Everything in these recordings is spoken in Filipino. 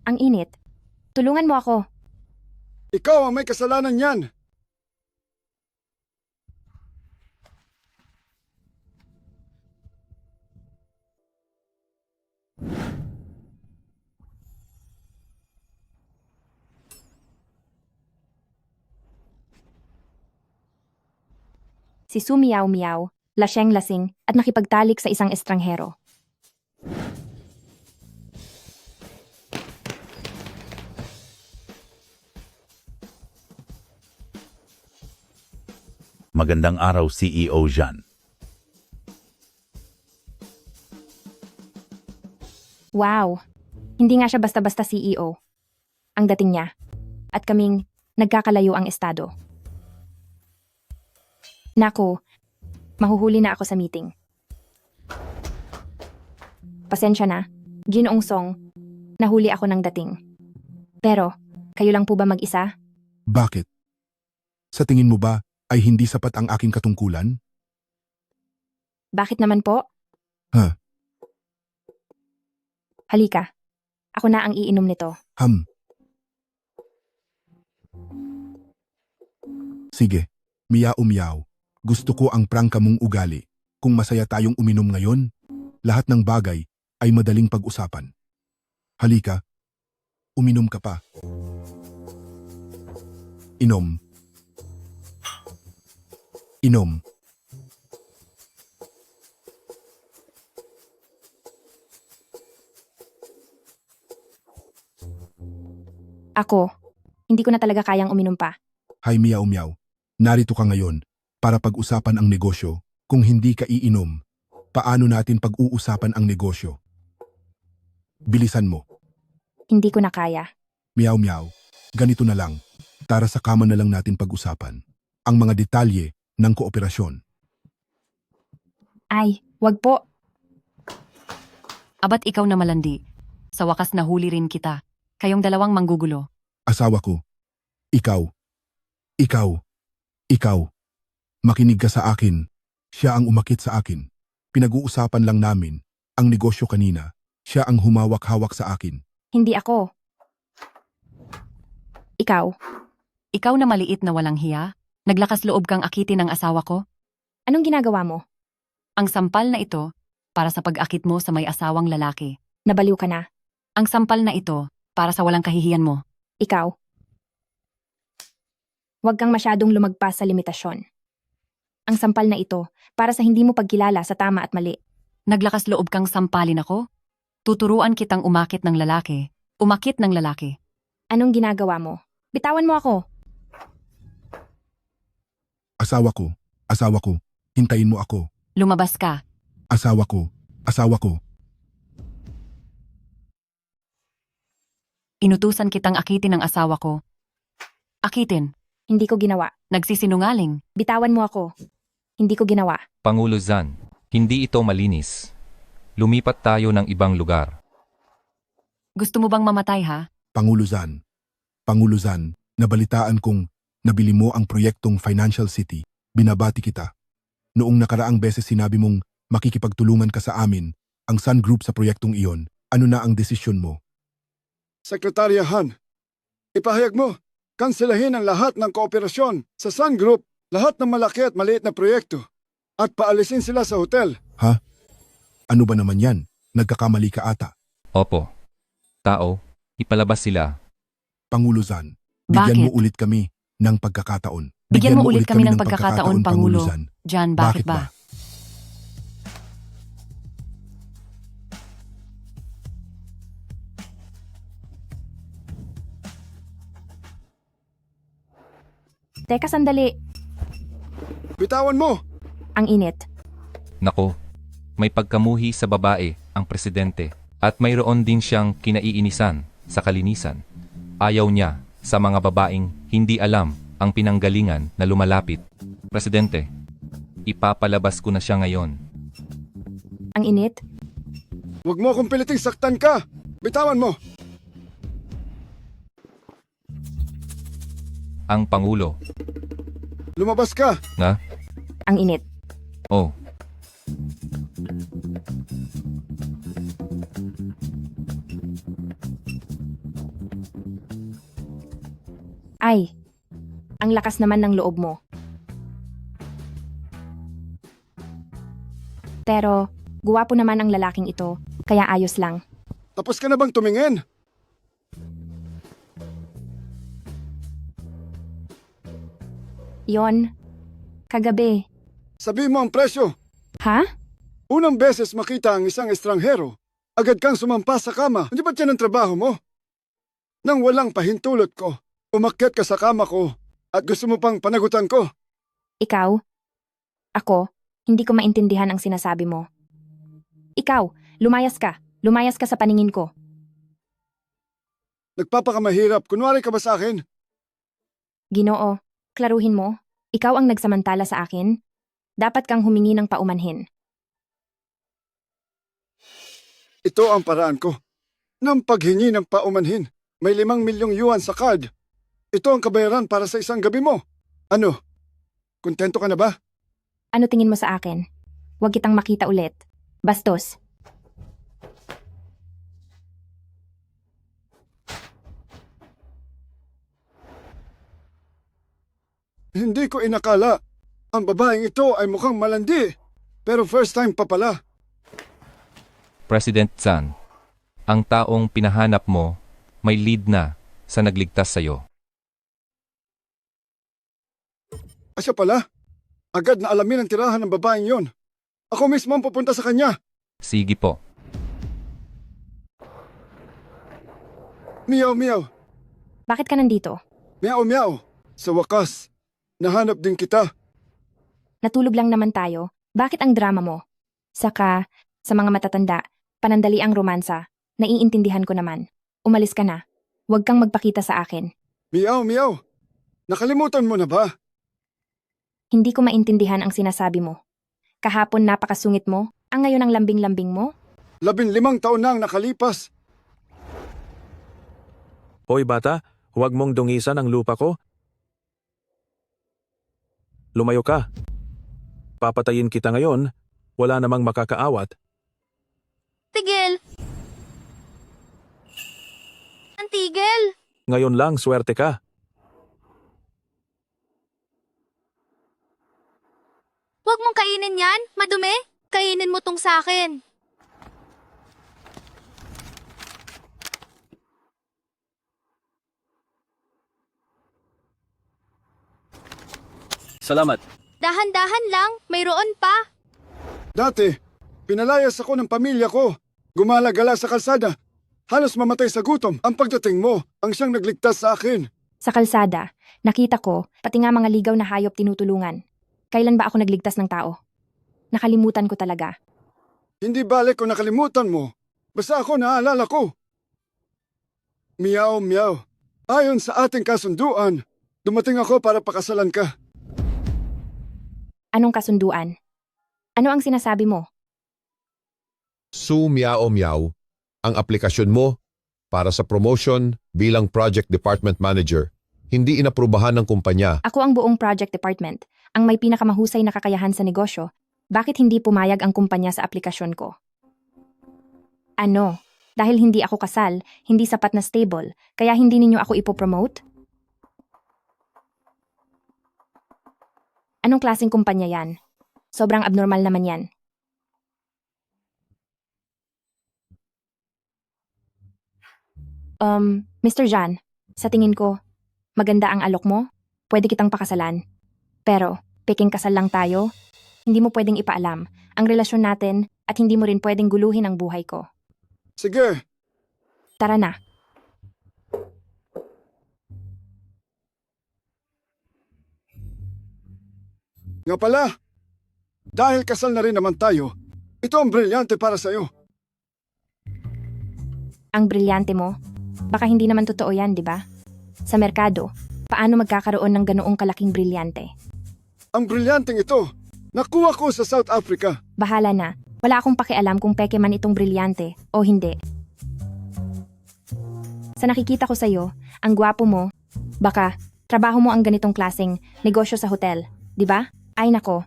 Ang init. Tulungan mo ako. Ikaw ang may kasalanan yan. Si Su Miao Miao, lasyeng-lasing at nakipagtalik sa isang estranghero. Magandang araw, CEO Jean. Wow! Hindi nga siya basta-basta CEO. Ang dating niya. At kaming nagkakalayo ang estado. Naku, mahuhuli na ako sa meeting. Pasensya na, Ginoong Song, nahuli ako ng dating. Pero, kayo lang po ba mag-isa? Bakit? Sa tingin mo ba ay hindi sapat ang aking katungkulan? Bakit naman po? Ha? Halika, ako na ang iinom nito. Sige, miyaw-miyaw. Gusto ko ang prangka mong ugali. Kung masaya tayong uminom ngayon, lahat ng bagay ay madaling pag-usapan. Halika, uminom ka pa. Inom. Inom. Ako, hindi ko na talaga kayang uminom pa. Hay miyaw-miyaw, narito ka ngayon para pag-usapan ang negosyo. Kung hindi ka iinom, paano natin pag-uusapan ang negosyo? Bilisan mo. Hindi ko na kaya. Miyaw-miyaw, ganito na lang. Tara sa kama na lang natin pag-usapan ang mga detalye ng kooperasyon. Ay, wag po. Abat ikaw na malandi. Sa wakas nahuli rin kita. Kayong dalawang manggugulo. Asawa ko, ikaw, makinig ka sa akin. Siya ang umakit sa akin. Pinag-uusapan lang namin ang negosyo kanina. Siya ang humawak-hawak sa akin. Hindi ako. Ikaw, Ikaw na maliit na walang hiya. Naglakas loob kang akitin ng asawa ko. anong ginagawa mo? Ang sampal na ito, para sa pag-akit mo sa may asawang lalaki. Nabaliw ka na. Ang sampal na ito, para sa walang kahihiyan mo. Ikaw. Huwag kang masyadong lumagpas sa limitasyon. Ang sampal na ito, para sa hindi mo pagkilala sa tama at mali. Naglakas loob kang sampalin ako. Tuturuan kitang umakit ng lalaki. Umakit ng lalaki. Anong ginagawa mo? Bitawan mo ako. Asawa ko, hintayin mo ako. Lumabas ka. Asawa ko. Inutusan kitang akitin ng asawa ko. Akitin. Hindi ko ginawa. Nagsisinungaling. Bitawan mo ako. Hindi ko ginawa. Pangulo Zan, hindi ito malinis. Lumipat tayo ng ibang lugar. Gusto mo bang mamatay ha? Pangulo Zan, nabalitaan kong nabili mo ang proyektong Financial City. Binabati kita. Noong nakaraang beses sinabi mong makikipagtulungan ka sa amin, ang Sun Group sa proyektong iyon. Ano na ang desisyon mo? Sekretarya Han, ipahayag mo, kanselahin ang lahat ng kooperasyon sa Sun Group, lahat ng malaki at maliit na proyekto, at paalisin sila sa hotel. Ha? Ano ba naman yan? Nagkakamali ka ata. Opo. Tao, ipalabas sila. Pangulo Zan, bigyan mo Bakit? ulit kami ng pagkakataon. Bigyan mo ulit kami ng pagkakataon, Pangulo. Zan. Jan, bakit ba? Teka sandali. Bitawan mo! Ang init. Nako, may pagkamuhi sa babae ang presidente at mayroon din siyang kinaiinisan sa kalinisan. Ayaw niya sa mga babaeng hindi alam ang pinanggalingan na lumalapit. Presidente, ipapalabas ko na siya ngayon. Ang init. Huwag mo akong piliting saktan ka! Bitawan mo! Ang Pangulo. Lumabas ka! Na? Ang init. Oh. Ay, ang lakas naman ng loob mo. Pero, guwapo naman ang lalaking ito, kaya ayos lang. Tapos ka na bang tumingin? Yon, kagabi. Sabi mo ang presyo. Ha? Unang beses makita ang isang estranghero, agad kang sumampa sa kama. Hindi ba yan ang trabaho mo? Nang walang pahintulot ko, umakyat ka sa kama ko at gusto mo pang panagutan ko. Ikaw? Ako? Hindi ko maintindihan ang sinasabi mo. Ikaw, lumayas ka. Lumayas ka sa paningin ko. Nagpapakamahirap, kunwari ka ba sa akin? Ginoo, klaruhin mo. Ikaw ang nagsamantala sa akin. Dapat kang humingi ng paumanhin. Ito ang paraan ko. Ng paghingi ng paumanhin. May 5 milyong yuan sa card. Ito ang kabayaran para sa isang gabi mo. Ano? Kontento ka na ba? Ano tingin mo sa akin? Huwag kitang makita ulit. Bastos. Hindi ko inakala. Ang babaeng ito ay mukhang malandi. Pero first time pa pala. President San, ang taong pinahanap mo may lead na sa nagligtas sa'yo. Asya pala. Agad na alamin ang tirahan ng babaeng yon. Ako mismo ang pupunta sa kanya. Sige po. Miyaw, miyaw. Bakit ka nandito? Miyaw, miyaw. Sa wakas, nahanap din kita. Natulog lang naman tayo. Bakit ang drama mo? Saka, sa mga matatanda, panandali ang romansa. Naiintindihan ko naman. Umalis ka na. Huwag kang magpakita sa akin. Miyaw, miyaw. Nakalimutan mo na ba? Hindi ko maintindihan ang sinasabi mo. Kahapon napakasungit mo, ang ngayon ang lambing-lambing mo? 15 taon na ang nakalipas. Hoy bata, huwag mong dungisan ang lupa ko. Lumayo ka. Papatayin kita ngayon, wala namang makakaawat. Tigil! Ang tigil! Ngayon lang, swerte ka. Huwag mong kainin yan, madumi. Kainin mo tong sa akin. Salamat. Dahan-dahan lang, mayroon pa. Dati, pinalayas ako ng pamilya ko. Gumala-gala sa kalsada. Halos mamatay sa gutom. Ang pagdating mo, ang siyang nagligtas sa akin. Sa kalsada, nakita ko, pati nga mga ligaw na hayop tinutulungan. Kailan ba ako nagligtas ng tao? Nakalimutan ko talaga. Hindi balik kung nakalimutan mo. Basta ako naaalala ko. Miyaw, miyaw. Ayon sa ating kasunduan, dumating ako para pakasalan ka. Anong kasunduan? Ano ang sinasabi mo? Su Miao Miao, ang aplikasyon mo para sa promotion bilang Project Department Manager, hindi inaprubahan ng kumpanya. Ako ang buong project department, ang may pinakamahusay na kakayahan sa negosyo. Bakit hindi pumayag ang kumpanya sa aplikasyon ko? Ano? Dahil hindi ako kasal, hindi sapat na stable, kaya hindi ninyo ako ipopromote? Anong klaseng kumpanya yan? Sobrang abnormal naman yan. Mr. Jan, sa tingin ko, maganda ang alok mo, pwede kitang pakasalan. Pero, peking kasal lang tayo, hindi mo pwedeng ipaalam ang relasyon natin at hindi mo rin pwedeng guluhin ang buhay ko. Sige, Tara na. nga pala. Dahil kasal na rin naman tayo, ito ang brilyante para sa'yo. Ang brilyante mo, baka hindi naman totoo yan, di ba? Sa merkado, paano magkakaroon ng ganoong kalaking brilyante? Ang brilyanteng ito, nakuha ko sa South Africa. Bahala na, wala akong pakialam kung peke man itong brilyante o hindi. Sa nakikita ko sa'yo, ang gwapo mo, baka trabaho mo ang ganitong klaseng negosyo sa hotel, di ba? Ay nako,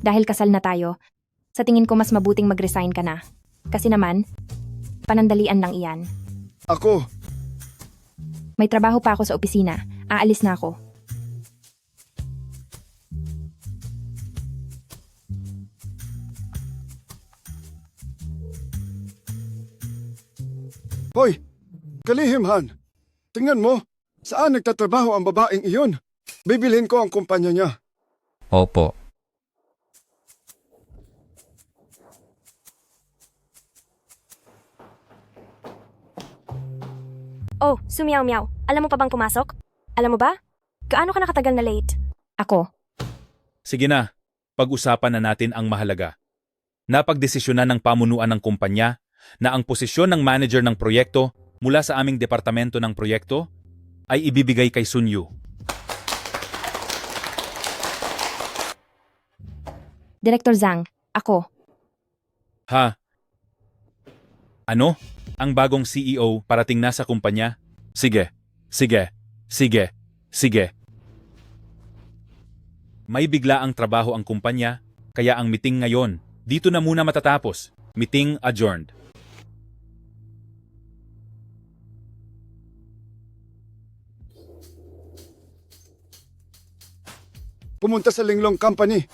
dahil kasal na tayo, sa tingin ko mas mabuting mag-resign ka na. Kasi naman, panandalian lang iyan. Ako, May trabaho pa ako sa opisina Aalis na ako. Hoy, kalihim Han. Tingnan mo, saan nagtatrabaho ang babaeng iyon? Bibilhin ko ang kumpanya niya. Opo. Oh, sumiyaw-miyaw. Alam mo pa bang pumasok? Alam mo ba? Gaano ka nakatagal na late? Ako. Sige na, pag-usapan na natin ang mahalaga. Napagdesisyonan ng pamunuan ng kumpanya na ang posisyon ng manager ng proyekto mula sa aming departamento ng proyekto ay ibibigay kay Sun Yu. Director Zhang, ako. Ha? Ano? Ang bagong CEO parating na sa kumpanya? Sige, sige, sige, sige. May bigla ang trabaho ang kumpanya, kaya ang meeting ngayon, dito na muna matatapos. Meeting adjourned. Pumunta sa Linglong Company.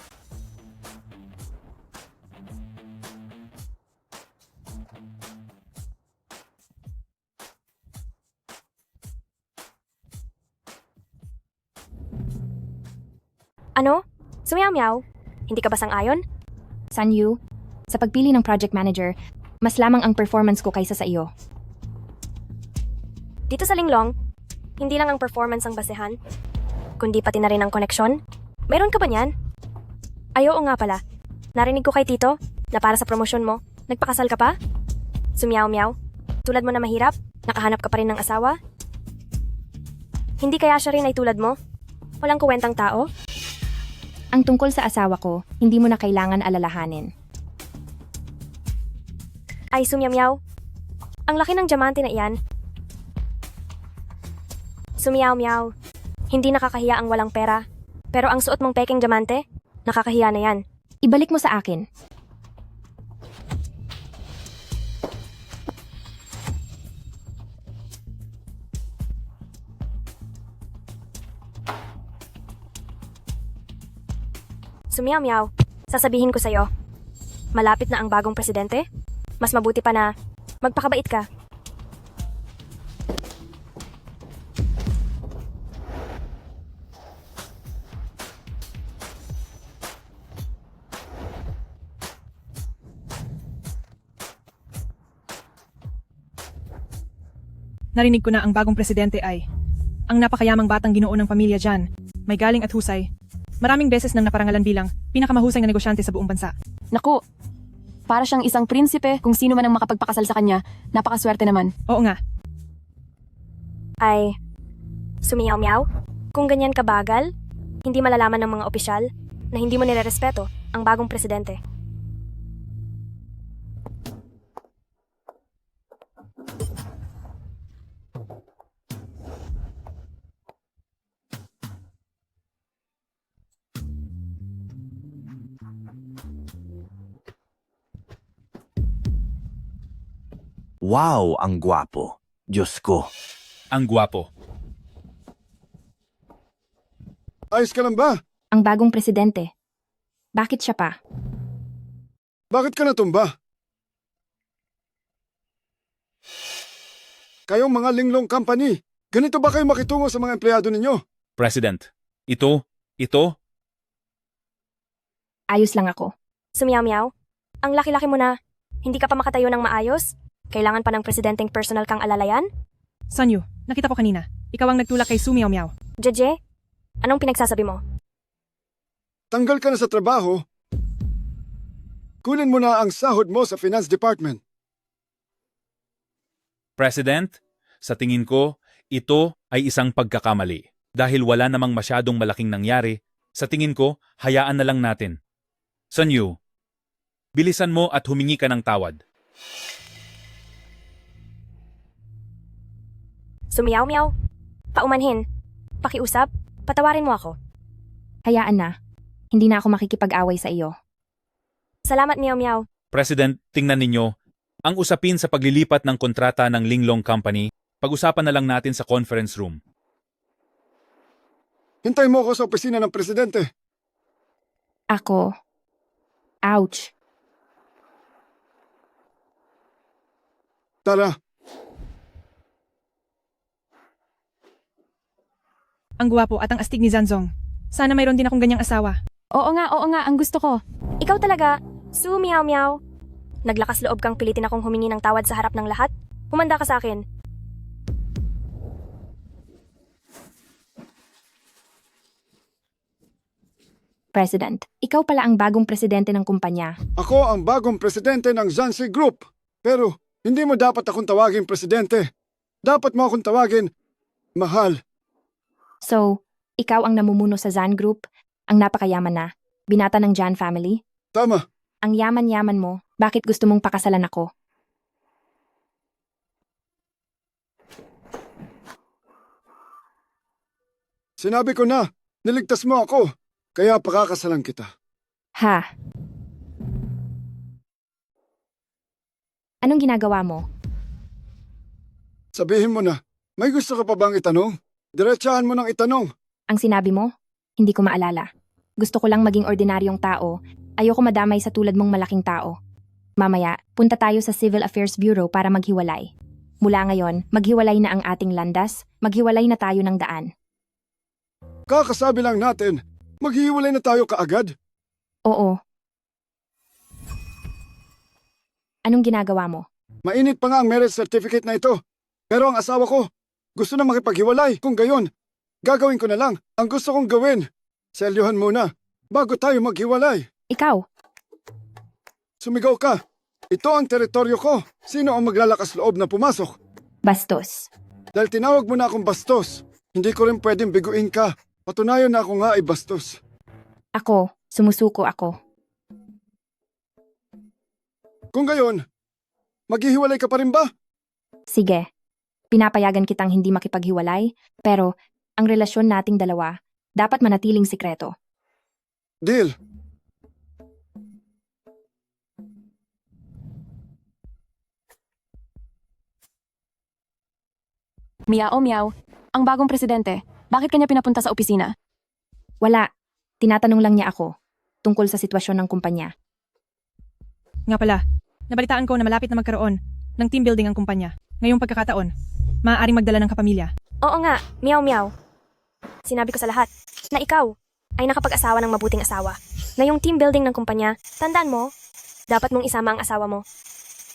Ano? Sumiyaw-miyaw? Hindi ka ba sang-ayon? Sun Yu, sa pagpili ng project manager, mas lamang ang performance ko kaysa sa iyo. Dito sa Linglong, hindi lang ang performance ang basehan, kundi pati na rin ang koneksyon. Meron ka ba niyan? Ay, oo nga pala. Narinig ko kay Tito na para sa promosyon mo, nagpakasal ka pa? Sumiyaw-miyaw? Tulad mo na mahirap? Nakahanap ka pa rin ng asawa? Hindi kaya siya rin ay tulad mo? Walang kuwentang tao? Ang tungkol sa asawa ko, hindi mo na kailangan alalahanin. Ay, sumiyaw-miyaw. Ang laki ng diamante na iyan. Sumiyaw-miyaw. Hindi nakakahiya ang walang pera. Pero ang suot mong peking diamante, nakakahiya na yan. Ibalik mo sa akin. Sumiyaw-miyaw. Sasabihin ko sa'yo. Malapit na ang bagong presidente. Mas mabuti pa na magpakabait ka. Narinig ko na ang bagong presidente ay ang napakayamang batang ginoo ng pamilya Jan. May galing at husay. Maraming beses nang naparangalan bilang pinakamahusay na negosyante sa buong bansa. Naku, para siyang isang prinsipe kung sino man ang makapagpakasal sa kanya. Napakaswerte naman. Oo nga, Ay, sumiyaw-miyaw? Kung ganyan kabagal, hindi malalaman ng mga opisyal na hindi mo nirerespeto ang bagong presidente. Wow, ang gwapo. Diyos ko. Ang gwapo. Ayos ka lang ba? Ang bagong presidente. Bakit siya pa? Bakit ka natumba? Kayong mga Linglong Company, ganito ba kayo makitungo sa mga empleyado ninyo? President, ito, Ayos lang ako. Sumiyaw-miyaw? Ang laki-laki mo na. Hindi ka pa makatayo ng maayos? Kailangan pa ng presidenteng personal kang alalayan? Sanyu, nakita ko kanina. Ikaw ang nagtulak kay Sumiyaw Miyaw. Jeje, anong pinagsasabi mo? Tanggal ka na sa trabaho. Kunin mo na ang sahod mo sa Finance Department. President, sa tingin ko, ito ay isang pagkakamali. Dahil wala namang masyadong malaking nangyari, sa tingin ko, hayaan na lang natin. Sanyu, bilisan mo at humingi ka ng tawad. Sumiyaw-miyaw? Paumanhin? Pakiusap? Patawarin mo ako. Hayaan na. Hindi na ako makikipag-away sa iyo. Salamat, miyaw-miyaw. President, tingnan ninyo, ang usapin sa paglilipat ng kontrata ng Linglong Company, pag-usapan na lang natin sa conference room. Hintay mo ako sa opisina ng presidente. Ako. Ouch. Tara, Ang gwapo at ang astig ni Zanzong. Sana mayroon din akong ganyang asawa. Oo nga, ang gusto ko. Ikaw talaga, Su Meow Meow. Naglakas loob kang pilitin akong humingi ng tawad sa harap ng lahat? Humanda ka sa akin. President, ikaw pala ang bagong presidente ng kumpanya. ako ang bagong presidente ng Zansi Group. Pero hindi mo dapat akong tawagin presidente. Dapat mo akong tawagin mahal. So, ikaw ang namumuno sa Zan Group, ang napakayaman na, binata ng Jan family. Tama. Ang yaman-yaman mo, bakit gusto mong pakasalan ako? Sinabi ko na, niligtas mo ako. Kaya pakakasalan kita. Ha? Anong ginagawa mo? Sabihin mo na, may gusto ka pa bang itanong? Diretsahan mo nang itanong. Ang sinabi mo? Hindi ko maalala. Gusto ko lang maging ordinaryong tao. Ayoko madamay sa tulad mong malaking tao. Mamaya, punta tayo sa Civil Affairs Bureau para maghiwalay. Mula ngayon, maghiwalay na ang ating landas, maghiwalay na tayo ng daan. Kakasabi lang natin, maghihiwalay na tayo kaagad. Oo. Anong ginagawa mo? Mainit pa nga ang marriage certificate na ito. Pero ang asawa ko, gusto na makipaghiwalay. Kung gayon, gagawin ko na lang ang gusto kong gawin. Selyuhan muna, bago tayo maghiwalay. Ikaw? Sumigaw ka. Ito ang teritoryo ko. Sino ang maglalakas loob na pumasok? Bastos. Dahil tinawag mo na akong bastos, hindi ko rin pwedeng biguin ka. Patunayan na ako nga ay bastos. Ako, sumusuko ako. Kung gayon, maghihiwalay ka pa rin ba? Sige. Pinapayagan kitang hindi makipaghiwalay, pero ang relasyon nating dalawa dapat manatiling sikreto. Deal. Meow Meow, ang bagong presidente. Bakit kanya pinapunta sa opisina? Wala. Tinatanong lang niya ako tungkol sa sitwasyon ng kumpanya. Nga pala, nabalitaan ko na malapit na magkaroon ng team building ang kumpanya. Ngayong pagkakataon, maaaring magdala ng kapamilya. Oo nga, Meow Meow. Sinabi ko sa lahat na ikaw ay nakapag-asawa ng mabuting asawa. Ngayong team building ng kumpanya, tandaan mo, dapat mong isama ang asawa mo.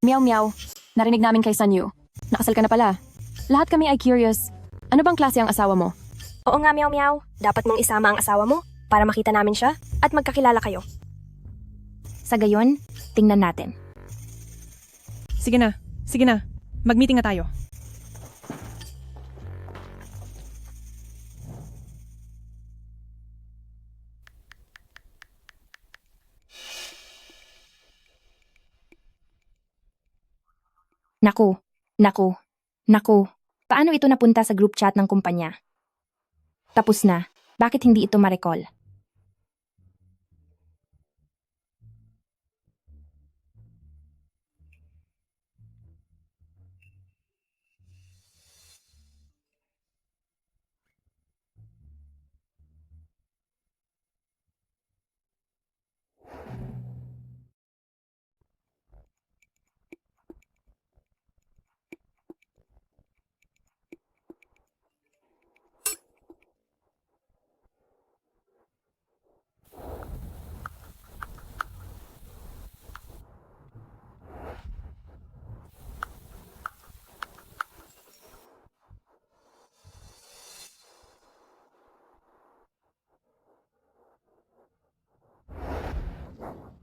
Meow Meow, narinig namin kay Sanyu. Nakasal ka na pala. Lahat kami ay curious. Ano bang klase ang asawa mo? Oo nga, Meow Meow. Dapat mong isama ang asawa mo para makita namin siya at magkakilala kayo. Sa gayon, tingnan natin. Sige na. Mag-meeting na tayo. Naku. Paano ito napunta sa group chat ng kumpanya? Tapos na. Bakit hindi ito ma-recall?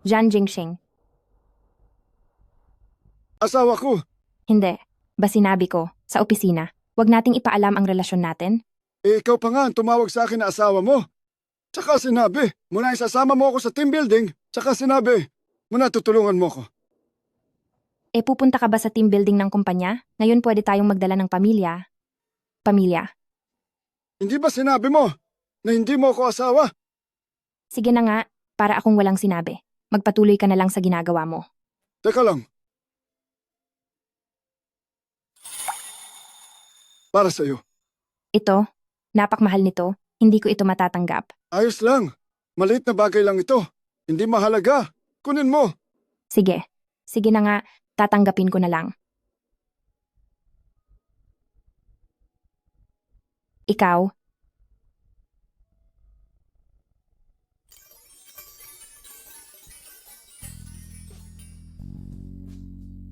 Jan Jingxing. Asawa ko. Hindi. Ba sinabi ko, sa opisina, wag nating ipaalam ang relasyon natin? Ikaw pa nga ang tumawag sa akin na asawa mo. Tsaka sinabi, muna isasama mo ako sa team building. Tsaka sinabi, muna tutulungan mo ko. Pupunta ka ba sa team building ng kumpanya? Ngayon pwede tayong magdala ng pamilya. Hindi ba sinabi mo na hindi mo ako asawa? Sige na nga, para akong walang sinabi. Magpatuloy ka na lang sa ginagawa mo. Teka lang. Para sa'yo. Ito, napakmahal nito. Hindi ko ito matatanggap. Ayos lang. Maliit na bagay lang ito. Hindi mahalaga. Kunin mo. Sige. Sige na nga, tatanggapin ko na lang. Ikaw?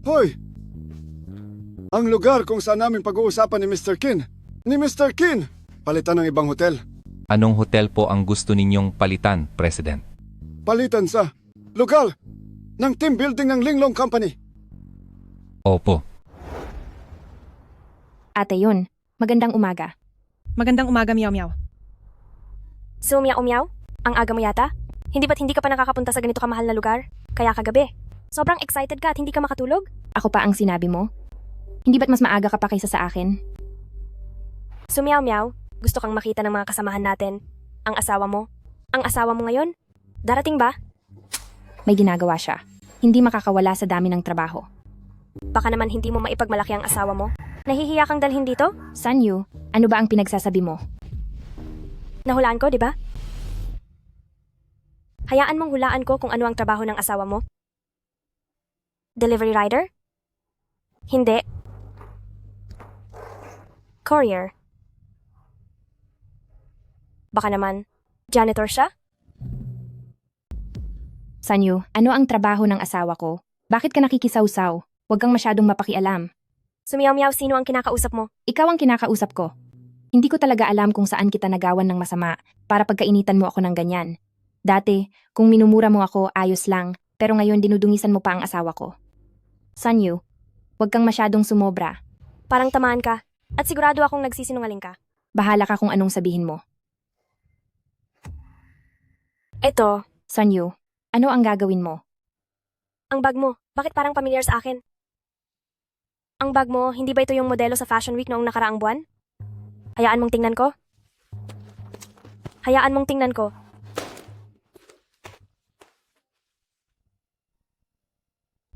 Hoy! Ang lugar kung saan namin pag-uusapan ni Mr. Kin. Ni Mr. Kin! Palitan ng ibang hotel. Anong hotel po ang gusto ninyong palitan, President? Palitan sa lugar ng team building ng Linglong Company. Opo. Ate yun. Magandang umaga. Magandang umaga, Miao Miao. Sumya umyaw? Ang aga mo yata? Hindi ba't hindi ka pa nakakapunta sa ganito kamahal na lugar? Kaya kagabi. Sobrang excited ka at hindi ka makatulog? Ako pa ang sinabi mo? Hindi ba't mas maaga ka pa kaysa sa akin? Sumyaw Miao, gusto kang makita ng mga kasamahan natin. Ang asawa mo? Ang asawa mo ngayon? Darating ba? May ginagawa siya. Hindi makakawala sa dami ng trabaho. Baka naman hindi mo maipagmalaki ang asawa mo? Nahihiya kang dalhin dito? Sanyu, ano ba ang pinagsasabi mo? Nahulaan ko, di ba? Hayaan mong hulaan ko kung ano ang trabaho ng asawa mo. Delivery rider? Hindi. Courier? Baka naman, janitor siya? Sanyu, ano ang trabaho ng asawa ko? Bakit ka nakikisawsaw? Huwag kang masyadong mapakialam. Sumiyaw-miyaw, sino ang kinakausap mo? Ikaw ang kinakausap ko. Hindi ko talaga alam kung saan kita nagawan ng masama para pagkainitan mo ako ng ganyan. Dati, kung minumura mo ako, ayos lang, pero ngayon dinudungisan mo pa ang asawa ko. Sanyu, huwag kang masyadong sumobra. Parang tamaan ka, at sigurado akong nagsisinungaling ka. Bahala ka kung anong sabihin mo. Eto, Sanyu, ano ang gagawin mo? ang bag mo, bakit parang familiar sa akin? Ang bag mo, hindi ba ito yung modelo sa Fashion Week noong nakaraang buwan? Hayaan mong tingnan ko. Hayaan mong tingnan ko.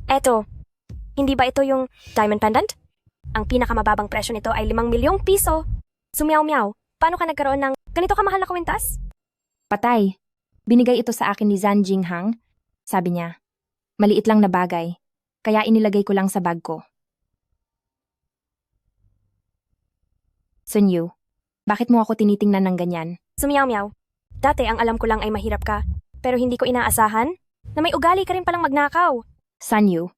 Eto, hindi ba ito yung diamond pendant? Ang pinakamababang presyo nito ay 5 milyong piso. Sumiyaw-miyaw, paano ka nagkaroon ng ganito kamahal na kwintas? Patay. Binigay ito sa akin ni Zan Jinghang. Sabi niya, maliit lang na bagay, kaya inilagay ko lang sa bag ko. Sunyu, bakit mo ako tinitingnan ng ganyan? Sumiyaw-miyaw, dati ang alam ko lang ay mahirap ka, pero hindi ko inaasahan na may ugali ka rin palang magnakaw. Sanyu,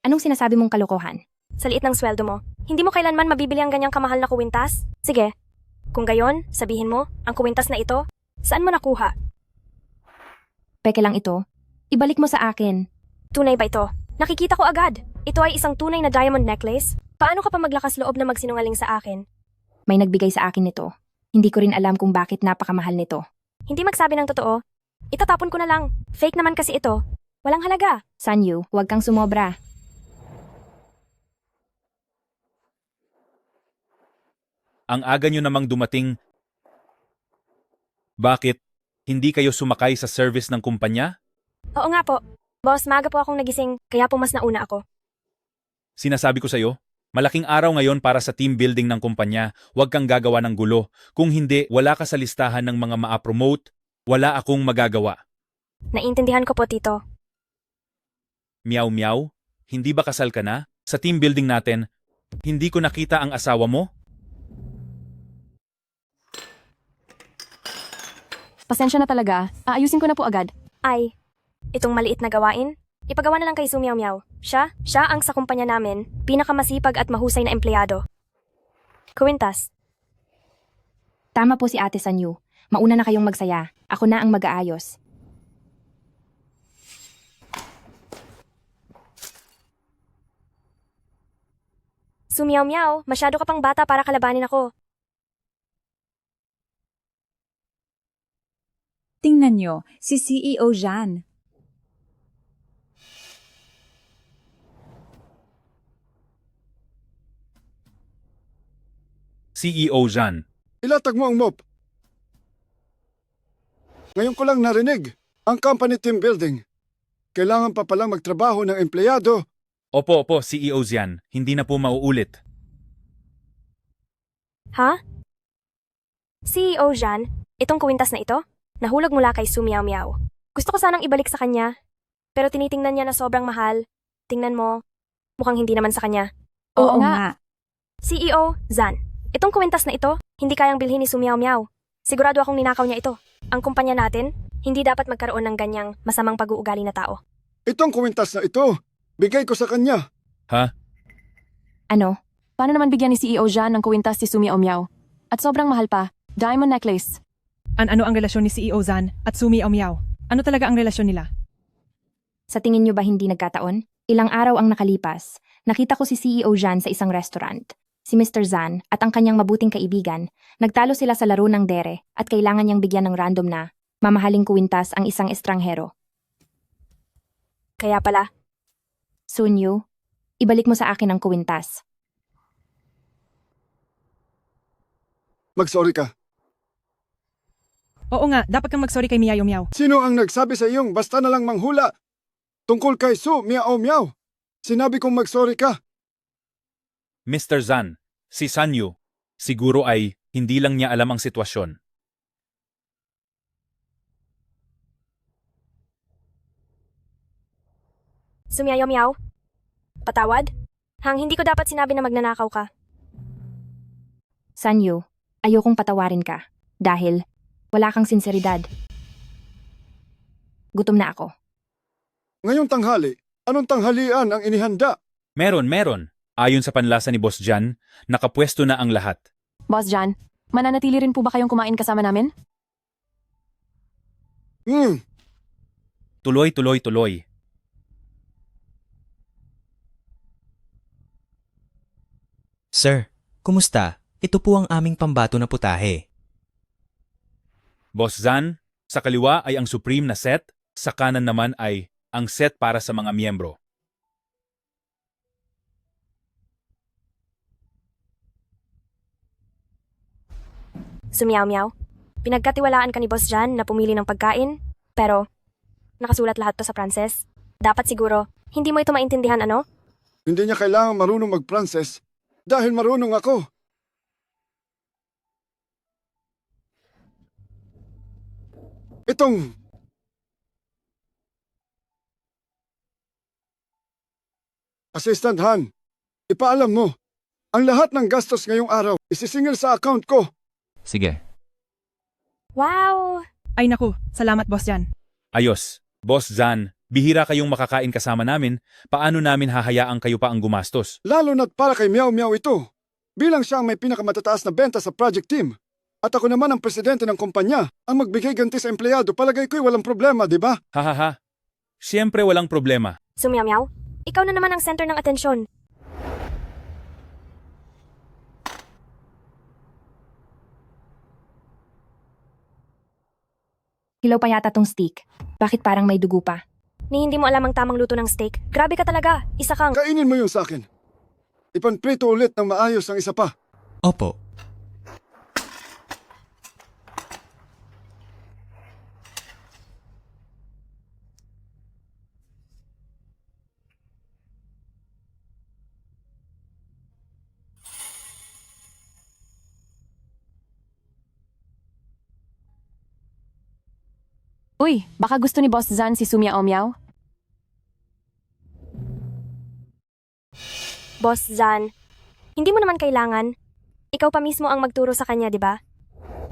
anong sinasabi mong kalokohan? Sa liit ng sweldo mo, hindi mo kailanman mabibili ang ganyang kamahal na kuwintas? Sige, kung gayon, sabihin mo, ang kuwintas na ito, saan mo nakuha? Peke lang ito. Ibalik mo sa akin. Tunay ba ito? Nakikita ko agad. Ito ay isang tunay na diamond necklace. Paano ka pa maglakas loob na magsinungaling sa akin? May nagbigay sa akin nito. Hindi ko rin alam kung bakit napakamahal nito. Hindi magsabi ng totoo. Itatapon ko na lang. Fake naman kasi ito. Walang halaga. Sanyu, huwag kang sumobra. Ang aga nyo namang dumating. Bakit? Hindi kayo sumakay sa service ng kumpanya? Oo nga po. Boss, maaga po akong nagising, kaya po mas nauna ako. Sinasabi ko sa'yo, malaking araw ngayon para sa team building ng kumpanya. Huwag kang gagawa ng gulo. Kung hindi, wala ka sa listahan ng mga maa-promote. Wala akong magagawa. Naintindihan ko po, Tito. Miyaw-miyaw, hindi ba kasal ka na? Sa team building natin, hindi ko nakita ang asawa mo? Pasensya na talaga. Aayusin ko na po agad. Ay, itong maliit na gawain, ipagawa na lang kay Sumiyaw-miyaw. Siya ang sa kumpanya namin, pinakamasipag at mahusay na empleyado. Kuwintas. Tama po si Ate Sanyu. Mauna na kayong magsaya. Ako na ang mag-aayos. Sumiyaw-miyaw, masyado ka pang bata para kalabanin ako. Tingnan nyo, si CEO Jan. CEO Jan. Ilatag mo ang mop. Ngayon ko lang narinig ang company team building. Kailangan pa palang magtrabaho ng empleyado. Opo, CEO Jan. Hindi na po mauulit. Ha? CEO Jan, Itong kuwintas na ito, nahulog mula kay Su Miao Miao. Gusto ko sanang ibalik sa kanya, pero tinitingnan niya na sobrang mahal. Tingnan mo, mukhang hindi naman sa kanya. Oo nga. CEO, Zan, itong kuwintas na ito, hindi kayang bilhin ni Su Miao Miao. Sigurado akong ninakaw niya ito. Ang kumpanya natin, hindi dapat magkaroon ng ganyang masamang pag-uugali na tao. Itong kuwintas na ito, bigay ko sa kanya. Ha? Ano? Paano naman bigyan ni CEO Zhan ng kuwintas si Su Miao Miao? At sobrang mahal pa, diamond necklace. Ano ang relasyon ni CEO Zhan at Su Miao Miao? Ano talaga ang relasyon nila? Sa tingin nyo ba hindi nagkataon? Ilang araw ang nakalipas. Nakita ko si CEO Zhan sa isang restaurant. Si Mr. Zhan at ang kanyang mabuting kaibigan, nagtalo sila sa laro ng dere at kailangan niyang bigyan ng random na mamahaling kuwintas ang isang estranghero. Kaya pala, Sunyu, ibalik mo sa akin ang kuwintas. Mag-sorry ka. Oo nga, dapat kang mag-sorry kay Miao Miao. Sino ang nagsabi sa iyong basta na lang manghula? Tungkol kay Su Miao Miao. Sinabi kong mag-sorry ka. Mr. Zan, si Sanyu, siguro ay hindi lang niya alam ang sitwasyon. Su Miao Miao, patawad? Hindi ko dapat sinabi na magnanakaw ka. Sanyu, ayokong patawarin ka. Dahil wala kang sinseridad. Gutom na ako. Ngayong tanghali, anong tanghalian ang inihanda? Meron. Ayon sa panlasa ni Boss Jan, nakapwesto na ang lahat. Boss Zhan, mananatili rin po ba kayong kumain kasama namin? Tuloy. Sir, kumusta? Ito po ang aming pambato na putahe. Boss Zan, sa kaliwa ay ang supreme na set, sa kanan naman ay ang set para sa mga miyembro. Su Miao Miao, pinagkatiwalaan ka ni Boss Zhan na pumili ng pagkain, pero nakasulat lahat to sa Pranses. Dapat siguro, hindi mo ito maintindihan ano? Hindi niya kailangang marunong mag-Pranses dahil marunong ako. Itong Assistant Han, ipaalam mo, ang lahat ng gastos ngayong araw isisingil sa account ko. Sige. Wow! Ay naku, salamat Boss Zhan. Ayos. Boss Zan, bihira kayong makakain kasama namin, paano namin hahayaan kayo pa ang gumastos? Lalo na't para kay Miao Miao ito. Bilang siya ang may pinakamatataas na benta sa project team. At ako naman ang presidente ng kumpanya, ang magbigay ganti sa empleyado, palagay ko'y walang problema, di ba? Hahaha. Siyempre walang problema. Su Miao Miao, ikaw na naman ang center ng atensyon. Hilaw pa yata tong steak. Bakit parang may dugo pa? Ni hindi mo alam ang tamang luto ng steak. Grabe ka talaga, isa kang... Kainin mo yung sa akin. Ipanprito ulit ng maayos ang isa pa. Opo. Uy, baka gusto ni Boss Zhan si Su Miao Miao? Boss Zhan, hindi mo naman kailangan. Ikaw pa mismo ang magturo sa kanya, di ba?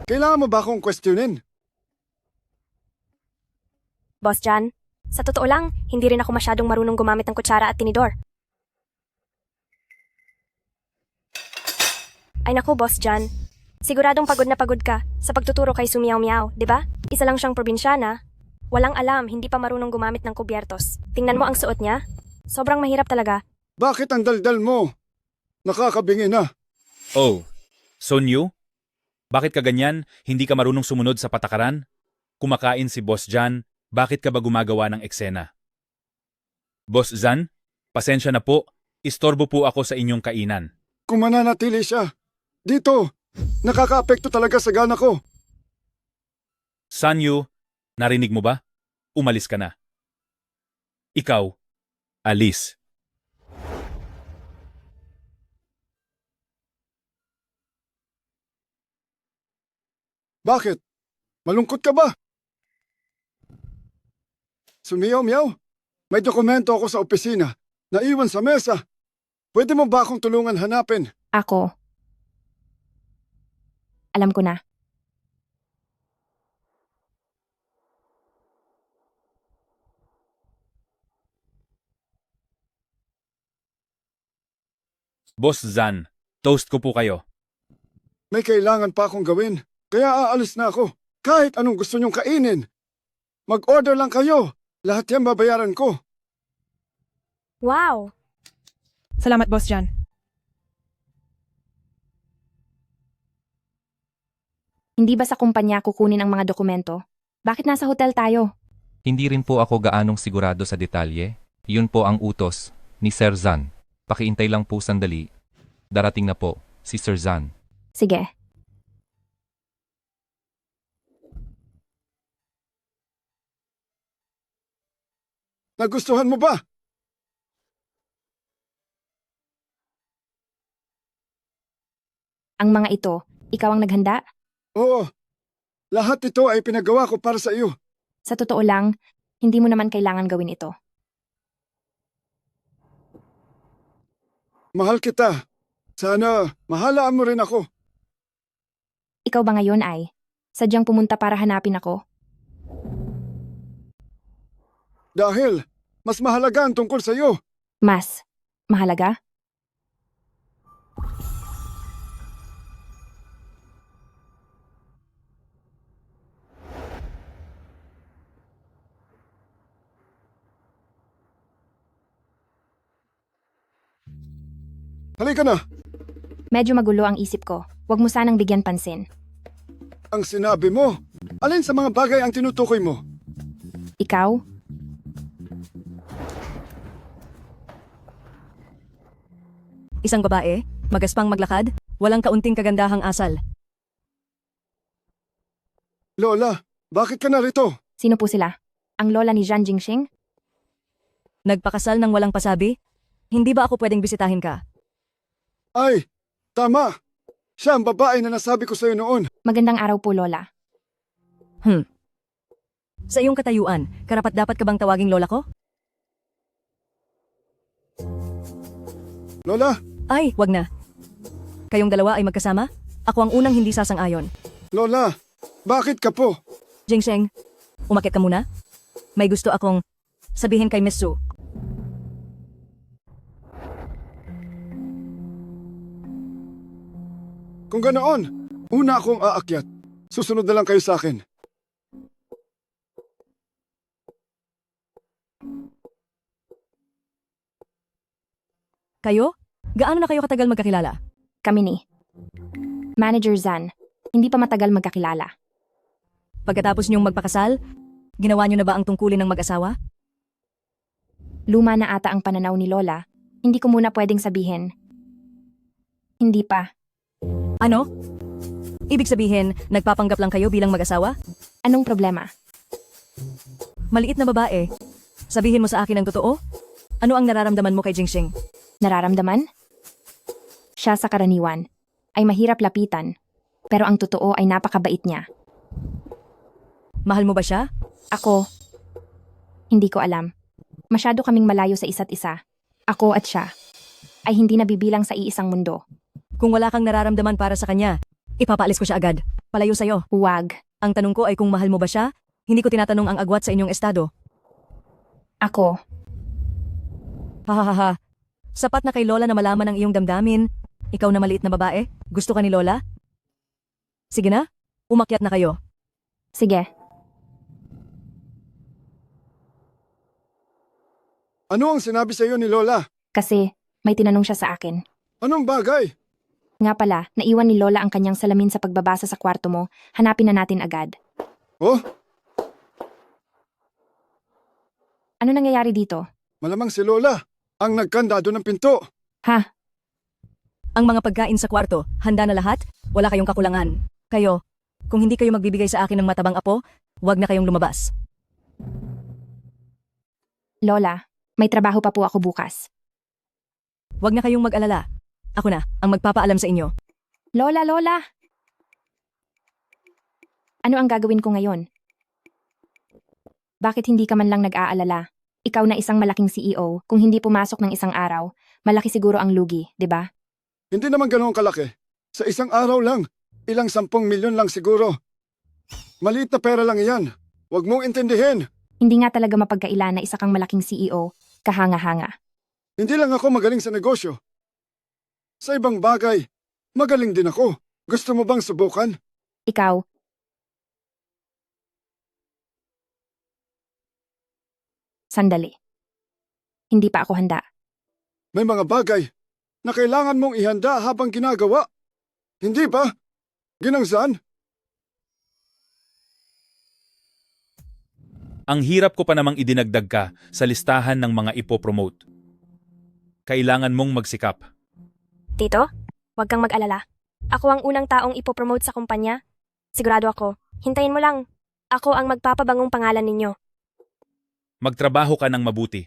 Kailangan mo ba akong questionin? Boss Zhan, sa totoo lang, hindi rin ako masyadong marunong gumamit ng kutsara at tinidor. Ay naku, Boss Zhan. Siguradong pagod na pagod ka sa pagtuturo kay Su Miao Miao, di ba? Isa lang siyang probinsyana. Walang alam, hindi pa marunong gumamit ng kubyertos. Tingnan mo ang suot niya. Sobrang mahirap talaga. Bakit ang daldal mo? Nakakabingi na. Oh, Sonyu? Bakit ka ganyan? Hindi ka marunong sumunod sa patakaran? Kumakain si Boss Jan, bakit ka ba gumagawa ng eksena? Boss Zan, pasensya na po, istorbo po ako sa inyong kainan. Kung mananatili siya, dito, nakakaapekto talaga sa gana ko. Sanyu, narinig mo ba? Umalis ka na. Ikaw, alis. Bakit? Malungkot ka ba? Sumiyaw-miyaw, may dokumento ako sa opisina. Naiwan sa mesa. Pwede mo ba akong tulungan hanapin? Ako. Alam ko na. Boss Zan, toast ko po kayo. May kailangan pa akong gawin, kaya aalis na ako. Kahit anong gusto niyong kainin. Mag-order lang kayo. Lahat yan babayaran ko. Wow! Salamat, Boss Jan. Hindi ba sa kumpanya kukunin ang mga dokumento? Bakit nasa hotel tayo? Hindi rin po ako gaanong sigurado sa detalye. Yun po ang utos ni Sir Zan. Pakiintay lang po sandali. Darating na po si Sir Zan. Sige. Nagustuhan mo ba? Ang mga ito, ikaw ang naghanda? Oo. Lahat ito ay pinagawa ko para sa iyo. Sa totoo lang, hindi mo naman kailangan gawin ito. Mahal kita. Sana mahalaan mo rin ako. Ikaw ba ngayon ay sadyang pumunta para hanapin ako? Dahil mas mahalaga ang tungkol sa iyo. Mas mahalaga? Halika na. Medyo magulo ang isip ko. Huwag mo sanang bigyan pansin. Ang sinabi mo, alin sa mga bagay ang tinutukoy mo? Ikaw? Isang babae, magaspang maglakad, walang kaunting kagandahang asal. Lola, bakit ka narito? Sino po sila? Ang lola ni Zhan Jingxing? Nagpakasal ng walang pasabi? Hindi ba ako pwedeng bisitahin ka? Ay, tama. Siya ang babae na nasabi ko sa iyo noon. Magandang araw po, Lola. Sa iyong katayuan, karapat-dapat ka bang tawaging lola ko? Lola? Ay, wag na. Kayong dalawa ay magkasama? Ako ang unang hindi sasang-ayon. Lola, bakit ka po? Jingsheng, umakit ka muna. May gusto akong sabihin kay Miss Su. Kung ganoon, una akong aakyat. Susunod na lang kayo sa akin. Kayo? Gaano na kayo katagal magkakilala? Kami ni Manager Zan. Hindi pa matagal magkakilala. Pagkatapos niyong magpakasal, ginawa niyo na ba ang tungkulin ng mag-asawa? Luma na ata ang pananaw ni Lola. Hindi ko muna pwedeng sabihin. Hindi pa. Ano? Ibig sabihin, nagpapanggap lang kayo bilang mag-asawa? Anong problema? Maliit na babae. Sabihin mo sa akin ang totoo? Ano ang nararamdaman mo kay Jingxing? Nararamdaman? Siya sa karaniwan ay mahirap lapitan, pero ang totoo ay napakabait niya. Mahal mo ba siya? Ako, hindi ko alam. Masyado kaming malayo sa isa't isa. Ako at siya ay hindi nabibilang sa iisang mundo. Kung wala kang nararamdaman para sa kanya, ipapaalis ko siya agad. Palayo sa'yo. Huwag. Ang tanong ko ay kung mahal mo ba siya? Hindi ko tinatanong ang agwat sa inyong estado. Ako. Hahaha. Sapat na kay Lola na malaman ang iyong damdamin. Ikaw na maliit na babae? Gusto ka ni Lola? Sige na, umakyat na kayo. Sige. Ano ang sinabi sa iyo ni Lola? Kasi may tinanong siya sa akin. Anong bagay? Nga pala, naiwan ni Lola ang kanyang salamin sa pagbabasa sa kwarto mo. Hanapin na natin agad. Oh? Ano nangyayari dito? Malamang si Lola ang nagkandado ng pinto. Ha? Ang mga pagkain sa kwarto, handa na lahat? Wala kayong kakulangan. Kayo, kung hindi kayo magbibigay sa akin ng matabang apo, huwag na kayong lumabas. Lola, may trabaho pa po ako bukas. Huwag na kayong mag-alala. Ako na ang magpapaalam sa inyo. Lola, Lola! Ano ang gagawin ko ngayon? Bakit hindi ka man lang nag-aalala? Ikaw na isang malaking CEO, kung hindi pumasok ng isang araw, malaki siguro ang lugi, di ba? Hindi naman ganoon kalaki. Sa isang araw lang, ilang 10 milyon lang siguro. Maliit na pera lang iyan. Huwag mong intindihin. Hindi nga talaga mapagkaila na isa kang malaking CEO, kahanga-hanga. Hindi lang ako magaling sa negosyo. Sa ibang bagay, magaling din ako. Gusto mo bang subukan? Ikaw, sandali. Hindi pa ako handa. May mga bagay na kailangan mong ihanda habang ginagawa. Hindi ba? Ginangsan? Ang hirap ko pa namang idinagdag ka sa listahan ng mga ipopromote. Kailangan mong magsikap. Tito, huwag kang mag-alala. Ako ang unang taong ipopromote sa kumpanya. Sigurado ako. Hintayin mo lang. Ako ang magpapabangong pangalan ninyo. Magtrabaho ka ng mabuti.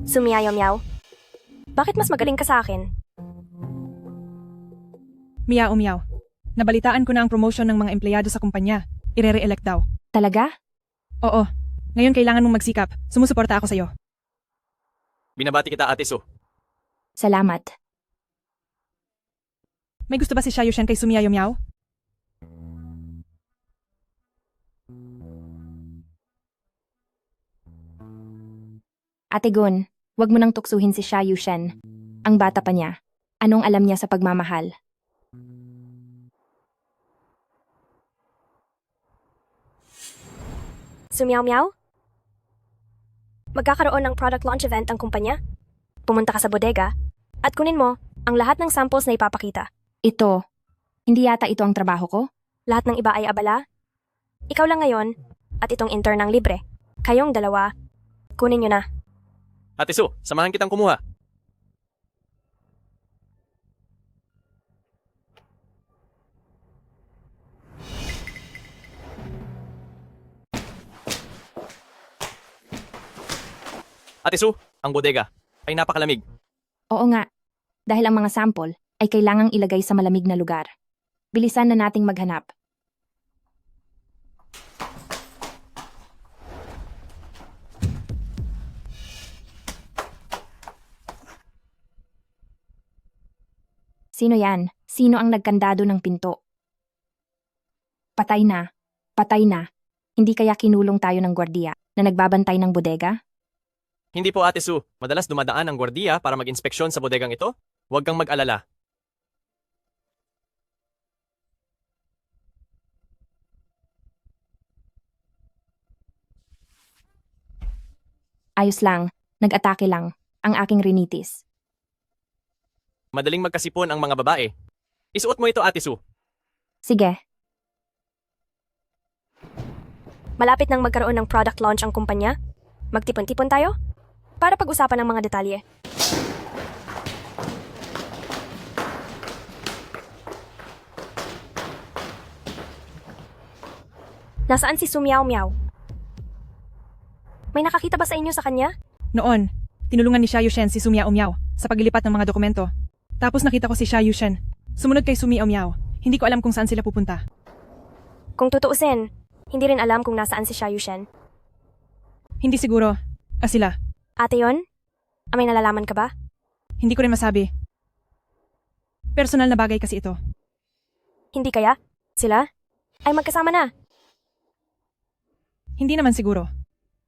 Sumiyaw-miyaw. Bakit mas magaling ka sa akin? Miyaw-miyaw. Nabalitaan ko na ang promotion ng mga empleyado sa kumpanya. Ire-re-elect daw. Talaga? Oo. Ngayon kailangan mong magsikap. Sumusuporta ako sa'yo. Binabati kita, Ate Su. Salamat. May gusto ba si Xia Yushen kay Sumiyaw-miyaw? Ate Gun, wag mo nang tuksuhin si Xia Yushen. Ang bata pa niya. Anong alam niya sa pagmamahal? Sumiyaw-miyaw? Magkakaroon ng product launch event ang kumpanya? Pumunta ka sa bodega at kunin mo ang lahat ng samples na ipapakita. Ito. Hindi yata ito ang trabaho ko? Lahat ng iba ay abala. Ikaw lang ngayon at itong intern ang libre. Kayong dalawa, kunin nyo na. Ate Su, samahan kitang kumuha. Ate Su, ang bodega ay napakalamig. Oo nga. Dahil ang mga sample ay kailangang ilagay sa malamig na lugar. Bilisan na nating maghanap. Sino yan? Sino ang nagkandado ng pinto? Patay na. Patay na. Hindi kaya kinulong tayo ng gwardiya na nagbabantay ng bodega? Hindi po, Ate Su. Madalas dumadaan ang gwardiya para mag-inspeksyon sa bodegang ito. Huwag kang mag-alala. Ayos lang. Nag-atake lang. Ang aking rinitis. Madaling magkasipon ang mga babae. Isuot mo ito, Ate Su. Sige. Malapit nang magkaroon ng product launch ang kumpanya. Magtipon-tipon tayo para pag-usapan ang mga detalye. Nasaan si Sumiyaw-miyaw? May nakakita ba sa inyo sa kanya? Noon, tinulungan ni Xia Yushen si Sumiyaw-miyaw sa paglilipat ng mga dokumento. Tapos nakita ko si Xia Yushen. Sumunod kay Sumiyaw-miyaw. Hindi ko alam kung saan sila pupunta. Kung tutuusin, hindi rin alam kung nasaan si Xia Yushen. Hindi siguro. Sila. Ate yon? May nalalaman ka ba? Hindi ko rin masabi. Personal na bagay kasi ito. Hindi kaya? Sila? Ay magkasama na. Hindi naman siguro.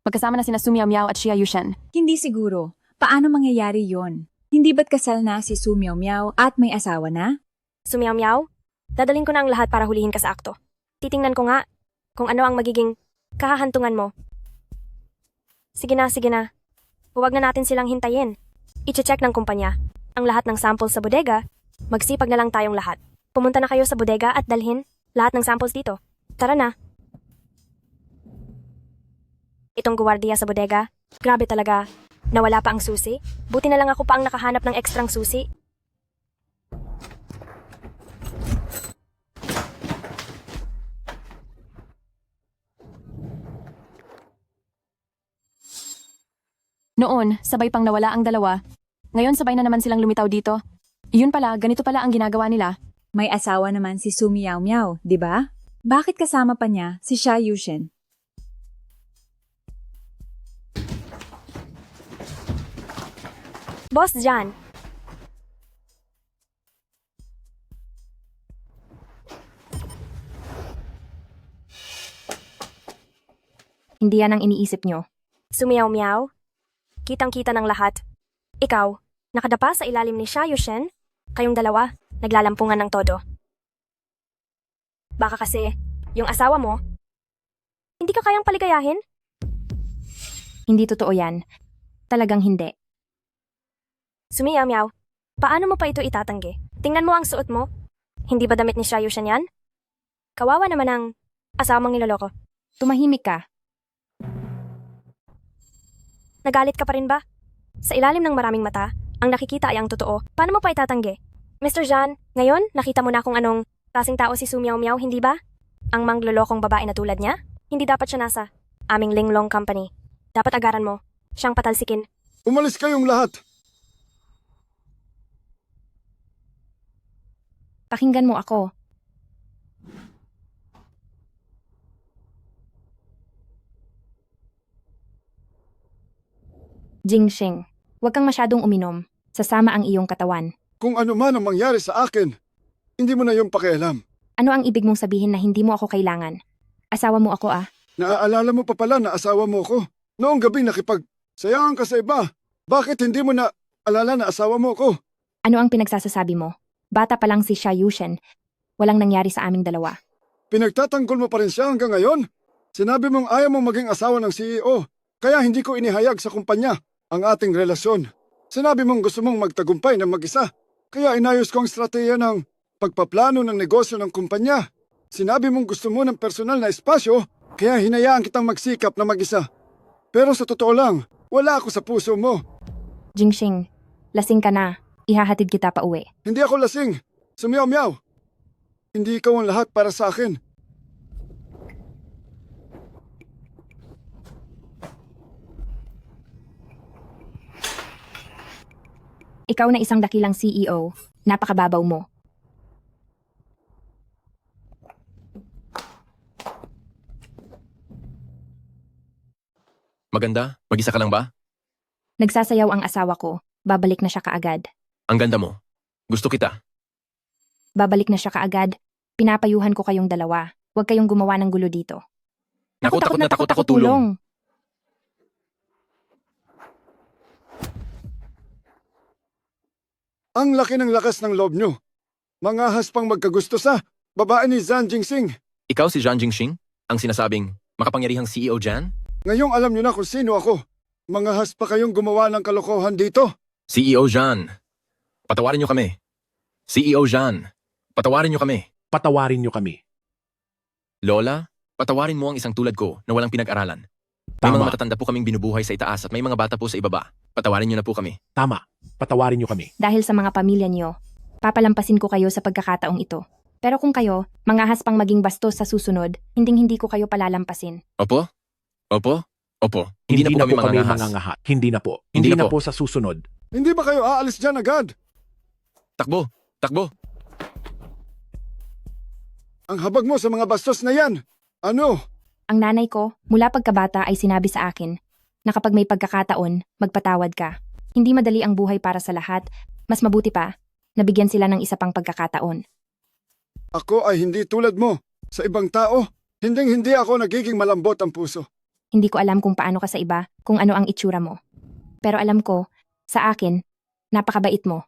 Magkasama na sina Sumiyaw-miyaw at Xia Yushen. Hindi siguro. Paano mangyayari yon? Hindi ba't kasal na si Sumiyaw-miyaw at may asawa na? Sumiyaw-miyaw? Dadalhin ko na ang lahat para hulihin ka sa akto. Titingnan ko nga kung ano ang magiging kahahantungan mo. Sige na, sige na. Huwag na natin silang hintayin. I-check ng kumpanya ang lahat ng samples sa bodega. Magsipag na lang tayong lahat. Pumunta na kayo sa bodega at dalhin lahat ng samples dito. Tara na. Itong guwardiya sa bodega, grabe talaga. Nawala pa ang susi. Buti na lang ako pa ang nakahanap ng ekstrang susi. Noon, sabay pang nawala ang dalawa. Ngayon sabay na naman silang lumitaw dito. Iyon pala, ganito pala ang ginagawa nila. May asawa naman si Su Miao Miao, di ba? Bakit kasama pa niya si Xia Yushen? Boss John, Hindi yan ang iniisip nyo. sumiyaw-miyaw. Kitang-kita ng lahat. Ikaw, nakadapa sa ilalim ni Xia Yushen. Kayong dalawa, naglalampungan ng todo. Baka kasi, yung asawa mo, hindi ka kayang paligayahin? Hindi totoo yan. Talagang hindi. Sumiyaw-miyaw, paano mo pa ito itatanggi? Tingnan mo ang suot mo. Hindi ba damit ni Xia Yushen yan? Kawawa naman ang asawang niloloko. Tumahimik ka. Nagalit ka pa rin ba? Sa ilalim ng maraming mata, ang nakikita ay ang totoo. Paano mo pa itatanggi? Mr. John, ngayon, nakita mo na kung anong klaseng tao si Sumiyaw Miyaw, hindi ba? Ang manglolokong babae na tulad niya? Hindi dapat siya nasa aming linglong company. Dapat agaran mo. Siyang patalsikin. Umalis kayong lahat. Pakinggan mo ako. Jingxing, huwag kang masyadong uminom. Sasama ang iyong katawan. Kung ano man ang mangyari sa akin, hindi mo na yung pakialam. Ano ang ibig mong sabihin na hindi mo ako kailangan? Asawa mo ako ah. Naaalala mo pa pala na asawa mo ko. Noong gabi nakipagsayangan ka sa iba. Bakit hindi mo na alala na asawa mo ko? Ano ang pinagsasasabi mo? Bata pa lang si Xia Yushen. Walang nangyari sa aming dalawa. Pinagtatanggol mo pa rin siya hanggang ngayon? Sinabi mong ayaw mong maging asawa ng CEO. Kaya hindi ko inihayag sa kumpanya ang ating relasyon. Sinabi mong gusto mong magtagumpay na mag-isa. Kaya inayos ko ang estratehiya ng pagpaplano ng negosyo ng kumpanya. Sinabi mong gusto mo ng personal na espasyo, kaya hinayaan kitang magsikap na mag-isa. Pero sa totoo lang, wala ako sa puso mo. Jingxing, lasing ka na. Ihahatid kita pa uwi. Hindi ako lasing. Sumiyaw-miyaw. Hindi ikaw ang lahat para sa akin. Ikaw na isang dakilang CEO. Napakababaw mo. Maganda? Mag-isa ka lang ba? Nagsasayaw ang asawa ko. Babalik na siya kaagad. Ang ganda mo. Gusto kita. Babalik na siya kaagad. Pinapayuhan ko kayong dalawa. Huwag kayong gumawa ng gulo dito. Takot ako tulong. Ang laki ng lakas ng loob nyo. Mangahas pang magkagusto sa babae ni Zhan Jingxing. Ikaw si Zhan Jingxing? Ang sinasabing makapangyarihang CEO Jan? Ngayong alam nyo na kung sino ako. Mangahas pa kayong gumawa ng kalokohan dito. CEO Jan. Patawarin niyo kami. CEO Jan. Patawarin niyo kami. Patawarin niyo kami. Lola, patawarin mo ang isang tulad ko na walang pinag-aralan. May Tama. mga matatanda po kaming binubuhay sa itaas at may mga bata po sa ibaba. Patawarin niyo na po kami. Tama. Patawarin niyo kami. Dahil sa mga pamilya niyo, papalampasin ko kayo sa pagkakataong ito. Pero kung kayo, mangahas pang maging bastos sa susunod, hinding-hindi ko kayo palalampasin. Opo? Opo? Opo. Hindi na po kami mangangahas. Hindi na po. Hindi Hindi na na po sa susunod. Hindi ba kayo aalis dyan agad? Takbo! Takbo! Ang habag mo sa mga bastos na yan. Ano? Ang nanay ko, mula pagkabata ay sinabi sa akin na kapag may pagkakataon, magpatawad ka. Hindi madali ang buhay para sa lahat. Mas mabuti pa, nabigyan sila ng isa pang pagkakataon. Ako ay hindi tulad mo. Sa ibang tao, hinding-hindi ako nagiging malambot ang puso. Hindi ko alam kung paano ka sa iba, kung ano ang itsura mo. Pero alam ko, sa akin, napakabait mo.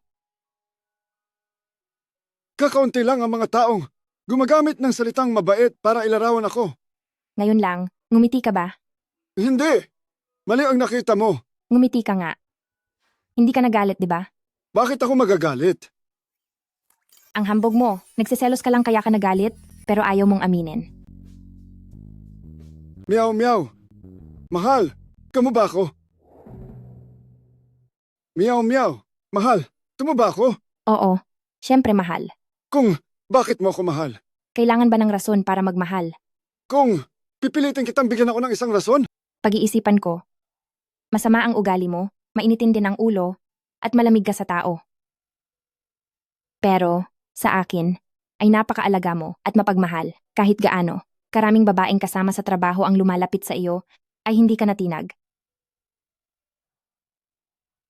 Kakaunti lang ang mga taong gumagamit ng salitang mabait para ilarawan ako. Ngayon lang, ngumiti ka ba? Hindi. Mali ang nakita mo. Ngumiti ka nga. Hindi ka nagalit, di ba? Bakit ako magagalit? Ang hambog mo, nagsiselos ka lang kaya ka nagalit, pero ayaw mong aminin. Meow meow. Mahal, kamo ba ako? Meow meow. Mahal, tumo ba ako? Oo, syempre mahal. Kung bakit mo ako mahal? Kailangan ba ng rason para magmahal? Kung pipilitin kitang bigyan ako ng isang rason? Pag-iisipan ko, masama ang ugali mo, mainitin din ang ulo, at malamig ka sa tao. Pero, sa akin, ay napakaalaga mo at mapagmahal. Kahit gaano, karaming babaeng kasama sa trabaho ang lumalapit sa iyo, ay hindi ka natinag.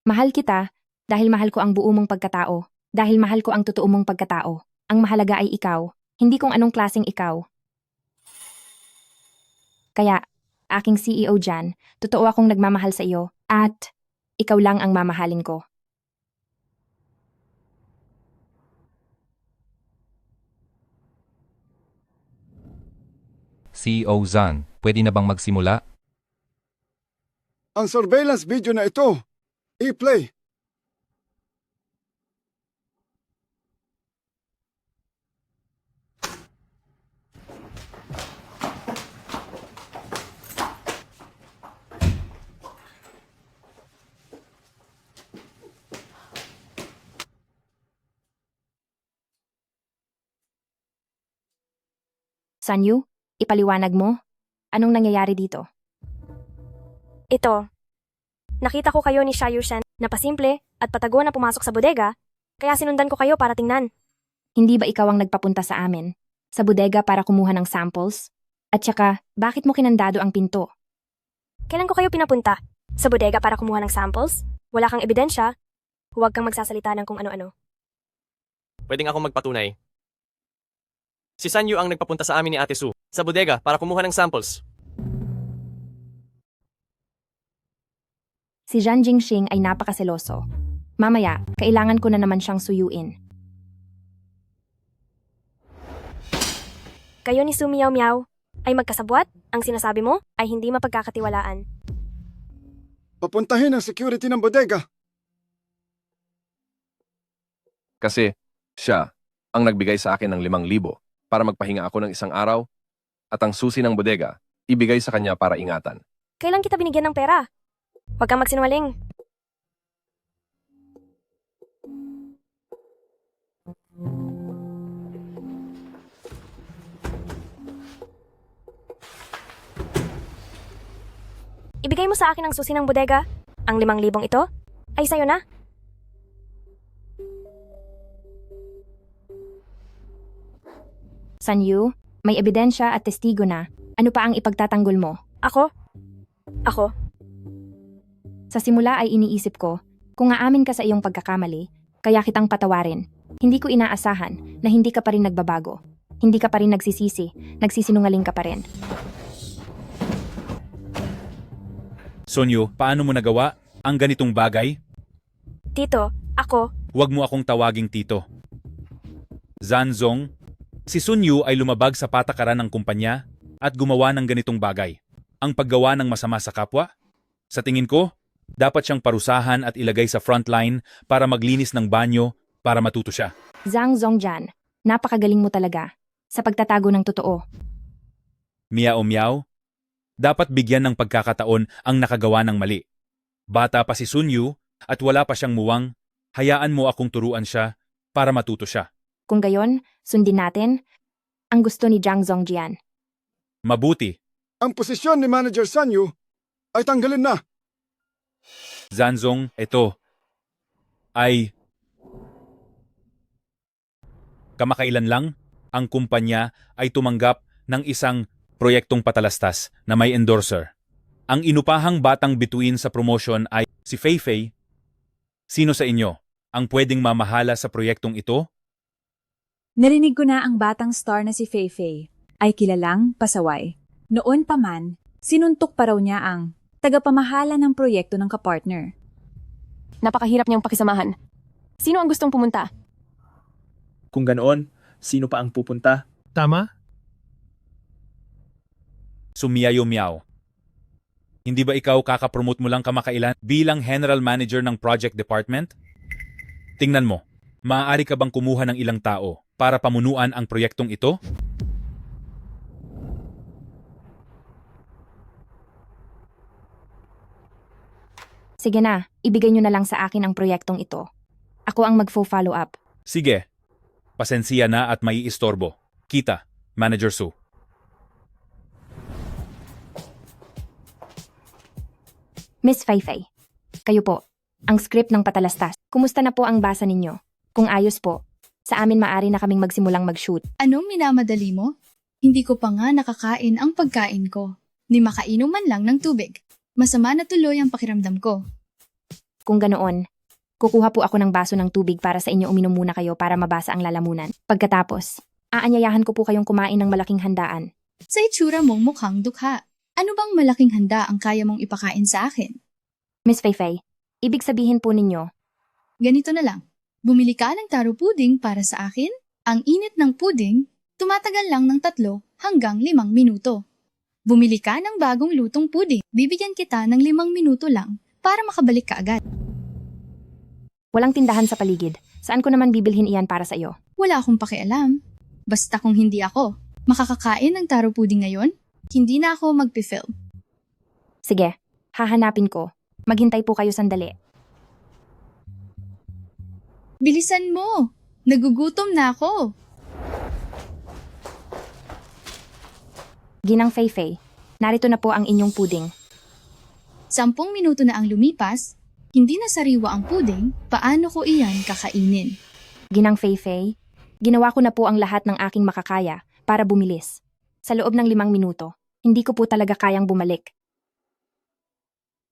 Mahal kita dahil mahal ko ang buo mong pagkatao. Dahil mahal ko ang totoo mong pagkatao. Ang mahalaga ay ikaw, hindi kung anong klaseng ikaw. Kaya, aking CEO dyan, totoo akong nagmamahal sa iyo, at ikaw lang ang mamahalin ko. CEO Zan, pwede na bang magsimula? Ang surveillance video na ito, i-play. Sanyu, ipaliwanag mo? Anong nangyayari dito? Ito. Nakita ko kayo ni Shayushan na pasimple at patago na pumasok sa bodega, kaya sinundan ko kayo para tingnan. Hindi ba ikaw ang nagpapunta sa amin? Sa bodega para kumuha ng samples? At saka, bakit mo kinandado ang pinto? Kailan ko kayo pinapunta? Sa bodega para kumuha ng samples? Wala kang ebidensya? Huwag kang magsasalita ng kung ano-ano. Pwedeng akong magpatunay. Si Sanyu ang nagpapunta sa amin ni Ate Sue sa bodega para kumuha ng samples. Si Zhan Jingxing ay napakaseloso. Mamaya, kailangan ko na naman siyang suyuin. Kayo ni Su Miao Miao ay magkasabwat? Ang sinasabi mo ay hindi mapagkakatiwalaan. Papuntahin ang security ng bodega. Kasi siya ang nagbigay sa akin ng 5,000 para magpahinga ako ng isang araw at ang susi ng bodega ibigay sa kanya para ingatan. Kailan kita binigyan ng pera? Huwag kang magsinungaling. Ibigay mo sa akin ang susi ng bodega. Ang 5,000 ito ay sayo na. Sanyu, may ebidensya at testigo na. Ano pa ang ipagtatanggol mo? Ako? Sa simula ay iniisip ko, kung aamin ka sa iyong pagkakamali, kaya kitang patawarin. Hindi ko inaasahan na hindi ka pa rin nagbabago. Hindi ka pa rin nagsisisi, nagsisinungaling ka pa rin. Sonyo, paano mo nagawa ang ganitong bagay? Tito, ako. Huwag mo akong tawaging tito. Zanzong, si Sunyu ay lumabag sa patakaran ng kumpanya at gumawa ng ganitong bagay. Ang paggawa ng masama sa kapwa? Sa tingin ko, dapat siyang parusahan at ilagay sa frontline para maglinis ng banyo para matuto siya. Zhang Zongjian, napakagaling mo talaga sa pagtatago ng totoo. Miao Miao, dapat bigyan ng pagkakataon ang nakagawa ng mali. Bata pa si Sunyu at wala pa siyang muwang, hayaan mo akong turuan siya para matuto siya. Kung gayon, sundin natin ang gusto ni Zhang Zongjian. Mabuti. Ang posisyon ni Manager Sanyu ay tanggalin na. Zanzong, ito ay kamakailan lang ang kumpanya ay tumanggap ng isang proyektong patalastas na may endorser. Ang inupahang batang bituin sa promotion ay si Feifei. Sino sa inyo ang pwedeng mamahala sa proyektong ito? Narinig ko na ang batang star na si Feifei ay kilalang pasaway. Noon pa man, sinuntok pa raw niya ang tagapamahala ng proyekto ng kapartner. Napakahirap niyang pakisamahan. Sino ang gustong pumunta? Kung ganoon, sino pa ang pupunta? Tama? Sumiyayo Miao. Hindi ba ikaw kakapromote mo lang kamakailan bilang General Manager ng Project Department? Tingnan mo, maaari ka bang kumuha ng ilang tao para pamunuan ang proyektong ito? Sige na, ibigay nyo na lang sa akin ang proyektong ito. Ako ang mag-follow up. Sige, pasensya na at may istorbo. Kita, Manager Su. Miss Feifei, kayo po, ang script ng patalastas. Kumusta na po ang basa ninyo? Kung ayos po, Sa amin maaari na kaming magsimulang mag-shoot. Anong minamadali mo? Hindi ko pa nga nakakain ang pagkain ko. Ni makainom man lang ng tubig. Masama na tuloy ang pakiramdam ko. Kung ganoon, kukuha po ako ng baso ng tubig para sa inyo, uminom muna kayo para mabasa ang lalamunan. Pagkatapos, aanyayahan ko po kayong kumain ng malaking handaan. Sa itsura mong mukhang dukha. Ano bang malaking handa ang kaya mong ipakain sa akin? Miss Feifei, ibig sabihin po ninyo, Ganito na lang. Bumili ka ng taro puding para sa akin. Ang init ng puding, tumatagal lang ng 3 hanggang 5 minuto. Bumili ka ng bagong lutong puding. Bibigyan kita ng 5 minuto lang para makabalik ka agad. walang tindahan sa paligid. Saan ko naman bibilhin iyan para sa iyo? Wala akong pakialam. Basta kung hindi ako makakakain ng taro puding ngayon, hindi na ako magpi-film. Sige, hahanapin ko. Maghintay po kayo sandali. Bilisan mo! Nagugutom na ako! Ginang Feifei, narito na po ang inyong puding. 10 minuto na ang lumipas, hindi na sariwa ang puding, paano ko iyan kakainin? Ginang Feifei, ginawa ko na po ang lahat ng aking makakaya para bumilis. Sa loob ng 5 minuto, hindi ko po talaga kayang bumalik.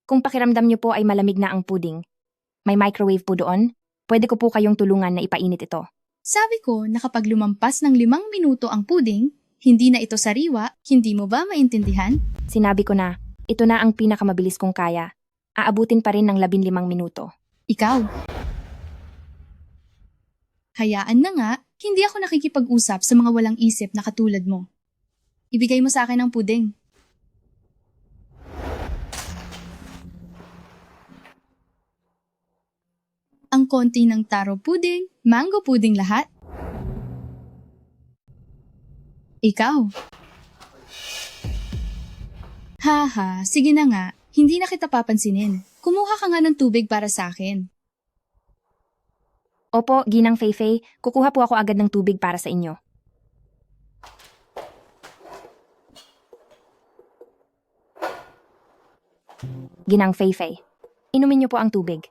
Kung pakiramdam niyo po ay malamig na ang puding, may microwave po doon, pwede ko po kayong tulungan na ipainit ito. Sabi ko na kapag lumampas ng 5 minuto ang puding, hindi na ito sariwa, hindi mo ba maintindihan? Sinabi ko na, ito na ang pinakamabilis kong kaya. Aabutin pa rin ng 15 minuto. Ikaw. Hayaan na nga, hindi ako nakikipag-usap sa mga walang isip na katulad mo. Ibigay mo sa akin ang puding. Ang konti ng taro puding, mango puding lahat. Ikaw. Haha, sige na nga, hindi na kita papansinin. Kumuha ka nga ng tubig para sa akin. Opo, Ginang Feifei, kukuha po ako agad ng tubig para sa inyo. Ginang Feifei, inumin niyo po ang tubig.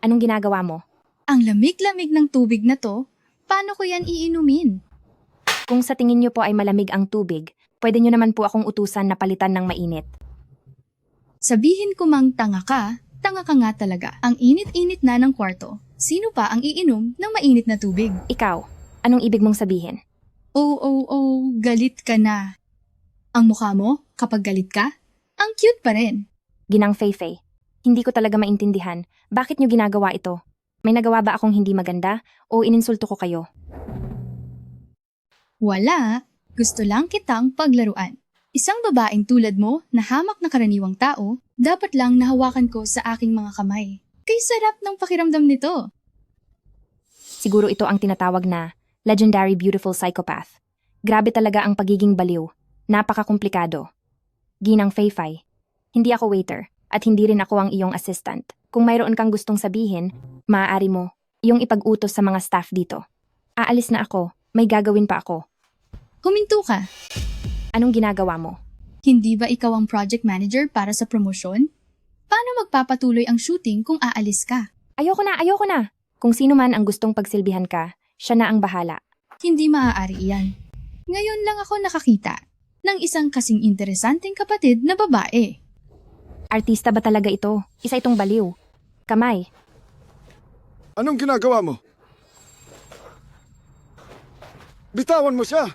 Anong ginagawa mo? Ang lamig-lamig ng tubig na to, paano ko yan iinumin? Kung sa tingin niyo po ay malamig ang tubig, pwede niyo naman po akong utusan na palitan ng mainit. Sabihin ko mang tanga ka nga talaga. Ang init-init na ng kwarto. Sino pa ang iinom ng mainit na tubig? Ikaw, anong ibig mong sabihin? Oh, galit ka na. Ang mukha mo, kapag galit ka, ang cute pa rin. Ginang Feifei, hindi ko talaga maintindihan. Bakit niyo ginagawa ito? May nagawa ba akong hindi maganda o ininsulto ko kayo? Wala, gusto lang kitang paglaruan. Isang babaeng tulad mo na hamak na karaniwang tao, dapat lang nahawakan ko sa aking mga kamay. Kay sarap ng pakiramdam nito. Siguro ito ang tinatawag na legendary beautiful psychopath. Grabe talaga ang pagiging baliw. Napakakomplikado. Ginang Feifei, hindi ako waiter at hindi rin ako ang iyong assistant. Kung mayroon kang gustong sabihin, maaari mo iyong ipag-utos sa mga staff dito. Aalis na ako, may gagawin pa ako. Huminto ka. Anong ginagawa mo? Hindi ba ikaw ang project manager para sa promosyon? Paano magpapatuloy ang shooting kung aalis ka? Ayoko na. Kung sino man ang gustong pagsilbihan ka, siya na ang bahala. Hindi maaari iyan. Ngayon lang ako nakakita ng isang kasing interesanteng kapatid na babae. Artista ba talaga ito? Isa itong baliw. Kamay. Anong ginagawa mo? Bitawan mo siya!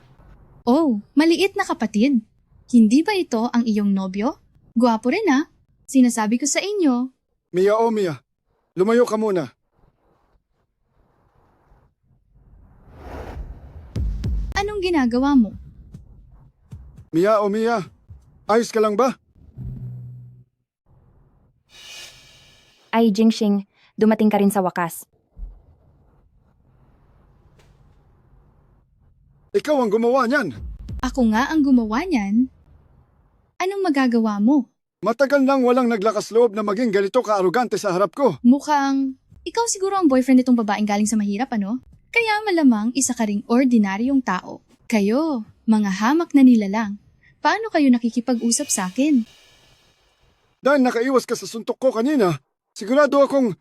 Oh, maliit na kapatid. Hindi ba ito ang iyong nobyo? Gwapo rin ah. Sinasabi ko sa inyo. Mia, lumayo ka muna. Anong ginagawa mo? Mia, ayos ka lang ba? Ay, Jingxing, dumating ka rin sa wakas. Ikaw ang gumawa niyan. Ako nga ang gumawa niyan. Anong magagawa mo? Matagal nang walang naglakas loob na maging ganito ka-arugante sa harap ko. Mukhang, ikaw siguro ang boyfriend nitong babaeng galing sa mahirap, ano? Kaya malamang isa ka ring ordinaryong tao. Kayo, mga hamak na nilalang. Paano kayo nakikipag-usap sa akin? Dahil nakaiwas ka sa suntok ko kanina, sigurado akong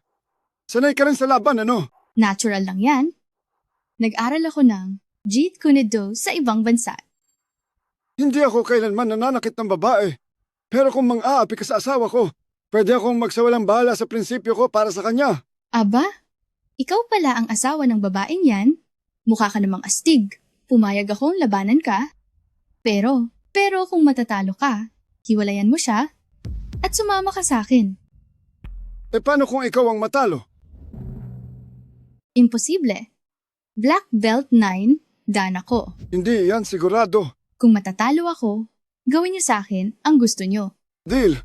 sanay ka rin sa laban, ano? Natural lang yan. Nag-aral ako ng Jeet Kune Do sa ibang bansa. Hindi ako kailanman nananakit ng babae. Pero kung mang-aapi ka sa asawa ko, pwede akong magsawalang bahala sa prinsipyo ko para sa kanya. Aba, ikaw pala ang asawa ng babaeng yan? Mukha ka namang astig. Pumayag akong labanan ka. Pero kung matatalo ka, hiwalayan mo siya at sumama ka sa akin. E paano kung ikaw ang matalo? Imposible. Black Belt 9, dan ako. Hindi yan sigurado. Kung matatalo ako, gawin niyo sa akin ang gusto niyo. Deal.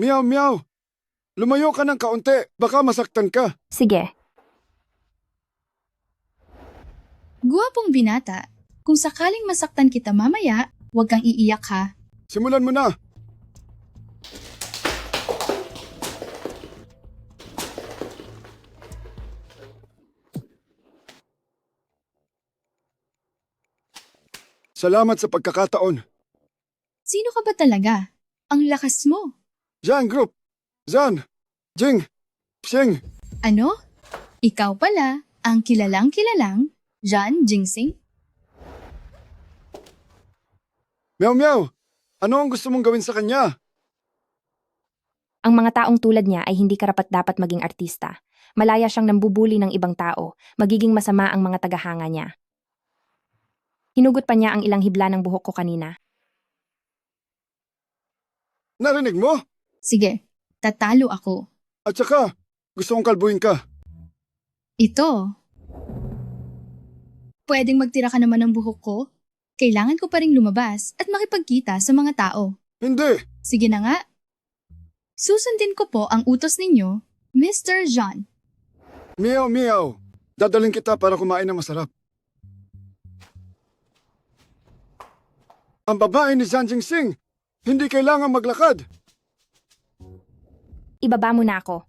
Meow meow. Lumayo ka ng kaunti, baka masaktan ka. Sige. Guwapong binata, kung sakaling masaktan kita mamaya, huwag kang iiyak ha. Simulan mo na. Salamat sa pagkakataon. Sino ka ba talaga? Ang lakas mo. Zhan Group. Zhan. Jing. Xing. Ano? Ikaw pala ang kilalang Zhan Jingsing? Meow meow. Ano ang gusto mong gawin sa kanya? Ang mga taong tulad niya ay hindi karapat-dapat maging artista. Malaya siyang nambubuli ng ibang tao. Magiging masama ang mga tagahanga niya. Hinugot pa niya ang ilang hibla ng buhok ko kanina. Narinig mo? Sige, tatalo ako. At saka, gusto kong kalbuhin ka. Ito. Pwedeng magtira ka naman ng buhok ko? Kailangan ko pa ring lumabas at makipagkita sa mga tao. Hindi. Sige na nga. Susundin ko po ang utos ninyo, Mr. Zhan. Meow meow. Dadalhin kita para kumain ng masarap. Ang babae ni Zhan Jingsing, hindi kailangan maglakad. Ibaba mo na ako.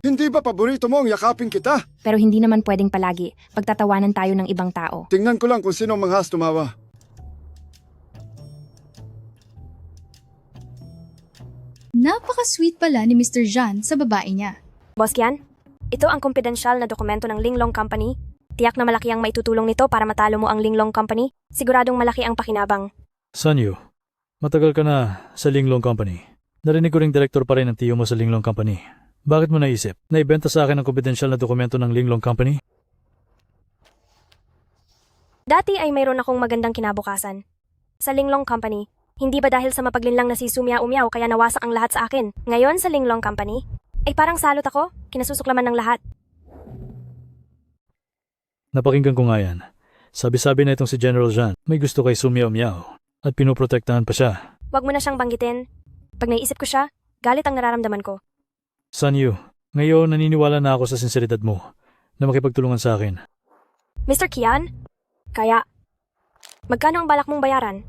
Hindi ba paborito mo ang yakapin kita? Pero hindi naman pwedeng palagi. Pagtatawanan tayo ng ibang tao. Tingnan ko lang kung sino ang manghas tumawa. Napaka-sweet pala ni Mr. Zhan sa babae niya. Boss Kian, ito ang kumpidensyal na dokumento ng Linglong Company. Tiyak na malaki ang maitutulong nito para matalo mo ang Linglong Company. Siguradong malaki ang pakinabang. Sanyu, matagal ka na sa Linglong Company. Narinig ko ring direktor pa rin ang tiyo mo sa Linglong Company. Bakit mo naisip na ibenta sa akin ang kumpidensyal na dokumento ng Linglong Company? Dati ay mayroon akong magandang kinabukasan. Sa Linglong Company, hindi ba dahil sa mapaglinlang na si Sumya Umyaw kaya nawasak ang lahat sa akin? Ngayon sa Linglong Company, ay parang salot ako, kinasusuklaman ng lahat. Napakinggan ko nga yan. Sabi-sabi na itong si General Zhan, may gusto kay Sumya Umyaw at pinoprotektahan pa siya. Huwag mo na siyang banggitin. Pag naisip ko siya, galit ang nararamdaman ko. Sanyu, ngayon naniniwala na ako sa sinseridad mo na makipagtulungan sa akin. Mr. Kian, kaya, magkano ang balak mong bayaran?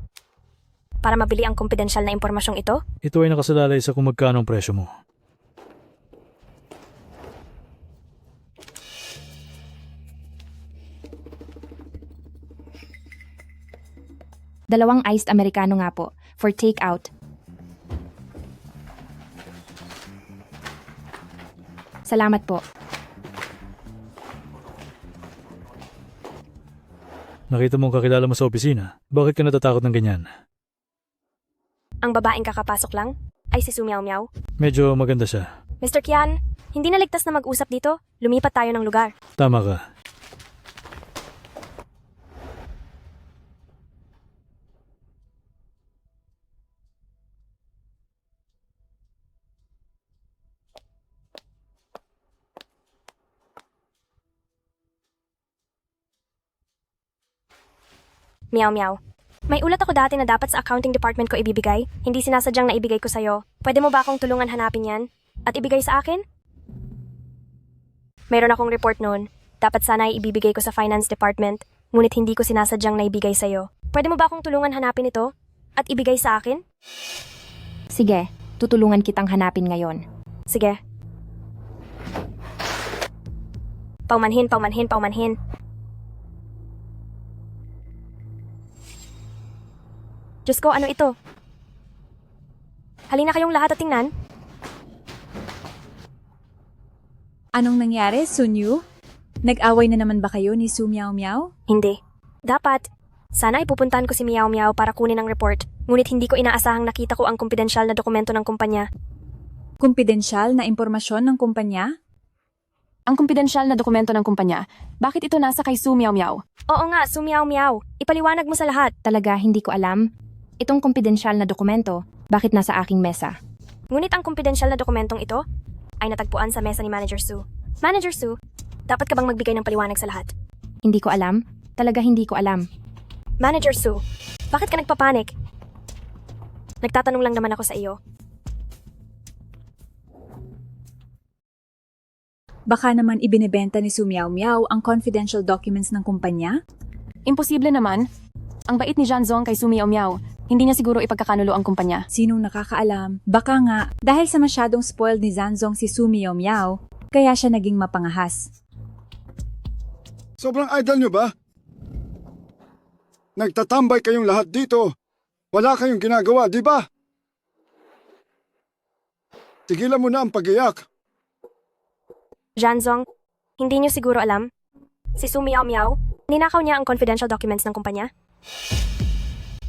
Para mabili ang kumpidensyal na impormasyong ito? Ito ay nakasalalay sa kung magkano ang presyo mo. Dalawang iced Americano nga po, for take-out. Salamat po. Nakita mong kakilala mo sa opisina. Bakit ka natatakot ng ganyan? Ang babaeng kakapasok lang ay si Sumyaw Miyaw. Medyo maganda siya. Mr. Kian, hindi na ligtas na mag-usap dito. Lumipat tayo ng lugar. Tama ka. Meow meow. May ulat ako dati na dapat sa accounting department ko ibibigay. Hindi sinasadyang na ibigay ko sa'yo. Pwede mo ba akong tulungan hanapin yan? At ibigay sa akin? Mayroon akong report noon. Dapat sana ay ibibigay ko sa finance department. Ngunit hindi ko sinasadyang na ibigay sa'yo. Pwede mo ba akong tulungan hanapin ito? At ibigay sa akin? Sige, tutulungan kitang hanapin ngayon. Sige. Paumanhin, paumanhin, paumanhin. Diyos ko, ano ito? Halina kayong lahat at tingnan. Anong nangyari, Sunyu? Nag-away na naman ba kayo ni Su Miao Miao? Hindi. Dapat. Sana ay pupuntahan ko si Miao Miao para kunin ang report. Ngunit hindi ko inaasahang nakita ko ang kumpidensyal na dokumento ng kumpanya. Kumpidensyal na impormasyon ng kumpanya? Ang kumpidensyal na dokumento ng kumpanya, bakit ito nasa kay Su Miao Miao? Oo nga, Su Miao Miao. Ipaliwanag mo sa lahat. Talaga hindi ko alam. Itong kumpidensyal na dokumento, bakit nasa aking mesa? Ngunit ang kumpidensyal na dokumentong ito ay natagpuan sa mesa ni Manager Su. Manager Su, dapat ka bang magbigay ng paliwanag sa lahat? Hindi ko alam. Talaga hindi ko alam. Manager Su, bakit ka nagpapanik? Nagtatanong lang naman ako sa iyo. Baka naman ibinebenta ni Su Miao Miao ang confidential documents ng kumpanya? Imposible naman. Ang bait ni Janzong kay Su Miao Miao, hindi niya siguro ipagkakanulo ang kumpanya. Sinong nakakaalam? Baka nga, dahil sa masyadong spoiled ni Zanzong si Su Miao Miao, kaya siya naging mapangahas. Sobrang idol nyo ba? Nagtatambay kayong lahat dito. Wala kayong ginagawa, di ba? Tigilan mo na ang pag-iyak. Janzong, hindi niyo siguro alam? Si Su Miao Miao, ninakaw niya ang confidential documents ng kumpanya.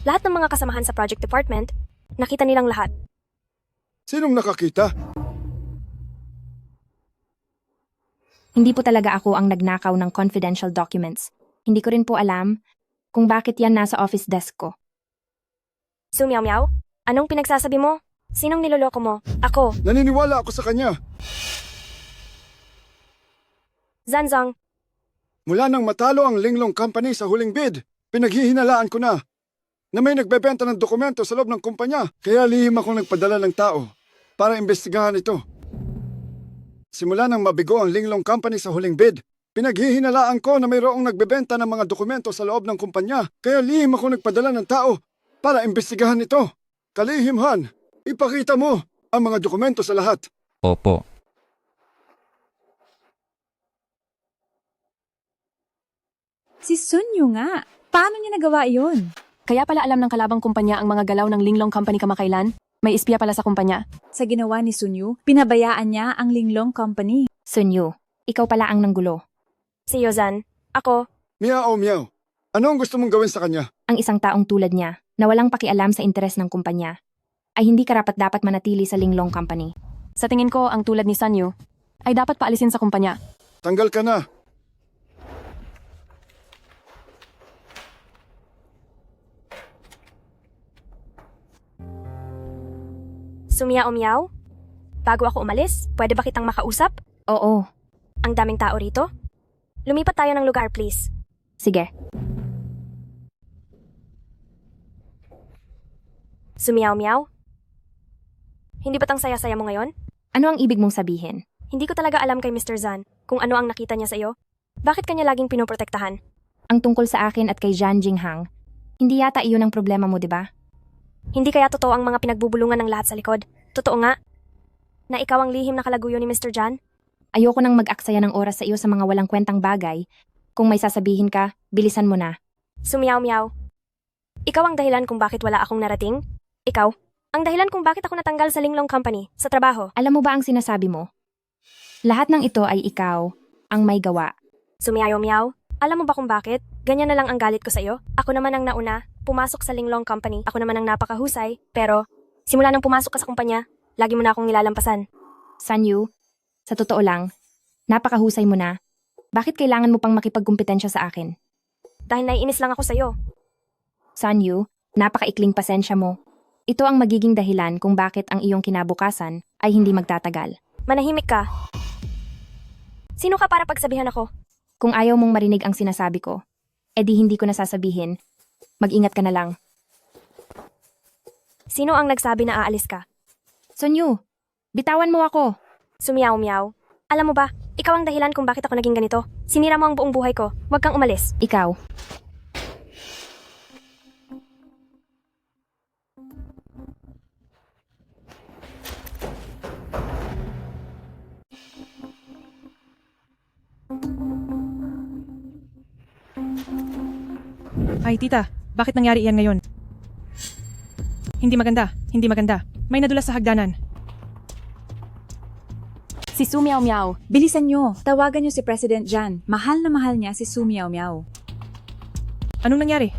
Lahat ng mga kasamahan sa project department, nakita nilang lahat. Sinong nakakita? Hindi po talaga ako ang nagnakaw ng confidential documents. Hindi ko rin po alam kung bakit yan nasa office desk ko. Su Miao Miao, anong pinagsasabi mo? Sinong niloloko mo? Ako. Naniniwala ako sa kanya. Zanzong, Mula nang matalo ang Linglong Company sa huling bid, pinaghihinalaan ko na may nagbebenta ng dokumento sa loob ng kumpanya. Kaya lihim akong nagpadala ng tao para imbestigahan ito. Simula nang mabigo ang Linglong Company sa huling bid, pinaghihinalaan ko na mayroong nagbebenta ng mga dokumento sa loob ng kumpanya. Kaya lihim akong nagpadala ng tao para imbestigahan ito. Kalihim Han, ipakita mo ang mga dokumento sa lahat. Opo. Si Sunyu nga. Paano niya nagawa iyon? Kaya pala alam ng kalabang kumpanya ang mga galaw ng Linglong Company kamakailan? May espiya pala sa kumpanya. Sa ginawa ni Sunyu, pinabayaan niya ang Linglong Company. Sunyu, ikaw pala ang nanggulo. si Yozan, ako. Miao Miao, ano ang gusto mong gawin sa kanya? Ang isang taong tulad niya, na walang pakialam sa interes ng kumpanya, ay hindi karapat-dapat manatili sa Linglong Company. Sa tingin ko, ang tulad ni Sanyu, ay dapat paalisin sa kumpanya. Tanggal ka na. Sumiao Miao? Bago ako umalis, pwede ba kitang makausap? Oo. Ang daming tao rito? Lumipat tayo ng lugar, please. Sige. Sumiao Miao? Hindi ba't ang saya-saya mo ngayon? Ano ang ibig mong sabihin? Hindi ko talaga alam kay Mr. Zan kung ano ang nakita niya sa iyo. Bakit kanya laging pinoprotektahan? Ang tungkol sa akin at kay Jan Jinghang, hindi yata iyon ang problema mo, di ba? Hindi kaya totoo ang mga pinagbubulungan ng lahat sa likod? Totoo nga? Na ikaw ang lihim na kalaguyo ni Mr. Jan? Ayoko nang mag-aksaya ng oras sa iyo sa mga walang kwentang bagay. Kung may sasabihin ka, bilisan mo na. Sumiao Miao. Ikaw ang dahilan kung bakit wala akong narating? Ikaw? Ang dahilan kung bakit ako natanggal sa Linglong Company, sa trabaho. Alam mo ba ang sinasabi mo? Lahat ng ito ay ikaw ang may gawa. Sumiao Miao. Alam mo ba kung bakit? Ganyan na lang ang galit ko sa iyo. Ako naman ang nauna, pumasok sa Linglong Company. Ako naman ang napakahusay. Pero, simula nang pumasok ka sa kumpanya, lagi mo na akong nilalampasan. Sanyu, sa totoo lang, napakahusay mo na. Bakit kailangan mo pang makipagkumpetensya sa akin? Dahil naiinis lang ako sa iyo. Sanyu, napakaikling pasensya mo. Ito ang magiging dahilan kung bakit ang iyong kinabukasan ay hindi magtatagal. Manahimik ka. Sino ka para pagsabihan ako? Kung ayaw mong marinig ang sinasabi ko, edi hindi ko nasasabihin. Mag-ingat ka na lang. Sino ang nagsabi na aalis ka? Sonyu, bitawan mo ako. Sumiao Miao. Alam mo ba, ikaw ang dahilan kung bakit ako naging ganito. Sinira mo ang buong buhay ko. Huwag kang umalis. Ikaw. Ay, tita, bakit nangyari iyan ngayon? Hindi maganda, hindi maganda. May nadulas sa hagdanan. Si Su Miao Miao. Bilisan nyo, tawagan nyo si President Jan. Mahal na mahal niya si Su Miao Miao. Anong nangyari?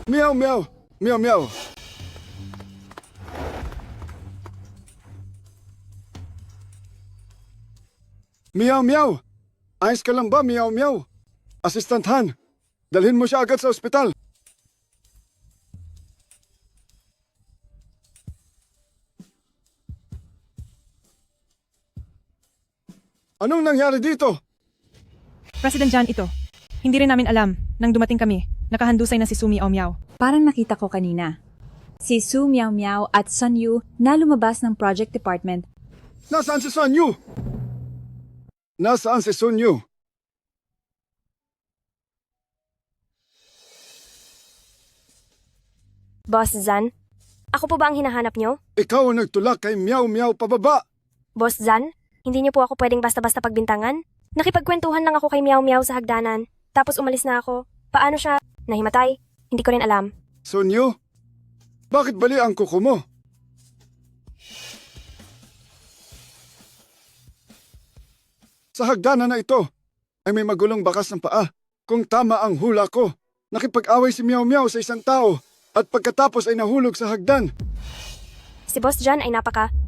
Meow, meow. Meow, meow. Meow, meow. Ayos ka lang ba, meow, meow? Assistant Han, dalhin mo siya agad sa ospital. Anong nangyari dito? President Jan, ito. Hindi rin namin alam. Nang dumating kami, nakahandusay na si Su Miao Miao. Parang nakita ko kanina. Si Su Miao Miao at Sun Yu na lumabas ng project department. Nasaan si Sun Yu? Nasaan si Sun Yu? Boss Zan, ako po ba ang hinahanap nyo? Ikaw ang nagtulak kay Meow Meow pababa. Boss Zan, hindi niyo po ako pwedeng basta-basta pagbintangan? Nakipagkwentuhan lang ako kay Meow Meow sa hagdanan, tapos umalis na ako. Paano siya? Nahimatay? Hindi ko rin alam. Sun Yu, bakit bali ang kuko mo? Sa hagdanan na ito ay may magulong bakas ng paa. Kung tama ang hula ko, nakipag-away si Meow Meow sa isang tao at pagkatapos ay nahulog sa hagdan. Si Boss Jan ay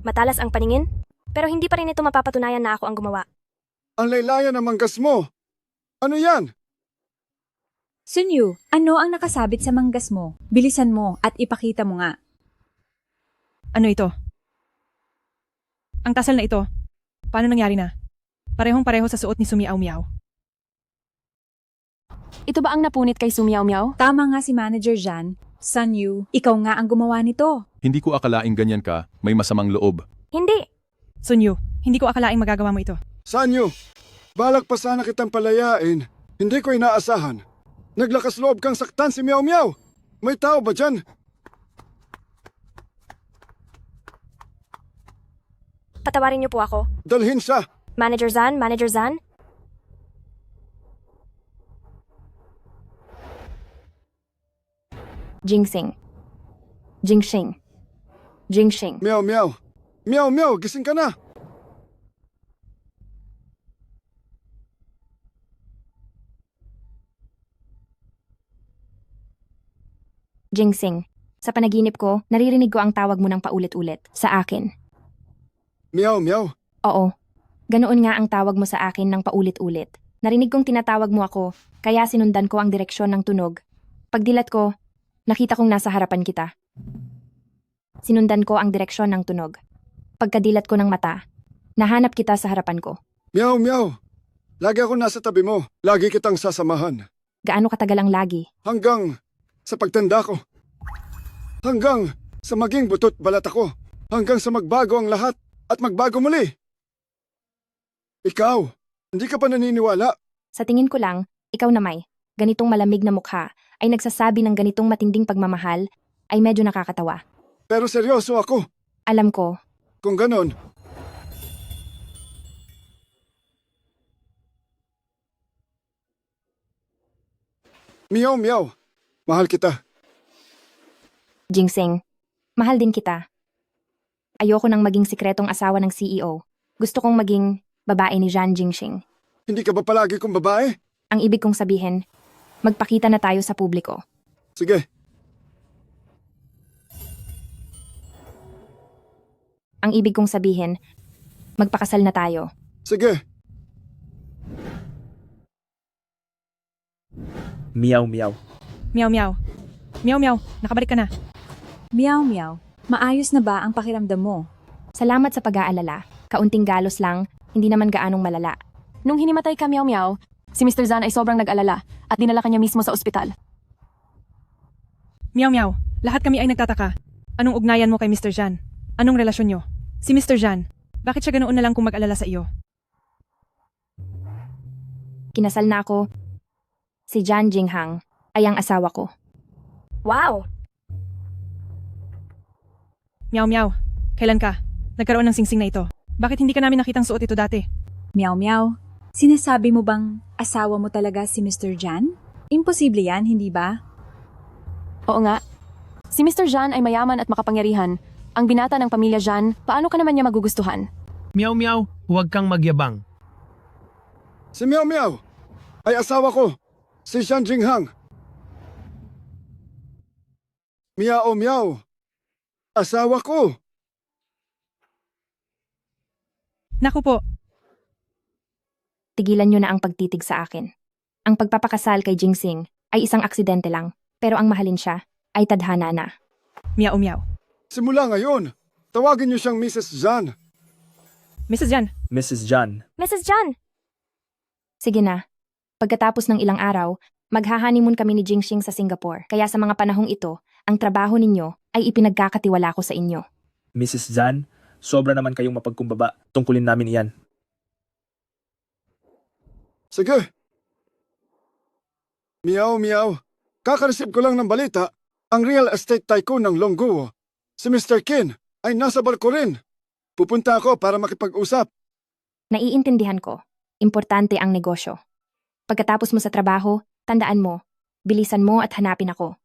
matalas ang paningin, pero hindi pa rin ito mapapatunayan na ako ang gumawa. Ang laylayan ng manggas mo. Ano yan? Sun Yu, ano ang nakasabit sa manggas mo? Bilisan mo at ipakita mo nga. Ano ito? Ang tasal na ito, paano nangyari na? Parehong-pareho sa suot ni Su Miao Miao. Ito ba ang napunit kay Su Miao Miao? Tama nga si Manager Jan. Sun Yu, ikaw nga ang gumawa nito. Hindi ko akalaing ganyan ka, may masamang loob. Hindi. Sun Yu, hindi ko akalaing magagawa mo ito. Sun Yu, balak pa sana kitang palayain. Hindi ko inaasahan. Naglakas loob kang saktan si Meow Meow. May tao ba dyan? Patawarin niyo po ako. Dalhin siya. Manager Zan, Manager Zan. Jingsing. Jingxing. Jingxing. Meow Meow. Meow Meow, gising ka na. Jingsing. Sa panaginip ko, naririnig ko ang tawag mo ng paulit-ulit. Sa akin. Meow Meow. Oo. Ganoon nga ang tawag mo sa akin ng paulit-ulit. Narinig kong tinatawag mo ako, kaya sinundan ko ang direksyon ng tunog. Pagdilat ko, nakita kong nasa harapan kita. Sinundan ko ang direksyon ng tunog. Pagkadilat ko ng mata, nahanap kita sa harapan ko. Meow Meow. Lagi ako nasa tabi mo. Lagi kitang sasamahan. Gaano katagal ang lagi? Hanggang sa pagtanda ko. Hanggang sa maging butot balat ako. Hanggang sa magbago ang lahat at magbago muli. Ikaw, hindi ka pa naniniwala? Sa tingin ko lang, ikaw na may ganitong malamig na mukha ay nagsasabi ng ganitong matinding pagmamahal ay medyo nakakatawa. Pero seryoso ako. Alam ko. Kung ganon. Meow Meow, mahal kita. Jingsing, mahal din kita. Ayoko nang maging sikretong asawa ng CEO. Gusto kong maging babae ni Jan Jingxing. Hindi ka ba palagi kong babae? Ang ibig kong sabihin, magpakita na tayo sa publiko. Sige. Ang ibig kong sabihin, magpakasal na tayo. Sige. Meow Meow. Meow Meow. Meow Meow, nakabalik ka na. Meow Meow, maayos na ba ang pakiramdam mo? Salamat sa pag-aalala. Kaunting galos lang, hindi naman gaanong malala. Nung hinimatay ka Meow Meow, si Mr. Zan ay sobrang nag-alala at dinala kanya mismo sa ospital. Meow Meow, lahat kami ay nagtataka. Anong ugnayan mo kay Mr. Jan? Anong relasyon nyo? Si Mr. Jan, bakit siya ganoon na lang kung mag-alala sa iyo? Kinasal na ako. Si Jan Jinghang ay ang asawa ko. Wow! Meow Meow, kailan ka? Nagkaroon ng singsing na ito. Bakit hindi ka namin nakitang suot ito dati? Meow Meow, sinasabi mo bang asawa mo talaga si Mr. Jan? Imposible yan, hindi ba? Oo nga. Si Mr. Jan ay mayaman at makapangyarihan. Ang binata ng pamilya Jan, paano ka naman niya magugustuhan? Meow meow, huwag kang magyabang. Si Meow Meow ay asawa ko, si Shan Jinghang. Meow Meow, asawa ko. Naku po, Tigilan niyo na ang pagtitig sa akin. Ang pagpapakasal kay Jingsing ay isang aksidente lang, pero ang mahalin siya ay tadhana na. meow meow. Simula ngayon, tawagin niyo siyang Mrs. Zhan. Mrs. Jan, Mrs. John. Mrs. John! Sige na. Pagkatapos ng ilang araw, maghahanimun kami ni Jingxing sa Singapore. Kaya sa mga panahong ito, ang trabaho ninyo ay ipinagkakatiwala ko sa inyo. Mrs. Zhan, sobra naman kayong mapagkumbaba. Tungkulin namin iyan. Sige. Meow Meow, kakareceive ko lang ng balita. Ang real estate tycoon ng Longguo, si Mr. Qin, ay nasa barko rin. Pupunta ako para makipag-usap. Naiintindihan ko. Importante ang negosyo. Pagkatapos mo sa trabaho, tandaan mo, bilisan mo at hanapin ako.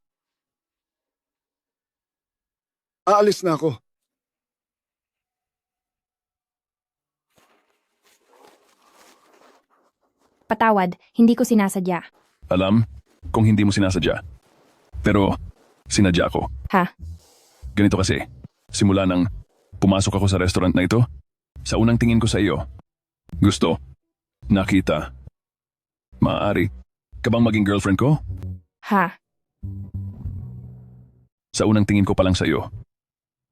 Aalis na ako. Patawad, hindi ko sinasadya. Alam, kung hindi mo sinasadya. Pero, sinadya ko. Ha? Ganito kasi, simula nang pumasok ako sa restaurant na ito, sa unang tingin ko sa iyo, gusto, nakita, maaari, ka bang maging girlfriend ko? Ha? Sa unang tingin ko pa lang sa iyo,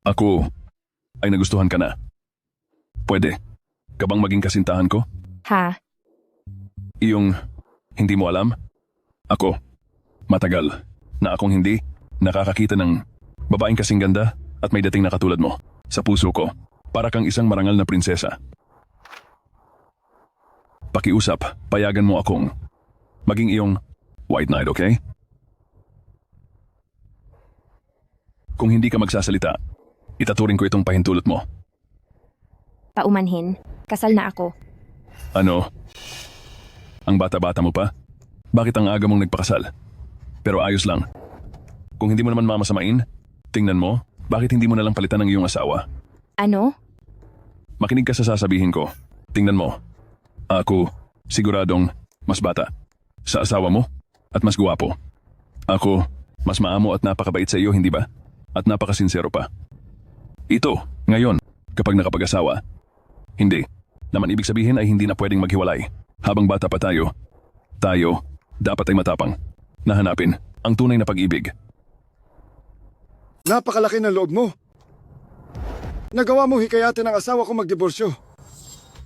ako ay nagustuhan ka na. Pwede, ka bang maging kasintahan ko? Ha? Iyong hindi mo alam? Ako, matagal na akong hindi nakakakita ng babaeng kasing ganda at may dating na katulad mo. Sa puso ko, para kang isang marangal na prinsesa. Pakiusap, payagan mo akong maging iyong white knight, okay? Kung hindi ka magsasalita, itaturing ko itong pahintulot mo. Paumanhin, kasal na ako. Ano? Ang bata-bata mo pa? Bakit ang aga mong nagpakasal? Pero ayos lang. Kung hindi mo naman mamasamain, tingnan mo, bakit hindi mo nalang palitan ng iyong asawa? Ano? Makinig ka sa sasabihin ko. Tingnan mo. Ako, siguradong, mas bata. Sa asawa mo, at mas guwapo. Ako, mas maamo at napakabait sa iyo, hindi ba? At napakasinsero pa. Ito, ngayon, kapag nakapag-asawa. Hindi. Naman ibig sabihin ay hindi na pwedeng maghiwalay. Habang bata pa tayo, dapat ay matapang. Nahanapin ang tunay na pag-ibig. Napakalaki ng loob mo. Nagawa mo hikayatin ng asawa ko magdiborsyo.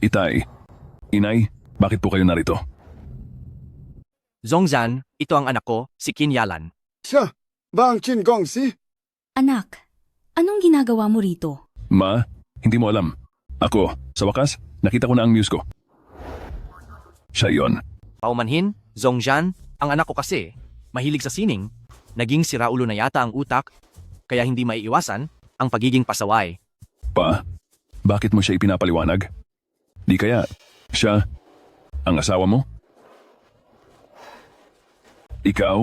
Itay, inay, bakit po kayo narito? Zongzhan, ito ang anak ko, si Qin Yalan. Siya, ba ang Qin Gongxi? Anak, anong ginagawa mo rito? Ma, hindi mo alam. Ako, sa wakas, nakita ko na ang muse ko. Siya yon. Paumanhin, Zongzhan, ang anak ko kasi, mahilig sa sining, naging siraulo na yata ang utak, kaya hindi maiiwasan ang pagiging pasaway. Pa, bakit mo siya ipinapaliwanag? Di kaya, siya, ang asawa mo? Ikaw,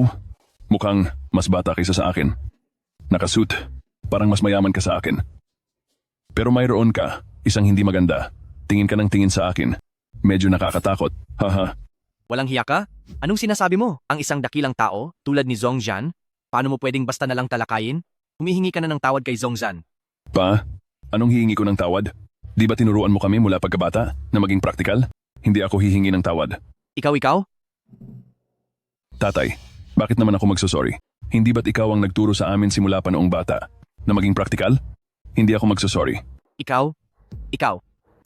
mukhang mas bata kaysa sa akin. Nakasuit, parang mas mayaman ka sa akin. Pero mayroon ka, isang hindi maganda. Tingin ka ng tingin sa akin. Medyo nakakatakot, haha. Walang hiya ka? Anong sinasabi mo? Ang isang dakilang tao, tulad ni Zongzhan, paano mo pwedeng basta na lang talakayin? Humihingi ka na ng tawad kay Zongzhan. Pa, anong hihingi ko ng tawad? Di ba tinuruan mo kami mula pagkabata na maging praktikal? Hindi ako hihingi ng tawad. Ikaw? Tatay, bakit naman ako magsusorry? Hindi ba't ikaw ang nagturo sa amin simula pa noong bata na maging praktikal? Hindi ako magsusorry. Ikaw?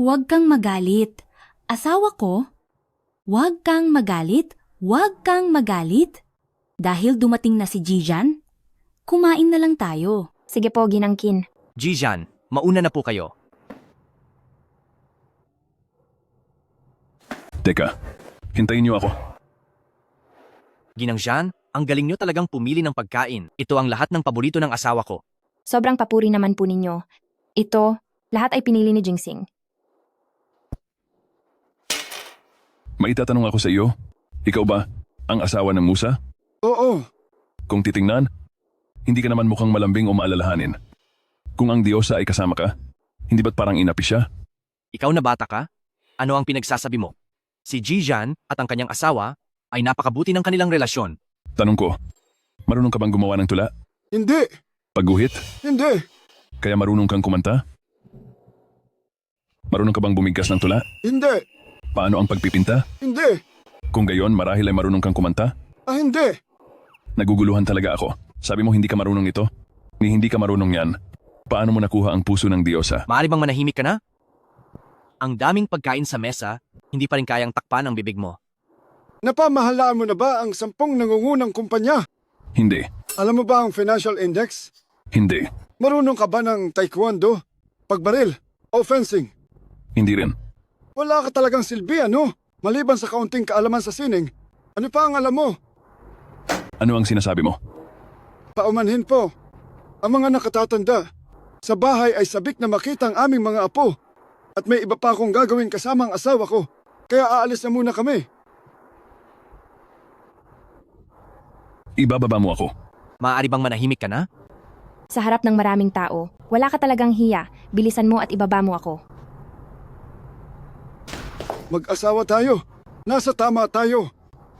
Huwag kang magalit. Asawa ko? Huwag kang magalit. Huwag kang magalit. Dahil dumating na si Jijan, kumain na lang tayo. Sige po, Ginang Qin. Jijan, mauna na po kayo. Teka, hintayin niyo ako. Ginang Zhan, ang galing nyo talagang pumili ng pagkain. Ito ang lahat ng paborito ng asawa ko. Sobrang papuri naman po ninyo. Ito, lahat ay pinili ni Jingsing. Maitatanong ako sa iyo, ikaw ba ang asawa ng Musa? Oo. Kung titingnan, Hindi ka naman mukhang malambing o maalalahanin. Kung ang Diyosa ay kasama ka, hindi ba't parang inapi siya? Ikaw na bata ka? Ano ang pinagsasabi mo? Si Jijan at ang kanyang asawa ay napakabuti ng kanilang relasyon. Tanong ko, marunong ka bang gumawa ng tula? Hindi! Pagguhit? Hindi! Kaya marunong kang kumanta? Marunong ka bang bumigkas ng tula? Hindi! Paano ang pagpipinta? Hindi! Kung gayon, marahil ay marunong kang kumanta? Hindi! Naguguluhan talaga ako. Sabi mo hindi ka marunong ito? Ni hindi ka marunong yan. Paano mo nakuha ang puso ng Diyosa? Maaari bang manahimik ka na? Ang daming pagkain sa mesa, hindi pa rin kayang takpan ang bibig mo. Napamahalaan mo na ba ang 10 nangungunang kumpanya? Hindi. Alam mo ba ang financial index? Hindi. Marunong ka ba ng taekwondo, pagbaril, o fencing? Hindi rin. Wala ka talagang silbi, ano? Maliban sa kaunting kaalaman sa sining, ano pa ang alam mo? Ano ang sinasabi mo? Paumanhin po. Ang mga nakatatanda, sa bahay ay sabik na makita ang aming mga apo. At may iba pa akong gagawin kasama ang asawa ko. Kaya aalis na muna kami. Ibababa mo ako. Maaari bang manahimik ka na? Sa harap ng maraming tao, wala ka talagang hiya. Bilisan mo at ibaba mo ako. Mag-asawa tayo. Nasa tama tayo.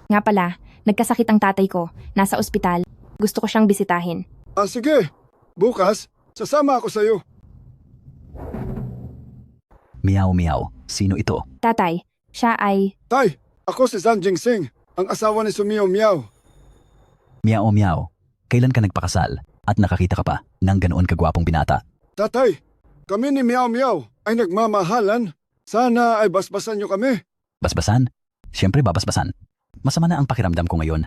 Nga pala, nagkasakit ang tatay ko. Nasa ospital. Gusto ko siyang bisitahin. Sige. Bukas, sasama ako sa'yo. Meow meow. Sino ito? Tatay, siya ay... Tay, ako si Zan Jingsing, ang asawa ni Sumio Miao. Meow meow. Kailan ka nagpakasal at nakakita ka pa ng ganoon kagwapong binata? Tatay, kami ni Miao Miao ay nagmamahalan. Sana ay basbasan niyo kami. Basbasan? Siyempre babasbasan. Masama na ang pakiramdam ko ngayon.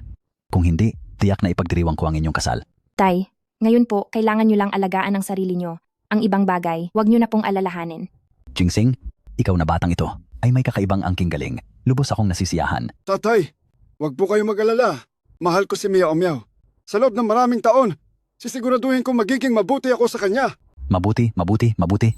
Kung hindi, tiyak na ipagdiriwang ko ang inyong kasal. Tay, ngayon po, kailangan nyo lang alagaan ang sarili nyo. Ang ibang bagay, wag nyo na pong alalahanin. Jingsing, ikaw na batang ito ay may kakaibang angking galing. Lubos akong nasisiyahan. Tatay, wag po kayo mag-alala. Mahal ko si Miao Miao. Sa loob ng maraming taon, sisiguraduhin kong magiging mabuti ako sa kanya. Mabuti, mabuti, mabuti.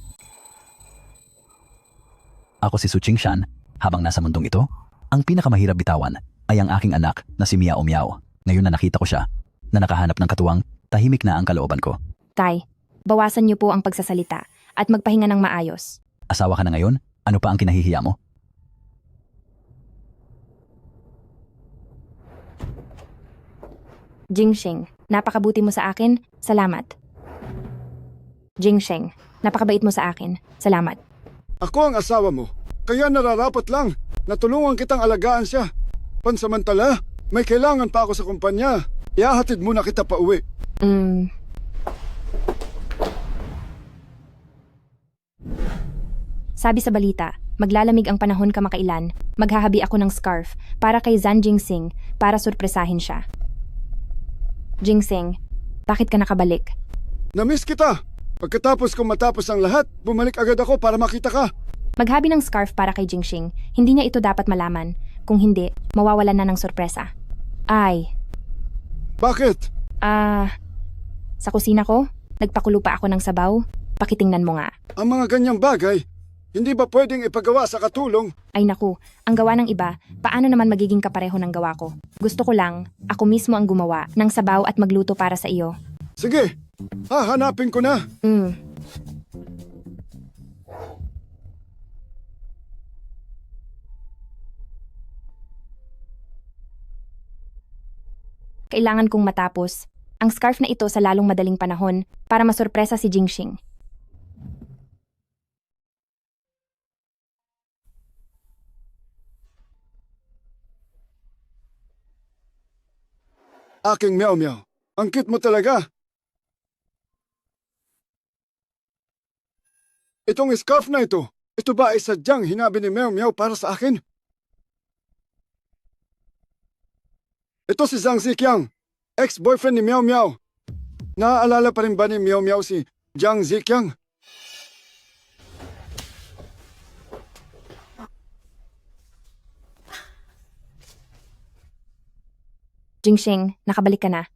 Ako si Su Qingshan. Habang nasa mundong ito, ang pinakamahirap bitawan ay ang aking anak na si Miao Miao. Ngayon na nakita ko siya, na nakahanap ng katuwang, tahimik na ang kalooban ko. Tay, bawasan nyo po ang pagsasalita at magpahinga ng maayos. Asawa ka na ngayon? Ano pa ang kinahihiya mo? Jingsheng, napakabuti mo sa akin. Salamat. Jingsheng, napakabait mo sa akin. Salamat. Ako ang asawa mo, kaya nararapat lang na tulungan kitang alagaan siya. Pansamantala, may kailangan pa ako sa kumpanya. Ihahatid muna kita pa uwi. Sabi sa balita, maglalamig ang panahon kamakailan. Maghahabi ako ng scarf para kay Zan Jingsing para surpresahin siya. Jingsing, bakit ka nakabalik? Namiss kita! Pagkatapos kong matapos ang lahat, bumalik agad ako para makita ka. Maghabi ng scarf para kay Jingshing. Hindi niya ito dapat malaman. Kung hindi, mawawalan na ng sorpresa. Ay. Bakit? Sa kusina ko, nagpakulo pa ako ng sabaw. Pakitingnan mo nga. Ang mga ganyang bagay, hindi ba pwedeng ipagawa sa katulong? Ay naku, ang gawa ng iba, paano naman magiging kapareho ng gawa ko? Gusto ko lang, ako mismo ang gumawa ng sabaw at magluto para sa iyo. Sige, hahanapin ko na. Kailangan kong matapos ang scarf na ito sa lalong madaling panahon para masurpresa si Jingshing. Aking Meow Meow, ang cute mo talaga. Itong scarf na ito ba ay sadyang hinabi ni Meow Meow para sa akin? Ito si Zhang Ziqiang, ex-boyfriend ni Meow Meow. Naaalala pa rin ba ni Meow Meow si Zhang Ziqiang? Jingshing, nakabalik ka na.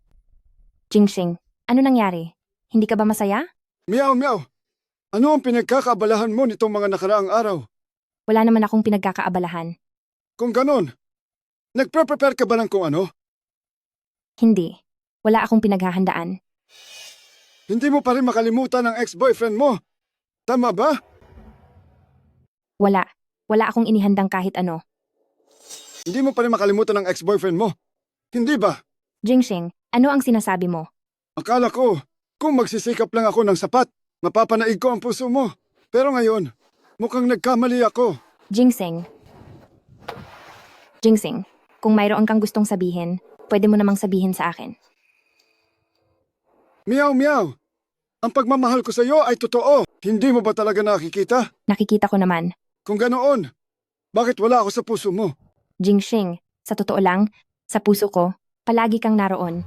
Jingshing, ano nangyari? Hindi ka ba masaya? Meow Meow, ano ang pinagkakaabalahan mo nitong mga nakaraang araw? Wala naman akong pinagkakaabalahan. Kung ganon, nagpre-prepare ka ba ng kung ano? Hindi. Wala akong pinaghahandaan. Hindi mo pa rin makalimutan ang ex-boyfriend mo. Tama ba? Wala. Wala akong inihandang kahit ano. Hindi mo pa rin makalimutan ang ex-boyfriend mo. Hindi ba? Jingxing, ano ang sinasabi mo? Akala ko, kung magsisikap lang ako ng sapat, mapapanaig ko ang puso mo. Pero ngayon, mukhang nagkamali ako. Jingxing, kung mayroon kang gustong sabihin, pwede mo namang sabihin sa akin. Meow meow. Ang pagmamahal ko sa iyo ay totoo. Hindi mo ba talaga nakikita? Nakikita ko naman. Kung ganoon, bakit wala ako sa puso mo? Jingxing, sa totoo lang, sa puso ko, palagi kang naroon.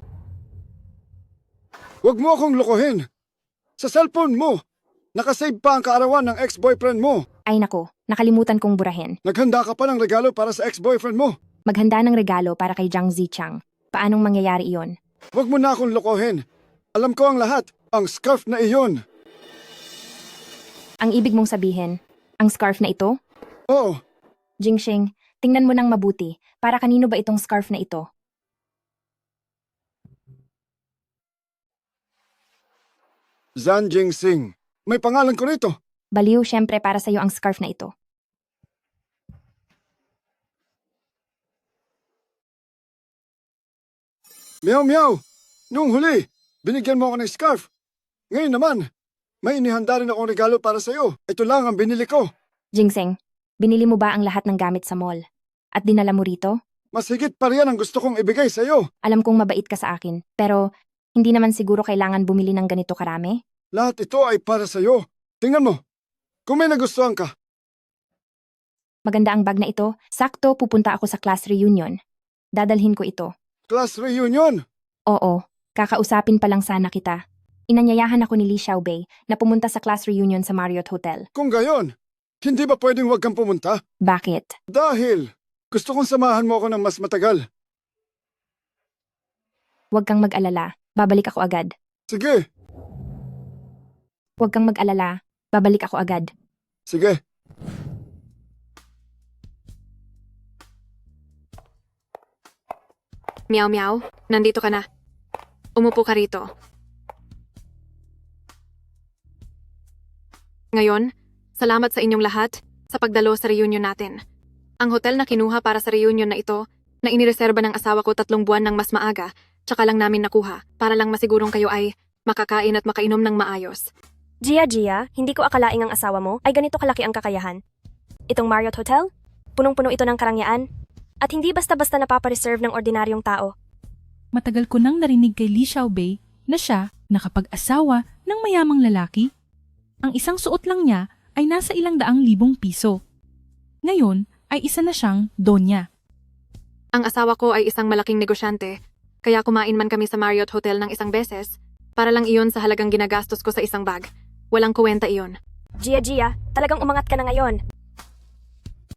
Huwag mo akong lokohin. Sa cellphone mo, nakasave pa ang kaarawan ng ex-boyfriend mo. Ay nako, nakalimutan kong burahin. Naghanda ka pa ng regalo para sa ex-boyfriend mo. Maghanda ng regalo para kay Jiang Zichang. Paanong mangyayari iyon? Huwag mo na akong lokohin. Alam ko ang lahat. Ang scarf na iyon. Ang ibig mong sabihin, ang scarf na ito? Oo. Jingxing, tingnan mo nang mabuti. Para kanino ba itong scarf na ito? Zhan Jingxing. May pangalan ko rito. Baliw, syempre para sa'yo ang scarf na ito. Meow meow. Nung huli, binigyan mo ako ng scarf. Ngayon naman, may inihanda rin akong regalo para sa'yo. Ito lang ang binili ko. Jingxing, binili mo ba ang lahat ng gamit sa mall? At dinala mo rito? Mas higit pa riyan ang gusto kong ibigay sa'yo. Alam kong mabait ka sa akin, pero hindi naman siguro kailangan bumili ng ganito karami? Lahat ito ay para sa'yo. Tingnan mo, kung may nagustuhan ka. Maganda ang bag na ito. Sakto, pupunta ako sa class reunion. Dadalhin ko ito. Class reunion? Oo, kakausapin pa lang sana kita. Inanyayahan ako ni Li Xiaobei na pumunta sa class reunion sa Marriott Hotel. Kung gayon, hindi ba pwedeng huwag kang pumunta? Bakit? Dahil gusto kong samahan mo ako ng mas matagal. Huwag kang mag-alala, babalik ako agad. Sige. Huwag kang mag-alala, babalik ako agad. Sige. Meow meow, nandito ka na. Umupo ka rito. Ngayon, salamat sa inyong lahat sa pagdalo sa reunion natin. Ang hotel na kinuha para sa reunion na ito, na inireserba ng asawa ko 3 buwan ng mas maaga, tsaka lang namin nakuha, para lang masigurong kayo ay makakain at makainom ng maayos. Gia, hindi ko akalaing ang asawa mo ay ganito kalaki ang kakayahan. Itong Marriott Hotel, punong-puno ito ng karangyaan, at hindi basta-basta napapareserve ng ordinaryong tao. Matagal ko nang narinig kay Li Xiaobei na siya nakapag-asawa ng mayamang lalaki. Ang isang suot lang niya ay nasa 200,000 piso. Ngayon ay isa na siyang donya. Ang asawa ko ay isang malaking negosyante, kaya kumain man kami sa Marriott Hotel ng isang beses, para lang iyon sa halagang ginagastos ko sa isang bag. Walang kuwenta iyon. Gia, talagang umangat ka na ngayon.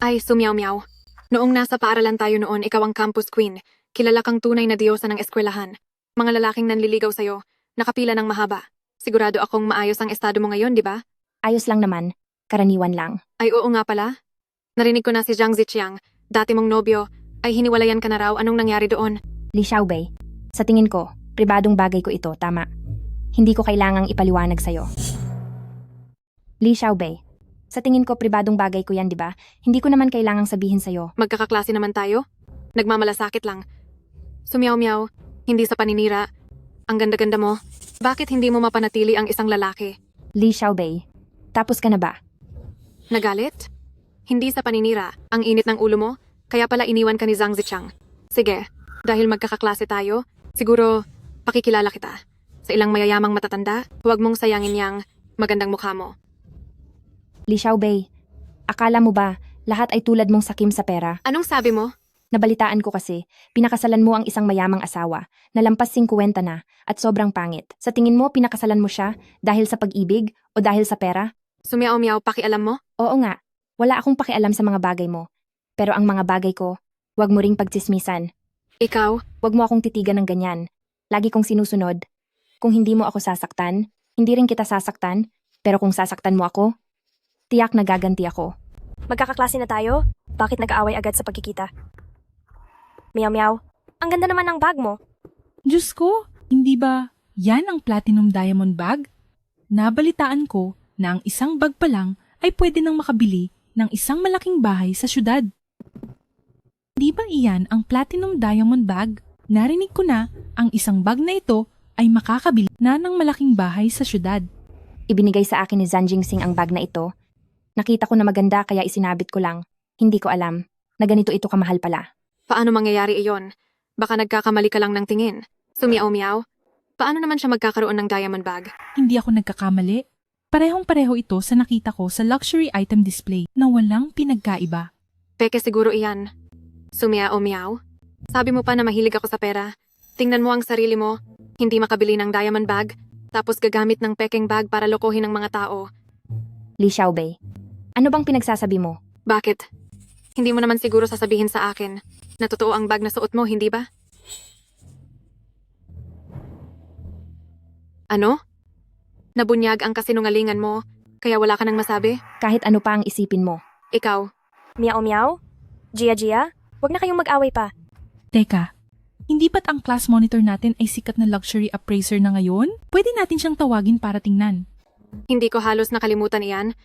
Ay, sumyaw-myaw. Noong nasa paaralan tayo noon, ikaw ang campus queen. Kilala kang tunay na diyosa ng eskwelahan. Mga lalaking nanliligaw sa'yo, nakapila ng mahaba. Sigurado akong maayos ang estado mo ngayon, di ba? Ayos lang naman. Karaniwan lang. Ay oo nga pala. Narinig ko na si Jiang Zichiang, dati mong nobyo, ay hiniwalayan ka na raw. Anong nangyari doon? Li Xiaobei, sa tingin ko, pribadong bagay ko ito, tama. Hindi ko kailangang ipaliwanag sa'yo. Li Xiaobei, sa tingin ko pribadong bagay ko yan, di ba? Hindi ko naman kailangang sabihin sa'yo. Magkakaklase naman tayo? Nagmamalasakit lang. Sumyaw-myaw, hindi sa paninira. Ang ganda-ganda mo. Bakit hindi mo mapanatili ang isang lalaki? Li Xiaobei, tapos ka na ba? Nagalit? Hindi sa paninira. Ang init ng ulo mo, kaya pala iniwan ka ni Zhang Zichang. Sige, dahil magkakaklase tayo, siguro pakikilala kita. Sa ilang mayayamang matatanda, huwag mong sayangin yang magandang mukha mo. Li Xiaobei, akala mo ba lahat ay tulad mong sakim sa pera? Anong sabi mo? Nabalitaan ko kasi, pinakasalan mo ang isang mayamang asawa na lampas 50 na at sobrang pangit. Sa tingin mo, pinakasalan mo siya dahil sa pag-ibig o dahil sa pera? Sumyaw-myaw, pakialam mo? Oo nga, wala akong pakialam sa mga bagay mo. Pero ang mga bagay ko, wag mo ring pagtsismisan. Ikaw? Wag mo akong titigan ng ganyan. Lagi kong sinusunod. Kung hindi mo ako sasaktan, hindi rin kita sasaktan. Pero kung sasaktan mo ako, tiyak na gaganti ako. Magkakaklase na tayo? Bakit nag-aaway agad sa pagkikita? Meow, ang ganda naman ng bag mo. Diyos ko, hindi ba Yan ang platinum diamond bag? Nabalitaan ko na ang isang bag pa lang ay pwede nang makabili ng isang malaking bahay sa syudad. Di ba iyan ang platinum diamond bag? Narinig ko na ang isang bag na ito ay makakabili na ng malaking bahay sa syudad. Ibinigay sa akin ni Zhang Jingsing ang bag na ito. Nakita ko na maganda kaya isinabit ko lang. Hindi ko alam na ganito ito kamahal pala. Paano mangyayari iyon? Baka nagkakamali ka lang ng tingin. Sumiaw-miaw, paano naman siya magkakaroon ng diamond bag? Hindi ako nagkakamali. Parehong-pareho ito sa nakita ko sa luxury item display na walang pinagkaiba. Peke siguro iyan. Sumiaw-miaw, sabi mo pa na mahilig ako sa pera. Tingnan mo ang sarili mo, hindi makabili ng diamond bag, tapos gagamit ng pekeng bag para lokohin ng mga tao. Li Xiaobei, ano bang pinagsasabi mo? Bakit? Hindi mo naman siguro sasabihin sa akin na totoo ang bag na suot mo, hindi ba? Ano? Nabunyag ang kasinungalingan mo, kaya wala ka nang masabi? Kahit ano pa ang isipin mo. Ikaw. Miao-miao? Gia-gia? Huwag na kayong mag-away pa. Teka, hindi ba't ang class monitor natin ay sikat na luxury appraiser na ngayon? Pwede natin siyang tawagin para tingnan. Hindi ko halos nakalimutan iyan.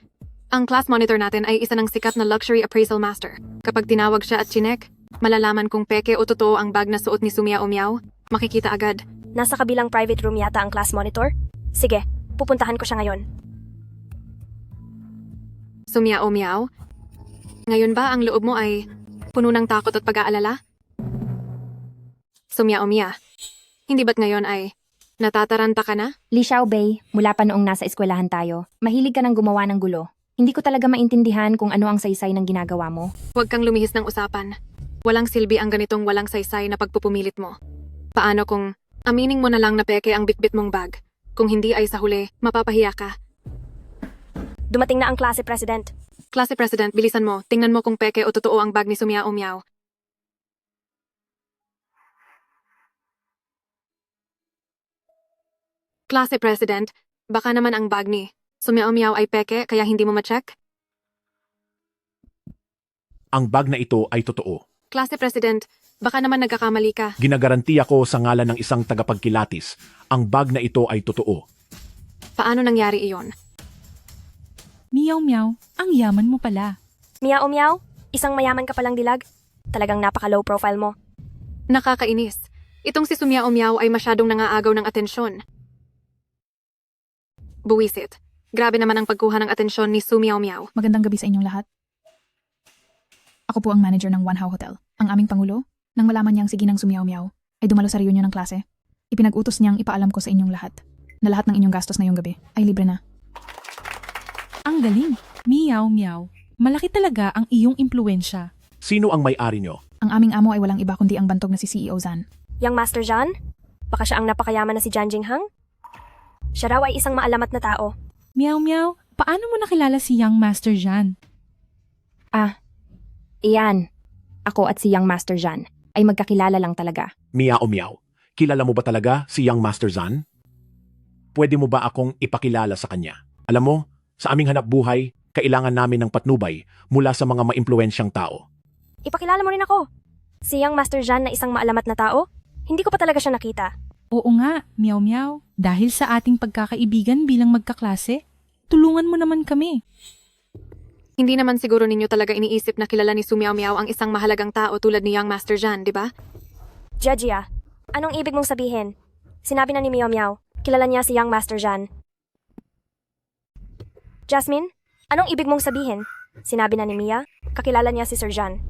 Ang class monitor natin ay isa ng sikat na luxury appraisal master. Kapag tinawag siya at chinek, malalaman kung peke o totoo ang bag na suot ni Sumiao-miao. Makikita agad. Nasa kabilang private room yata ang class monitor? Sige, pupuntahan ko siya ngayon. Sumiao-miao? Ngayon ba ang loob mo ay puno ng takot at pag-aalala? Sumiao-mia, hindi ba't ngayon ay natataranta ka na? Li Xiaobei, mula pa noong nasa eskwelahan tayo, mahilig ka nang gumawa ng gulo. Hindi ko talaga maintindihan kung ano ang saysay ng ginagawa mo. Huwag kang lumihis ng usapan. Walang silbi ang ganitong walang saysay na pagpupumilit mo. Paano kung aminin mo na lang na peke ang bitbit mong bag? Kung hindi ay sa huli, mapapahiya ka. Dumating na ang klase president. Klase president, bilisan mo. Tingnan mo kung peke o totoo ang bag ni Sumiao-miao. Klase president, baka naman ang bag ni Sumiao-miao ay peke kaya hindi mo ma-check? Ang bag na ito ay totoo. Klase president, baka naman nagkakamali ka. Ginagarantiya ko sa ngalan ng isang tagapagkilatis, ang bag na ito ay totoo. Paano nangyari iyon? Miyaw-miyaw, ang yaman mo pala. Miao-miao? Isang mayaman ka palang dilag? Talagang napaka-low profile mo. Nakakainis. Itong si Sumiao-miao ay masyadong nangaagaw ng atensyon. Buwisit. Grabe naman ang pagkuha ng atensyon ni Sumiao-miao. Magandang gabi sa inyong lahat. Ako po ang manager ng One How Hotel. Ang aming pangulo, nang malaman niyang si Ginang Sumiao-miao ay dumalo sa reunion ng klase, ipinag-utos niyang ipaalam ko sa inyong lahat na lahat ng inyong gastos ngayong gabi ay libre na. Ang galing. Miyaw-miyaw. Malaki talaga ang iyong impluensya. Sino ang may-ari nyo? Ang aming amo ay walang iba kundi ang bantog na si CEO Zan. Yang Master Zhan? Baka siya ang napakayaman na si Zhang Jinghang? Siya raw ay isang maalamat na tao. Miyaw-miyaw, paano mo nakilala si Young Master Zhan? Iyan. Ako at si Young Master Zhan ay magkakilala lang talaga. Miao-miao. Kilala mo ba talaga si Young Master Zan? Pwede mo ba akong ipakilala sa kanya? Alam mo, sa aming hanap buhay, kailangan namin ng patnubay mula sa mga maimpluwensyang tao. Ipakilala mo rin ako. Si Young Master Zhan na isang maalamat na tao? Hindi ko pa talaga siya nakita. Oo nga, miyaw-miyaw. Dahil sa ating pagkakaibigan bilang magkaklase, tulungan mo naman kami. Hindi naman siguro ninyo talaga iniisip na kilala ni Sumiao-miao ang isang mahalagang tao tulad ni Young Master Zhan, di ba? Gia, anong ibig mong sabihin? Sinabi na ni Miao-miao, kilala niya si Young Master Zhan. Jasmine, anong ibig mong sabihin? Sinabi na ni Mia, kakilala niya si Sir Zhan.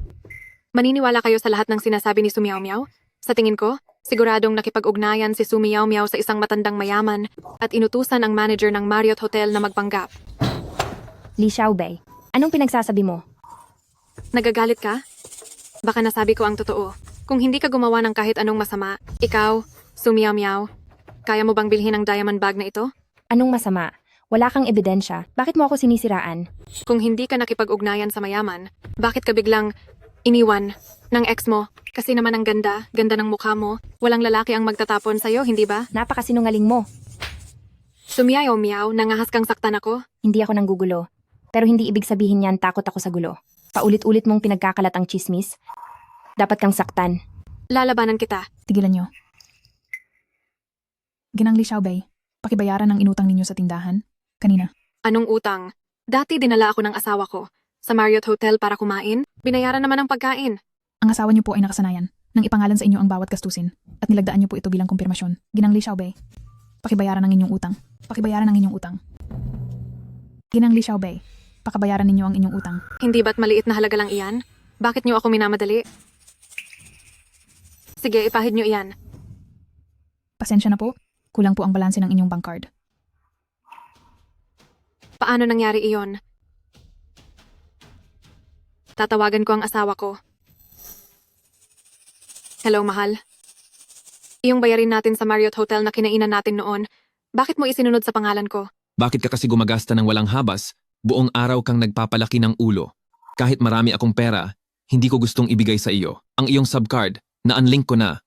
Maniniwala kayo sa lahat ng sinasabi ni Sumiao-miao? Sa tingin ko, siguradong nakipag-ugnayan si Sumiao-miao sa isang matandang mayaman at inutusan ang manager ng Marriott Hotel na magpanggap. Li Xiaobei, anong pinagsasabi mo? Nagagalit ka? Baka nasabi ko ang totoo. Kung hindi ka gumawa ng kahit anong masama, ikaw, Sumiao-miao, kaya mo bang bilhin ang diamond bag na ito? Anong masama? Wala kang ebidensya. Bakit mo ako sinisiraan? Kung hindi ka nakipag-ugnayan sa mayaman, bakit ka biglang iniwan ng ex mo? Kasi naman ang ganda, ganda ng mukha mo. Walang lalaki ang magtatapon sa'yo, hindi ba? Napakasinungaling mo. Sumiao-miao, nangahas kang saktan ako? Hindi ako nanggugulo. Pero hindi ibig sabihin yan takot ako sa gulo. Paulit-ulit mong pinagkakalat ang chismis. Dapat kang saktan. Lalabanan kita. Tigilan niyo. Ginang Li Xiaobei, pakibayaran ang inutang ninyo sa tindahan. Kanina. Anong utang? Dati dinala ako ng asawa ko sa Marriott Hotel para kumain. Binayaran naman ang pagkain. Ang asawa niyo po ay nakasanayan nang ipangalan sa inyo ang bawat gastusin at nilagdaan niyo po ito bilang kumpirmasyon. Ginang Li Xiaobei, pakibayaran ang inyong utang. Pakibayaran ang inyong utang. Ginang Li Xiaobei, pakabayaran ninyo ang inyong utang. Hindi ba't maliit na halaga lang iyan? Bakit niyo ako minamadali? Sige, ipahid niyo iyan. Pasensya na po, kulang po ang balanse ng inyong bank card. Paano nangyari iyon? Tatawagan ko ang asawa ko. Hello, mahal. Iyong bayarin natin sa Marriott Hotel na kinainan natin noon, bakit mo isinunod sa pangalan ko? Bakit ka kasi gumagasta ng walang habas? Buong araw kang nagpapalaki ng ulo. Kahit marami akong pera, hindi ko gustong ibigay sa iyo. Ang iyong subcard, na-unlink ko na.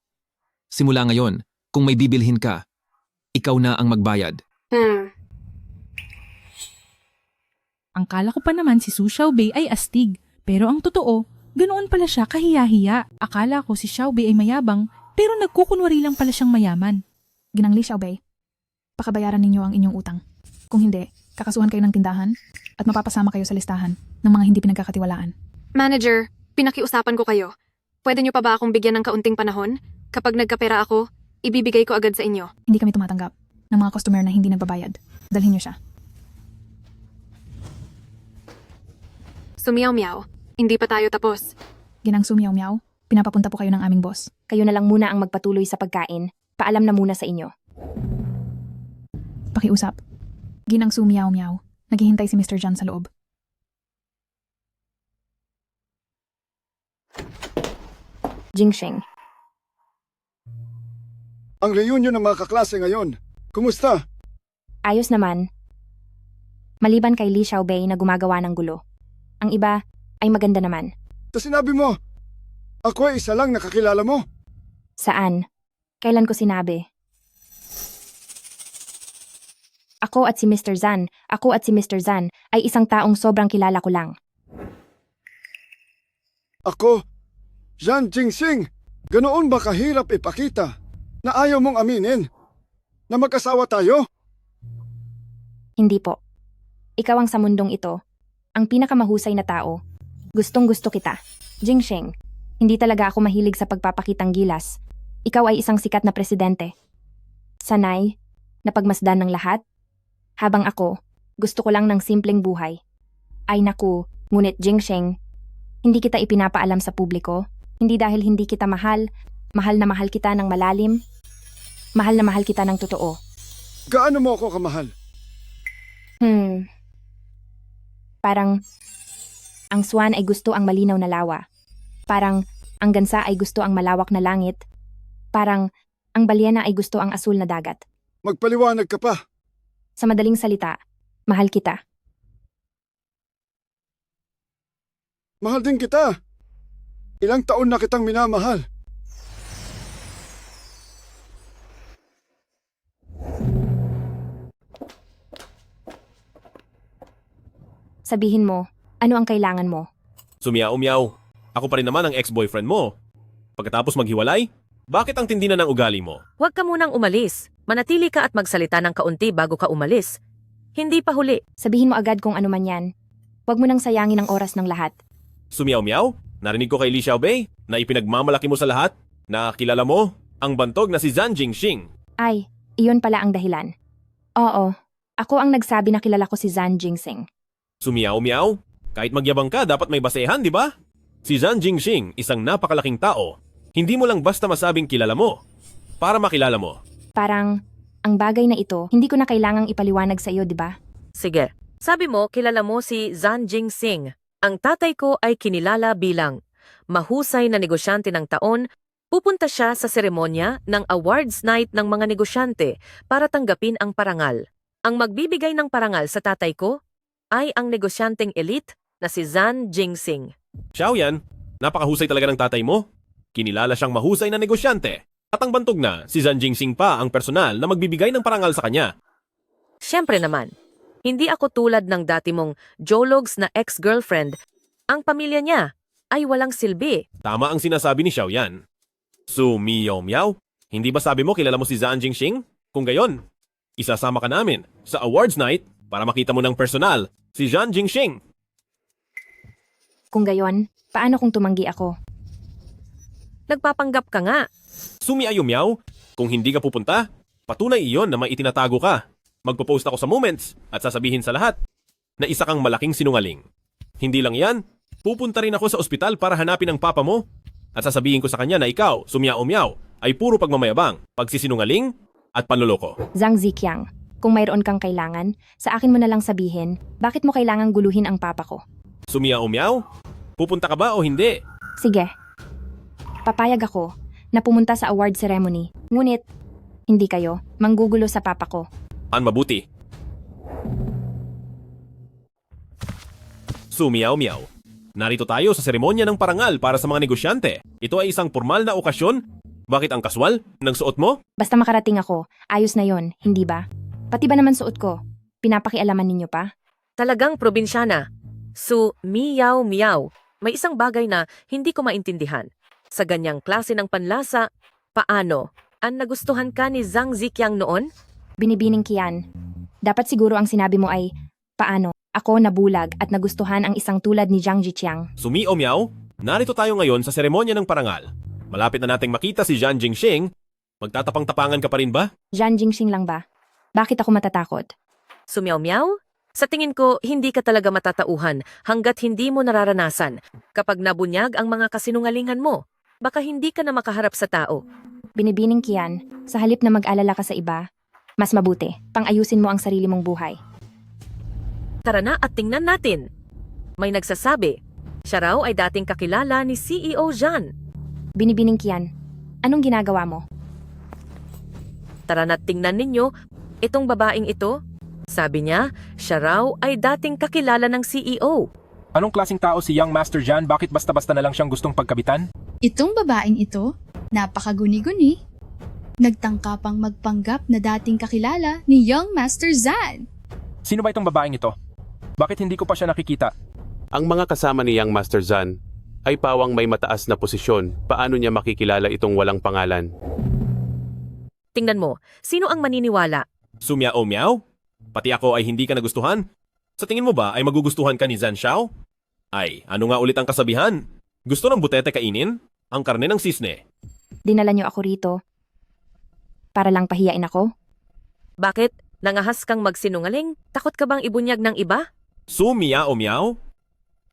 Simula ngayon, kung may bibilhin ka, ikaw na ang magbayad. Ang kala ko pa naman si Su Xiaobei ay astig, pero ang totoo, ganoon pala siya kahiya-hiya. Akala ko si Xiaobei ay mayabang, pero nagkukunwari lang pala siyang mayaman. Ginang Li Xiaobei, pakabayaran ninyo ang inyong utang. Kung hindi, kakasuhan kayo ng tindahan at mapapasama kayo sa listahan ng mga hindi pinagkakatiwalaan. Manager, pinakiusapan ko kayo. Pwede niyo pa ba akong bigyan ng kaunting panahon? Kapag nagkapera ako, ibibigay ko agad sa inyo. Hindi kami tumatanggap ng mga customer na hindi nagbabayad. Dalhin niyo siya. Sumiyaw-miyaw, hindi pa tayo tapos. Ginang Sumiyaw-miyaw, pinapapunta po kayo ng aming boss. Kayo na lang muna ang magpatuloy sa pagkain. Paalam na muna sa inyo. Pakiusap. Ginang Sumiyaw-miyaw, naghihintay si Mr. John sa loob. Jingxing. Ang reunion ng mga kaklase ngayon. Kumusta? Ayos naman. Maliban kay Li Xiaobei na gumagawa ng gulo. Ang iba ay maganda naman. Sa sinabi mo, ako ay isa lang nakakilala mo. Saan? Kailan ko sinabi? Ako at si Mr. Zan ay isang taong sobrang kilala ko lang. Ako, Zhang Jingxing, ganoon ba kahirap ipakita na ayaw mong aminin na mag-asawa tayo? Hindi po. Ikaw ang sa mundong ito, ang pinakamahusay na tao. Gustong-gusto kita. Jingxing, hindi talaga ako mahilig sa pagpapakitang gilas. Ikaw ay isang sikat na presidente. Sanay, na pagmasdan ng lahat. Habang ako, gusto ko lang ng simpleng buhay. Ay naku, ngunit Jingxing, hindi kita ipinapaalam sa publiko. Hindi dahil hindi kita mahal na mahal kita ng malalim, mahal na mahal kita ng totoo. Gaano mo ako kamahal? Parang, ang swan ay gusto ang malinaw na lawa. Parang, ang gansa ay gusto ang malawak na langit. Parang, ang balyena ay gusto ang asul na dagat. Magpaliwanag ka pa. Sa madaling salita, mahal kita. Mahal din kita. Ilang taon na kitang minamahal. Sabihin mo, ano ang kailangan mo? Sumiyaw-miyaw. Ako pa rin naman ang ex-boyfriend mo. Pagkatapos maghiwalay, bakit ang tindi na ng ugali mo? Huwag ka munang umalis. Manatili ka at magsalita ng kaunti bago ka umalis. Hindi pa huli. Sabihin mo agad kung ano man yan. Huwag mo nang sayangin ang oras ng lahat. Sumiyaw-miyaw? Narinig ko kay Li Xiaobei na ipinagmamalaki mo sa lahat na kilala mo ang bantog na si Zhang Jingxing. Ay, iyon pala ang dahilan. Oo, ako ang nagsabi na kilala ko si Zhang Jingxing. Sumiyaw-miyaw? Kahit magyabang ka, dapat may basehan, di ba? Si Zhang Jingxing, isang napakalaking tao. Hindi mo lang basta masabing kilala mo. Para makilala mo. Parang, ang bagay na ito, hindi ko na kailangang ipaliwanag sa iyo, di ba? Sige. Sabi mo, kilala mo si Zhang Jingxing. Ang tatay ko ay kinilala bilang mahusay na negosyante ng taon. Pupunta siya sa seremonya ng awards night ng mga negosyante para tanggapin ang parangal. Ang magbibigay ng parangal sa tatay ko ay ang negosyanteng elite na si Zhang Jingxing. Xiaoyan, napakahusay talaga ng tatay mo. Kinilala siyang mahusay na negosyante. At ang bantog na, si Zhang Jingxing pa ang personal na magbibigay ng parangal sa kanya. Siyempre naman, hindi ako tulad ng dati mong Jologs na ex-girlfriend. Ang pamilya niya ay walang silbi. Tama ang sinasabi ni Xiaoyan. Sumiyaw-miyaw? Hindi ba sabi mo kilala mo si Zhang Jingxing? Kung gayon, isasama ka namin sa awards night para makita mo ng personal si Zhan Jingxing. Kung gayon, paano kung tumanggi ako? Nagpapanggap ka nga. Sumiayumyaw, kung hindi ka pupunta, patunay iyon na may itinatago ka. Magpo-post ako sa Moments at sasabihin sa lahat na isa kang malaking sinungaling. Hindi lang yan, pupunta rin ako sa ospital para hanapin ang papa mo at sasabihin ko sa kanya na ikaw, Sumya-umyaw, ay puro pagmamayabang, pagsisinungaling at panloloko. Zhang Ziqiang, kung mayroon kang kailangan, sa akin mo na lang sabihin, bakit mo kailangang guluhin ang papa ko? Sumya-umyaw, pupunta ka ba o hindi? Sige. Papayag ako na pumunta sa award ceremony. Ngunit, hindi kayo manggugulo sa papa ko. Ang mabuti. Sumiyaw-miyaw. Narito tayo sa seremonya ng parangal para sa mga negosyante. Ito ay isang formal na okasyon. Bakit ang kaswal ng suot mo? Basta makarating ako, ayos na yon, hindi ba? Pati ba naman suot ko? Pinapakialaman ninyo pa? Talagang probinsyana. Miyaw-miyaw. May isang bagay na hindi ko maintindihan. Sa ganyang klase ng panlasa, paano? Ang nagustuhan ka ni Zhang Ziqiang noon? Binibining Kian. Dapat siguro ang sinabi mo ay, paano? Ako nabulag at nagustuhan ang isang tulad ni Zhang Ziqiang. Sumi-umyaw, narito tayo ngayon sa seremonya ng parangal. Malapit na nating makita si Zhan Jingxing. Magtatapang-tapangan ka pa rin ba? Zhan Jingxing lang ba? Bakit ako matatakot? Sumyaw-miyaw? Sa tingin ko, hindi ka talaga matatauhan hanggat hindi mo nararanasan. Kapag nabunyag ang mga kasinungalingan mo, baka hindi ka na makaharap sa tao. Binibining Kian, sa halip na mag-alala ka sa iba, mas mabuti, pang-ayusin mo ang sarili mong buhay. Tara na at tingnan natin. May nagsasabi, siya raw ay dating kakilala ni CEO Zhan. Binibining Kian, anong ginagawa mo? Tara na at tingnan ninyo, itong babaeng ito. Sabi niya, siya raw ay dating kakilala ng CEO. Anong klaseng tao si Young Master Zhan? Bakit basta-basta na lang siyang gustong pagkabitan? Itong babaeng ito, napakaguni-guni. Nagtangka pang magpanggap na dating kakilala ni Young Master Zhan. Sino ba itong babaeng ito? Bakit hindi ko pa siya nakikita? Ang mga kasama ni Young Master Zhan ay pawang may mataas na posisyon. Paano niya makikilala itong walang pangalan? Tingnan mo, sino ang maniniwala? Sumya-umyaw? Pati ako ay hindi ka nagustuhan? Sa tingin mo ba ay magugustuhan ka ni Zhan Xiao? Ay, ano nga ulit ang kasabihan? Gusto ng butete kainin? Ang karne ng sisne. Dinala niyo ako rito para lang pahiyain ako? Bakit? Nangahas kang magsinungaling? Takot ka bang ibunyag ng iba? Sumya-umyaw?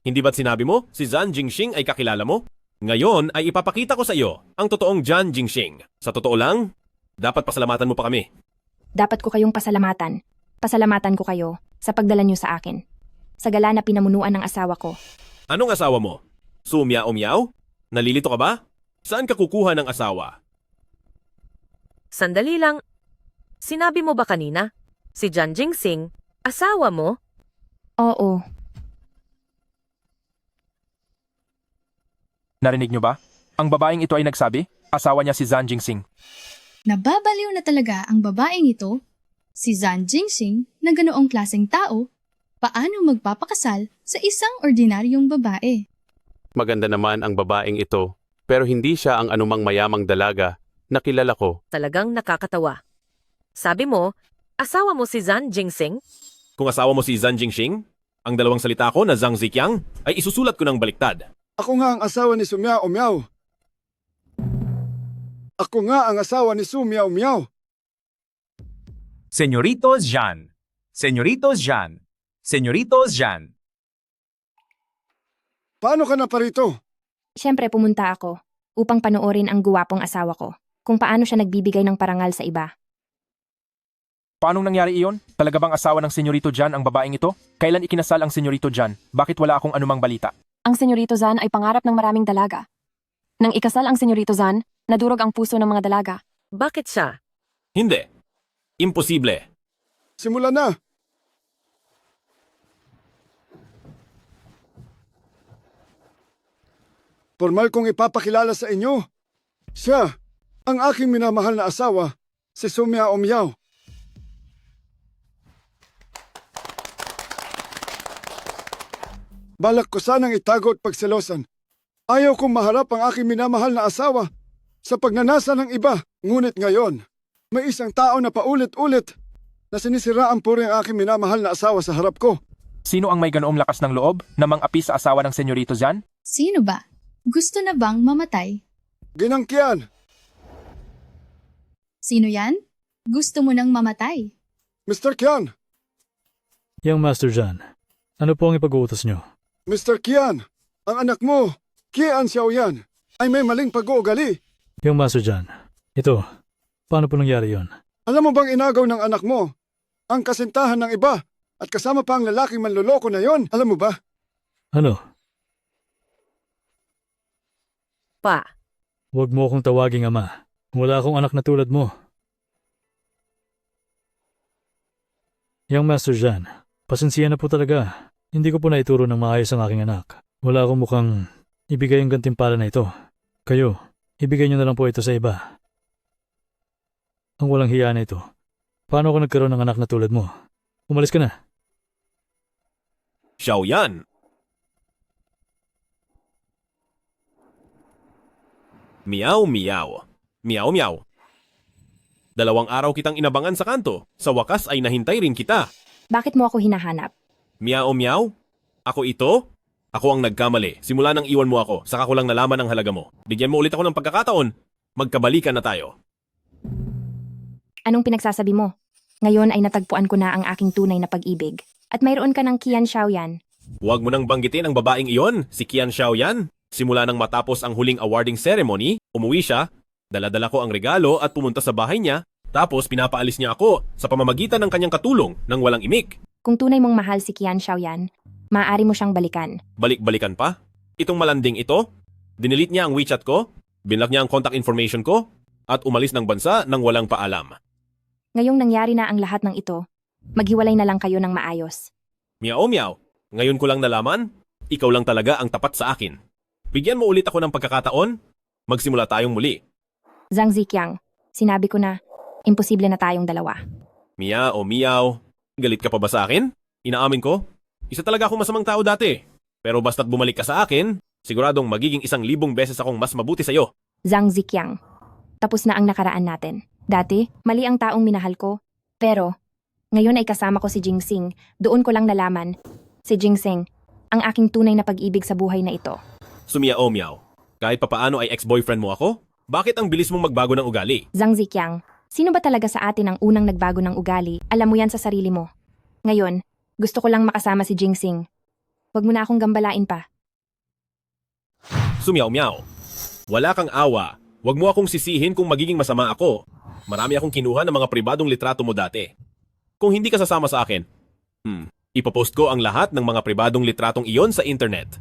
Hindi ba't sinabi mo si Zhan Jingxing ay kakilala mo? Ngayon ay ipapakita ko sa iyo ang totoong Zhan Jingxing. Sa totoo lang, dapat pasalamatan mo pa kami. Dapat ko kayong pasalamatan. Pasalamatan ko kayo sa pagdala niyo sa akin. Sa gala na pinamunuan ng asawa ko. Anong asawa mo? Sumya-umyaw? Nalilito ka ba? Saan ka kukuha ng asawa? Sandali lang. Sinabi mo ba kanina? Si Zhan Jingxing, asawa mo? Oo. Narinig niyo ba? Ang babaeng ito ay nagsabi, asawa niya si Zhan Jingxing. Nababaliw na talaga ang babaeng ito, si Zhan Jingxing, na ganoong klaseng tao, paano magpapakasal sa isang ordinaryong babae. Maganda naman ang babaeng ito, pero hindi siya ang anumang mayamang dalaga na kilala ko. Talagang nakakatawa. Sabi mo, asawa mo si Zhan Jingxing? Kung asawa mo si Zhan Jingxing, ang dalawang salita ko na Zhang Ziqiang ay isusulat ko ng baliktad. Ako nga ang asawa ni Sumya-umyaw. Ako nga ang asawa ni Sumya-umyaw. Señorito Zhan. Señorito Zhan. Señorito Zhan. Paano ka na parito? Siyempre pumunta ako upang panoorin ang guwapong asawa ko kung paano siya nagbibigay ng parangal sa iba. Paanong nangyari iyon? Talaga bang asawa ng Senyorito Zhan ang babaeng ito? Kailan ikinasal ang Senyorito Zhan? Bakit wala akong anumang balita? Ang Senyorito Zhan ay pangarap ng maraming dalaga. Nang ikasal ang Senyorito Zhan, nadurog ang puso ng mga dalaga. Bakit siya? Hindi. Imposible. Simula na. Formal kong ipapakilala sa inyo. Siya, ang aking minamahal na asawa, si Sumya-umyaw. Balak ko sanang itago at pagselosan. Ayaw kong maharap ang aking minamahal na asawa sa pagnanasa ng iba. Ngunit ngayon, May isang tao na paulit-ulit na sinisiraan puri ang aking minamahal na asawa sa harap ko. Sino ang may ganoong lakas ng loob na mang-api sa asawa ng Senyorito Jan? Sino ba? Gusto na bang mamatay? Ginangkian! Sino yan? Gusto mo nang mamatay? Mr. Kian! Yang Master Jan, ano po ang ipag-uutos nyo? Mr. Kian! Ang anak mo, Kian Xiaoyan, ay may maling pag-uugali. Yang Master Jan, ito, paano po nangyari yon? Alam mo bang inagaw ng anak mo ang kasintahan ng iba at kasama pa ang lalaking manloloko na yon? Alam mo ba? Ano? Pa. Huwag mo akong tawaging ama. Wala akong anak na tulad mo. Yang Master Jan, pasensya na po talaga. Hindi ko po naituro ng maayos ang aking anak. Wala akong mukhang ibigay ang gantimpala na ito. Kayo, ibigay niyo na lang po ito sa iba. Ang walang hiya na ito. Paano ako nagkaroon ng anak na tulad mo? Umalis ka na. Xiaoyan! Miyaw, miyaw. Miyaw, miyaw. 2 araw kitang inabangan sa kanto. Sa wakas ay nahintay rin kita. Bakit mo ako hinahanap? Miyaw, miyaw. Ako ito? Ako ang nagkamali. Simula nang iwan mo ako, saka ko lang nalaman ang halaga mo. Bigyan mo ulit ako ng pagkakataon. Magkabalikan na tayo. Anong pinagsasabi mo? Ngayon ay natagpuan ko na ang aking tunay na pag-ibig. At mayroon ka ng Kian Xiaoyan. Huwag mo nang banggitin ang babaeng iyon, si Kian Xiaoyan. Simula nang matapos ang huling awarding ceremony, umuwi siya, dala-dala ko ang regalo at pumunta sa bahay niya, tapos pinapaalis niya ako sa pamamagitan ng kanyang katulong nang walang imik. Kung tunay mong mahal si Kian Xiaoyan, maaari mo siyang balikan. Balik-balikan pa? Itong malanding ito? Dinilit niya ang WeChat ko, binlock niya ang contact information ko, at umalis ng bansa nang walang paalam. Ngayong nangyari na ang lahat ng ito, maghiwalay na lang kayo ng maayos. Miyaw, miyaw. Ngayon ko lang nalaman, ikaw lang talaga ang tapat sa akin. Bigyan mo ulit ako ng pagkakataon, magsimula tayong muli. Zhang Ziqiang, sinabi ko na, imposible na tayong dalawa. Miyaw, miyaw. Galit ka pa ba sa akin? Inaamin ko, isa talaga akong masamang tao dati. Pero basta't bumalik ka sa akin, siguradong magiging 1,000 beses akong mas mabuti sa'yo. Zhang Ziqiang, tapos na ang nakaraan natin. Dati, mali ang taong minahal ko. Pero, ngayon ay kasama ko si Jingsing. Doon ko lang nalaman, si Jingsing, ang aking tunay na pag-ibig sa buhay na ito. Sumiyaw, miyaw. Kahit papaano ay ex-boyfriend mo ako, bakit ang bilis mong magbago ng ugali? Zhang Ziqiang, sino ba talaga sa atin ang unang nagbago ng ugali? Alam mo yan sa sarili mo. Ngayon, gusto ko lang makasama si Jingsing. Huwag mo na akong gambalain pa. Sumiyaw, miyaw. Wala kang awa. Huwag mo akong sisihin kung magiging masama ako. Marami akong kinuha ng mga pribadong litrato mo dati. Kung hindi ka sasama sa akin, ipopost ko ang lahat ng mga pribadong litratong iyon sa internet.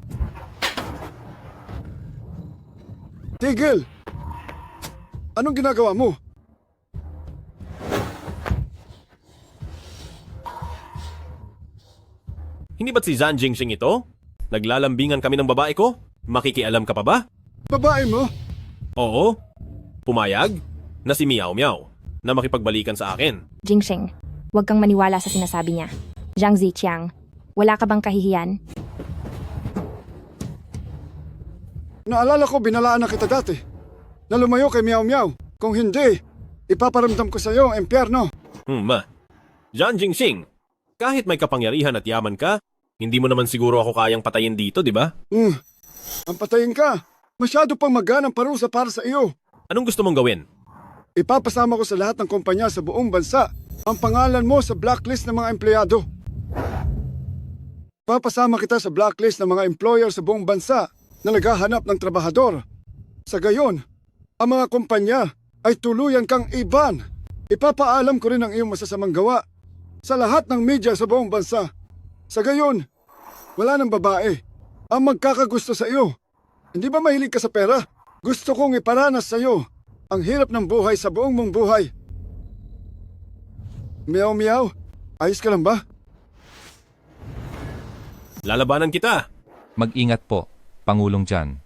Tigil! Anong ginagawa mo? Hindi ba't si Zhan Jingxing ito? Naglalambingan kami ng babae ko? Makikialam ka pa ba? Babae mo? Oo. Pumayag na si Miyaw Miyaw na makipagbalikan sa akin. Jingsing, huwag kang maniwala sa sinasabi niya. Zhang Ziqiang, wala ka bang kahihiyan? Naalala ko binalaan na kita dati. Na lumayo kay Miyaw Miyaw. Kung hindi, ipaparamdam ko sa iyo ang impyerno. Zhan Jingxing, kahit may kapangyarihan at yaman ka, hindi mo naman siguro ako kayang patayin dito, di ba? Ang patayin ka. Masyado pang maganang parusa para sa iyo. Anong gusto mong gawin? Ipapasama ko sa lahat ng kumpanya sa buong bansa ang pangalan mo sa blacklist ng mga empleyado. Papasama kita sa blacklist ng mga employer sa buong bansa na naghahanap ng trabahador. Sa gayon, ang mga kumpanya ay tuluyan kang iban. Ipapaalam ko rin ang iyong masasamang gawa sa lahat ng media sa buong bansa. Sa gayon, wala ng babae ang magkakagusto sa iyo. Hindi ba mahilig ka sa pera? Gusto kong iparanas sa iyo ang hirap ng buhay sa buong mong buhay. Miyaw, miyaw. Ayos ka lang ba? Lalabanan kita. Mag-ingat po, Pangulong Jan.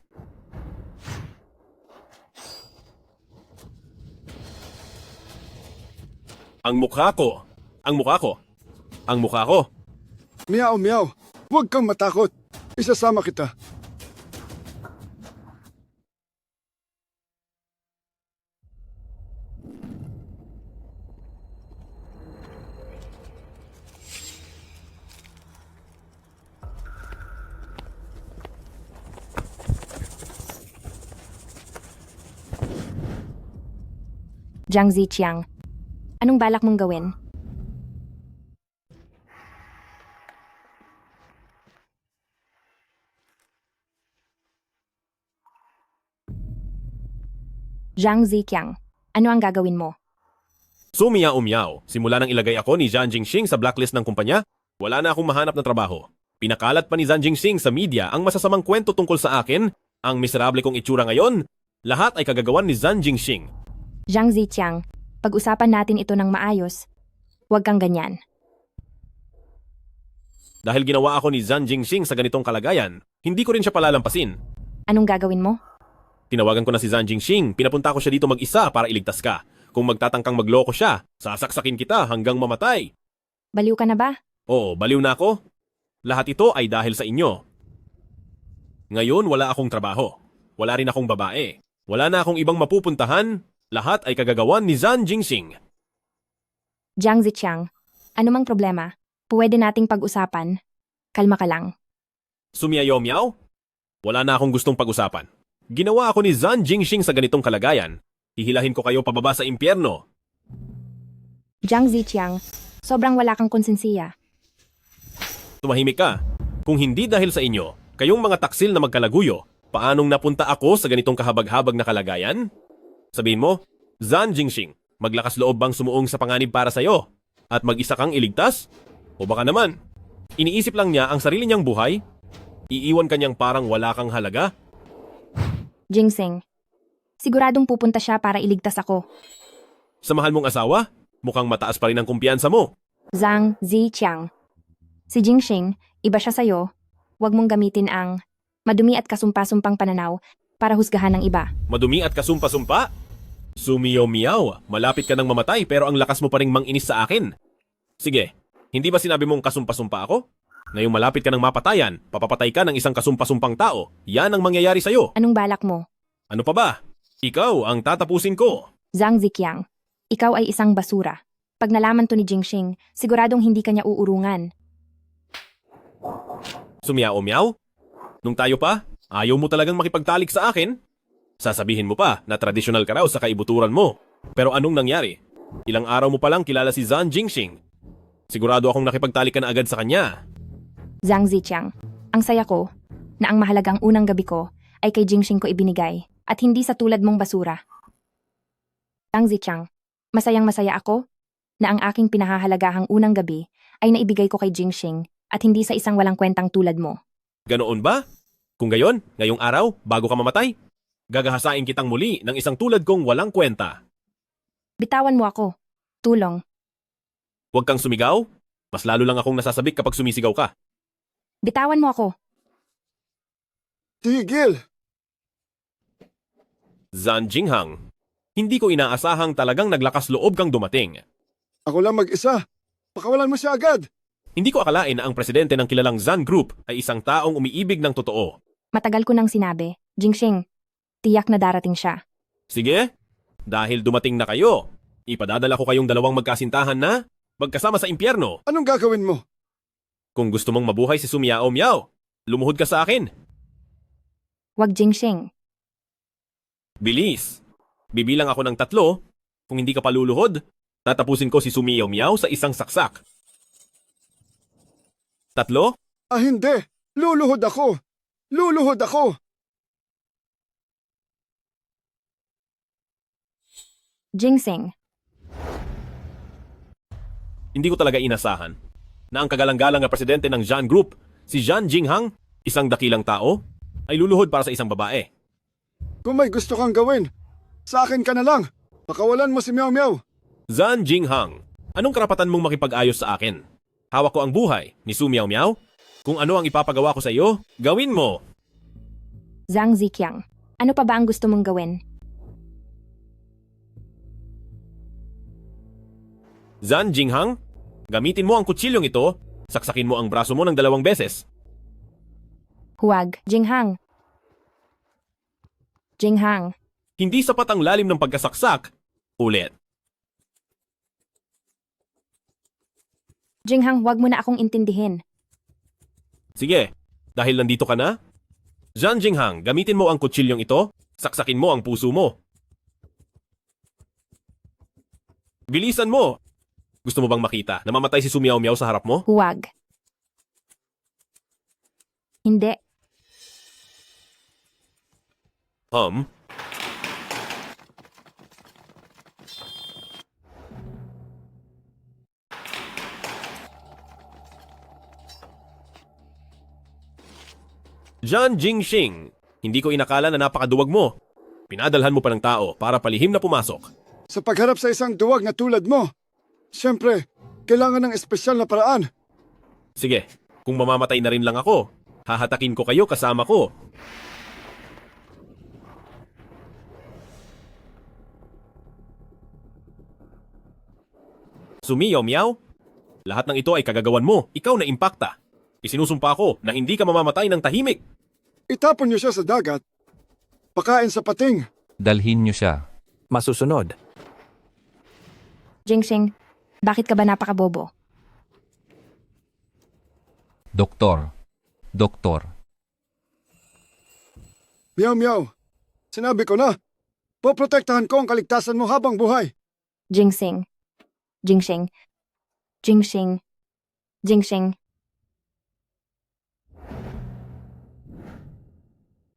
Ang mukha ko. Ang mukha ko. Ang mukha ko. Miyaw, miyaw. Huwag kang matakot. Isasama kita. Jiang Ziqiang, anong balak mong gawin? Jiang Ziqiang, ano ang gagawin mo? Sumiyaw-umyaw. Simula nang ilagay ako ni Zhan Jingxing sa blacklist ng kumpanya, wala na akong mahanap na trabaho. Pinakalat pa ni Zhan Jingxing sa media ang masasamang kwento tungkol sa akin, ang miserable kong itsura ngayon, lahat ay kagagawan ni Zhan Jingxing. Jiang Ziqiang, pag-usapan natin ito ng maayos. Huwag kang ganyan. Dahil ginawa ako ni Zhan Jingxing sa ganitong kalagayan, hindi ko rin siya palalampasin. Anong gagawin mo? Tinawagan ko na si Zhan Jingxing, pinapunta ko siya dito mag-isa para iligtas ka. Kung magtatangkang magloko siya, sasaksakin kita hanggang mamatay. Baliw ka na ba? Oo, baliw na ako. Lahat ito ay dahil sa inyo. Ngayon wala akong trabaho. Wala rin akong babae. Wala na akong ibang mapupuntahan. Lahat ay kagagawan ni Zhan Jingxing. Jiang Ziqiang, ano mang problema? Pwede nating pag-usapan. Kalma ka lang. Sumiyaw-meow? Wala na akong gustong pag-usapan. Ginawa ako ni Zhan Jingxing sa ganitong kalagayan. Hihilahin ko kayo pababa sa impyerno. Jiang Ziqiang, sobrang wala kang konsensiya. Tumahimik ka. Kung hindi dahil sa inyo, kayong mga taksil na magkalaguyo, paanong napunta ako sa ganitong kahabag-habag na kalagayan? Sabihin mo, Zhan Jingxing, maglakas loob bang sumuong sa panganib para sa'yo? At mag-isa kang iligtas? O baka naman, iniisip lang niya ang sarili niyang buhay? Iiwan kanyang parang wala kang halaga? Jingxing, siguradong pupunta siya para iligtas ako. Sa mahal mong asawa, mukhang mataas pa rin ang kumpiyansa mo. Zhang Ziqiang, si Jingxing, iba siya sa'yo. Huwag mong gamitin ang madumi at kasumpa-sumpang pananaw para husgahan ng iba. Madumi at kasumpa-sumpa? Sumiyaw-miyaw, malapit ka nang mamatay pero ang lakas mo pa ring manginis sa akin. Sige, hindi ba sinabi mong kasumpa-sumpa ako? Ngayong malapit ka ng mapatayan, papapatay ka ng isang kasumpa-sumpang tao. Yan ang mangyayari sa'yo. Anong balak mo? Ano pa ba? Ikaw ang tatapusin ko. Zhang Ziqiang, ikaw ay isang basura. Pag nalaman to ni Jingxing, siguradong hindi kanya uurungan. Sumiyaw-miyaw? Nung tayo pa, ayaw mo talagang makipagtalik sa akin? Sasabihin mo pa na tradisyonal ka raw sa kaibuturan mo. Pero anong nangyari? Ilang araw mo palang kilala si Zhan Jingxing. Sigurado akong nakipagtalik ka na agad sa kanya. Zhang Ziqiang, ang saya ko na ang mahalagang unang gabi ko ay kay Jingxing ko ibinigay at hindi sa tulad mong basura. Zhang Ziqiang, masayang-masaya ako na ang aking pinahahalagahang unang gabi ay naibigay ko kay Jingxing at hindi sa isang walang kwentang tulad mo. Ganoon ba? Kung gayon, ngayong araw, bago ka mamatay, gagahasain kitang muli ng isang tulad kong walang kwenta. Bitawan mo ako. Tulong. Huwag kang sumigaw. Mas lalo lang akong nasasabik kapag sumisigaw ka. Bitawan mo ako. Tigil! Zhan Jinghang, hindi ko inaasahang talagang naglakas loob kang dumating. Ako lang mag-isa. Pakawalan mo siya agad. Hindi ko akalain na ang presidente ng kilalang Zhan Group ay isang taong umiibig ng totoo. Matagal ko nang sinabi, Jingxing, tiyak na darating siya. Sige, dahil dumating na kayo, ipadadala ko kayong dalawang magkasintahan na magkasama sa impyerno. Anong gagawin mo? Kung gusto mong mabuhay si Sumiyaw-miyaw, lumuhod ka sa akin. Wag Jingxing. Bilis. Bibilang ako ng 3. Kung hindi ka pa luluhod, tatapusin ko si Sumiyaw-miyaw sa isang saksak. 3? Hindi. Luluhod ako. Luluhod ako. Jingxing. Hindi ko talaga inasahan na ang kagalang-galang na presidente ng Zhan Group, si Zhan Jinghang, isang dakilang tao, ay luluhod para sa isang babae. Kung may gusto kang gawin, sa akin ka na lang. Pakawalan mo si Meow Meow. Zhan Jinghang, anong karapatan mong makipag-ayos sa akin? Hawak ko ang buhay ni Su Miao Miao. Kung ano ang ipapagawa ko sa iyo, gawin mo. Zhang Ziqiang, ano pa ba ang gusto mong gawin? Zhan Jinghang, gamitin mo ang kutsilyong ito, saksakin mo ang braso mo ng 2 beses. Huwag, Jinghang. Jinghang. Hindi sapat ang lalim ng pagkasaksak. Ulit. Jinghang, huwag mo na akong intindihin. Sige, dahil nandito ka na, Zhan Jinghang, gamitin mo ang kutsilyong ito, saksakin mo ang puso mo. Bilisan mo! Gusto mo bang makita na mamatay si Sumiao Miao sa harap mo? Huwag. Hindi. Zhan Jingxing, hindi ko inakala na napakaduwag mo. Pinadalhan mo pa ng tao para palihim na pumasok. Sa pagharap sa isang duwag na tulad mo, siyempre, kailangan ng espesyal na paraan. Sige, kung mamamatay na rin lang ako, hahatakin ko kayo kasama ko. Sumiyaw Miao, lahat ng ito ay kagagawan mo. Ikaw na impakta. Isinusumpa ko na hindi ka mamamatay ng tahimik. Itapon niyo siya sa dagat. Pakain sa pating. Dalhin niyo siya. Masusunod. Jingxing, bakit ka ba napakabobo? Doktor. Doktor. Miao Miao, sinabi ko na, poprotektahan ko ang kaligtasan mo habang buhay. Jingxing. Jingxing. Jingxing. Jingxing.